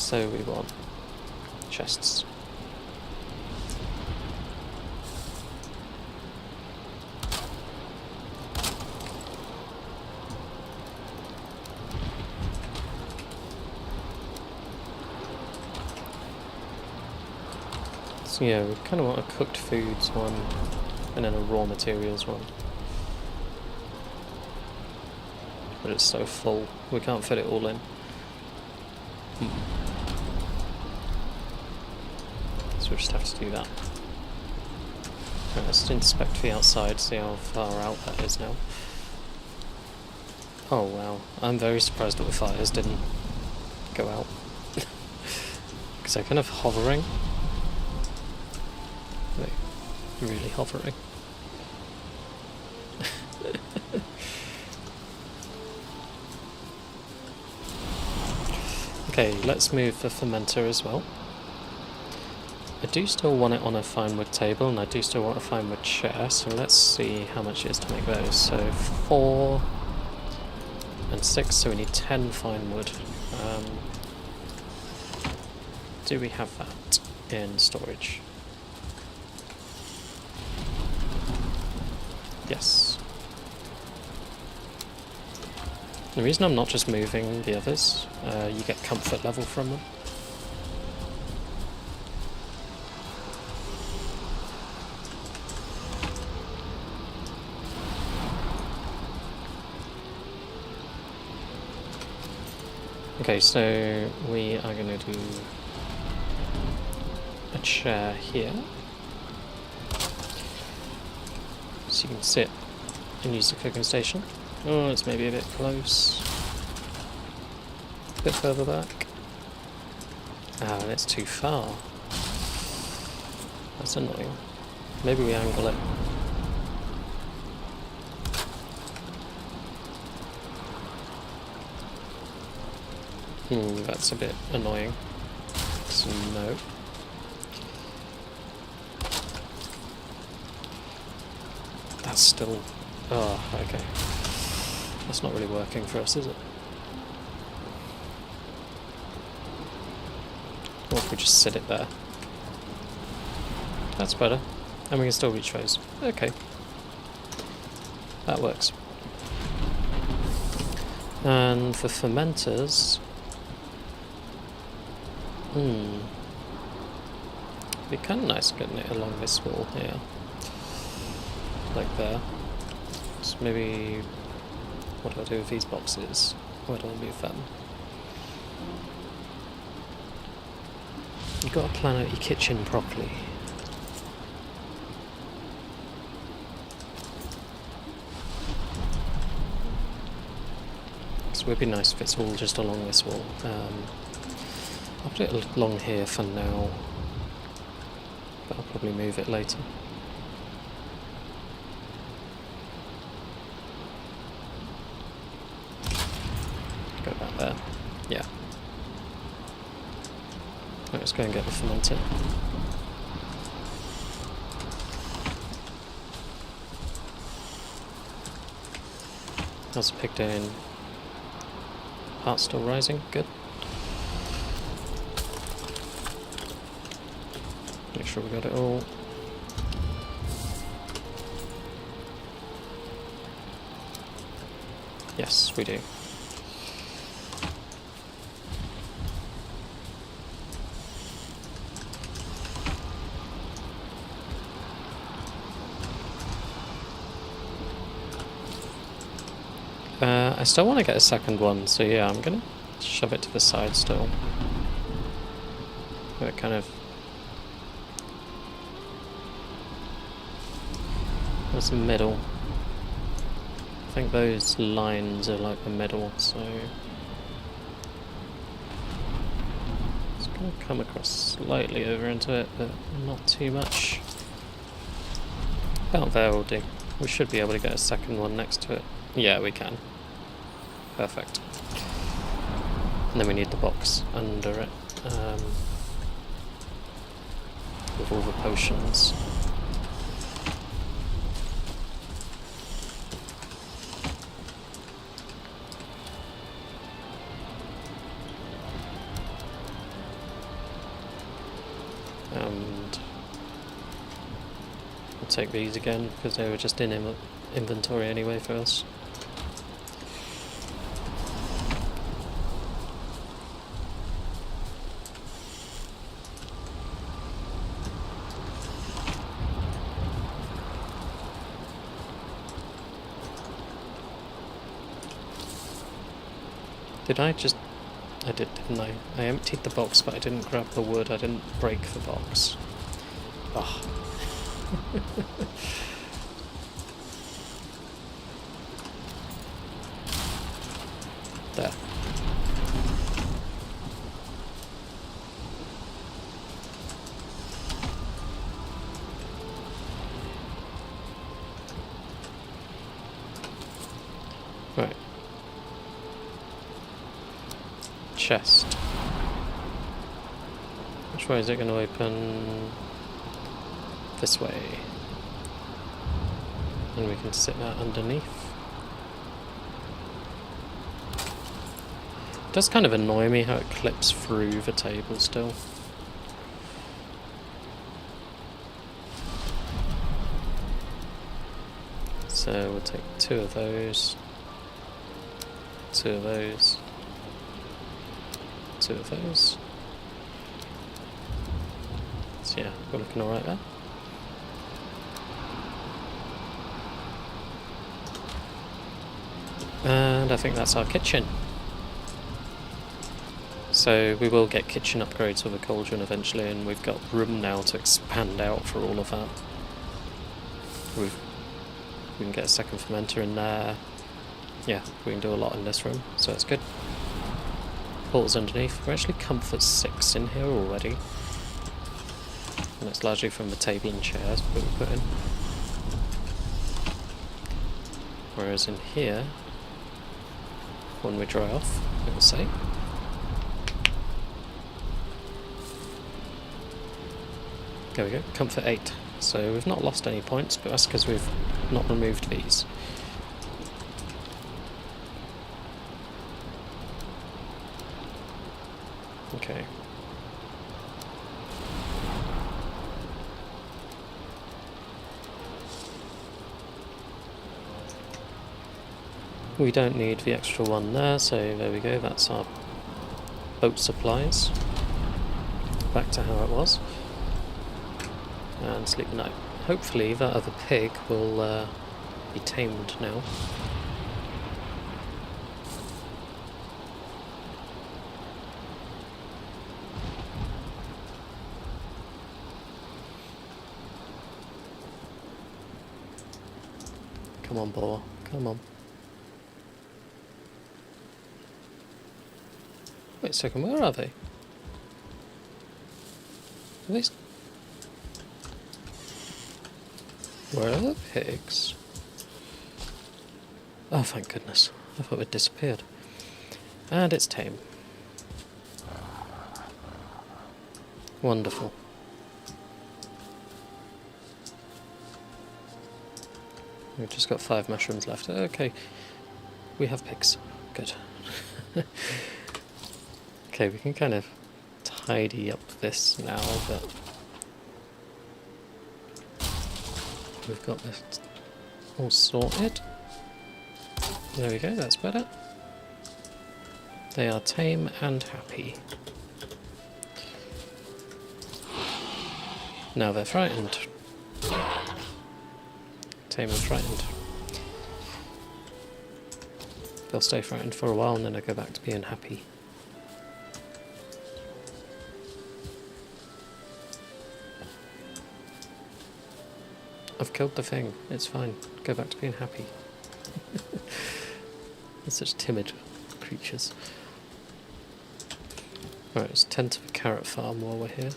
So we want chests. So yeah, we kind of want a cooked foods one, and then a raw materials one. But it's so full, we can't fit it all in. So we'll just have to do that. Right, let's inspect the outside, see how far out that is now. Oh wow, I'm very surprised that the fires didn't go out. Because they're kind of hovering. They're really hovering. Okay, let's move the fermenter as well. I do still want it on a fine wood table, and I do still want a fine wood chair, so let's see how much it is to make those. So 4 and 6, so we need 10 fine wood. Do we have that in storage? Yes. The reason I'm not just moving the others, you get comfort level from them. Okay, so we are going to do a chair here. So you can sit and use the cooking station. Oh, it's maybe a bit close. A bit further back. Ah, that's too far. That's annoying. Maybe we angle it. That's a bit annoying. So no. That's still... Oh, okay. That's not really working for us, is it? Or if we just sit it there. That's better. And we can still reach those. Okay. That works. And for fermenters... It'd be kind of nice getting it along this wall here. Like there. So maybe... What do I do with these boxes? Where do I move them? You've got to plan out your kitchen properly. So it would be nice if it's all just along this wall. I'll put it along here for now, but I'll probably move it later. Go back there. let's go and get the fermenter. How's the pig doing? Heart still rising, good. Make sure we got it all. Yes, we do. I still want to get a second one, so yeah, I'm gonna shove it to the side still. It kind of... What's the middle? I think those lines are like the middle, so... It's gonna come across slightly over into it, but not too much. About there will do. We should be able to get a second one next to it. Yeah, we can. Perfect. And then we need the box under it, with all the potions. And we'll take these again, because they were just in inventory anyway for us. Did I just... I did, didn't I? I emptied the box, but I didn't grab the wood. I didn't break the box. Oh. There. Right. Chest. Which way is it going to open? This way. And we can sit that underneath. It does kind of annoy me how it clips through the table still. So we'll take 2 of those. 2 of those. 2 of those. So yeah, we're looking alright there. And I think that's our kitchen. So we will get kitchen upgrades with a cauldron eventually, and we've got room now to expand out for all of that. We can get a second fermenter in there. Yeah, we can do a lot in this room, so that's good. Portals underneath. We're actually comfort 6 in here already. And it's largely from the table and chairs that we put in. Whereas in here, when we dry off, it will say. There we go, comfort 8. So we've not lost any points, but that's because we've not removed these. Okay. We don't need the extra one there, so there we go, that's our boat supplies. Back to how it was. And sleep the night. Hopefully that other pig will be tamed now. Come on, Boar, come on. Wait a second, where are they? Are these... Where are the pigs? Oh, thank goodness. I thought it disappeared. And it's tame. Wonderful. We've just got 5 mushrooms left. Okay, we have pigs. Good. Okay, we can kind of tidy up this now that we've got this all sorted. There we go, that's better. They are tame and happy. Now they're frightened. Tame and frightened. They'll stay frightened for a while and then they'll go back to being happy. I've killed the thing, it's fine. Go back to being happy. They're such timid creatures. Right, let's tend to the carrot farm while we're here.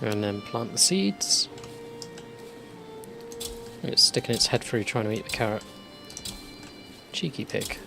And then plant the seeds. It's sticking its head through trying to eat the carrot. Cheeky pig.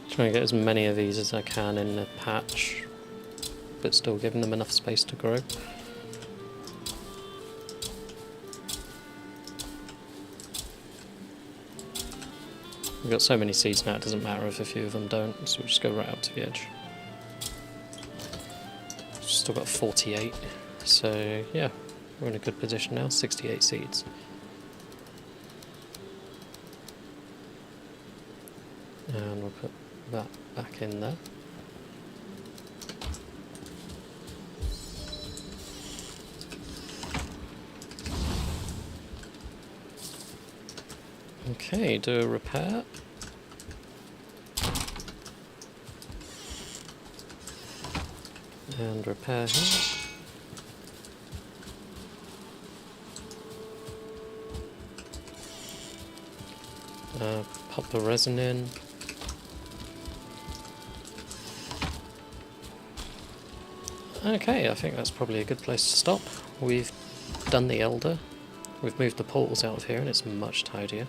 Trying to get as many of these as I can in the patch, but still giving them enough space to grow. We've got so many seeds now, it doesn't matter if a few of them don't, so we'll just go right up to the edge. Still got 48, so yeah, we're in a good position now, 68 seeds. And we'll put that back in there. Okay, do a repair. And repair here. Pop the resin in. Okay, I think that's probably a good place to stop. We've done the Elder. We've moved the portals out of here and it's much tidier.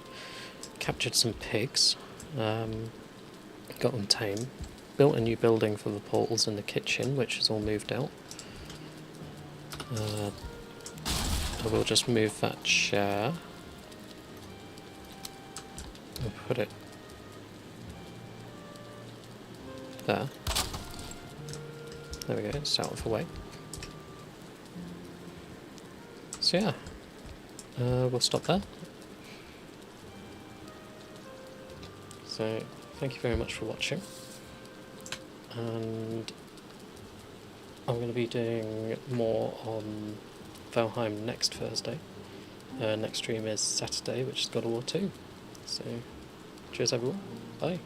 Captured some pigs. Got them tame. Built a new building for the portals and the kitchen, which is all moved out. I will just move that chair. I'll put it there. There we go, it's out of the way. So yeah, we'll stop there. So thank you very much for watching, and I'm going to be doing more on Valheim next Thursday. Next stream is Saturday, which is God of War 2. So cheers everyone, bye.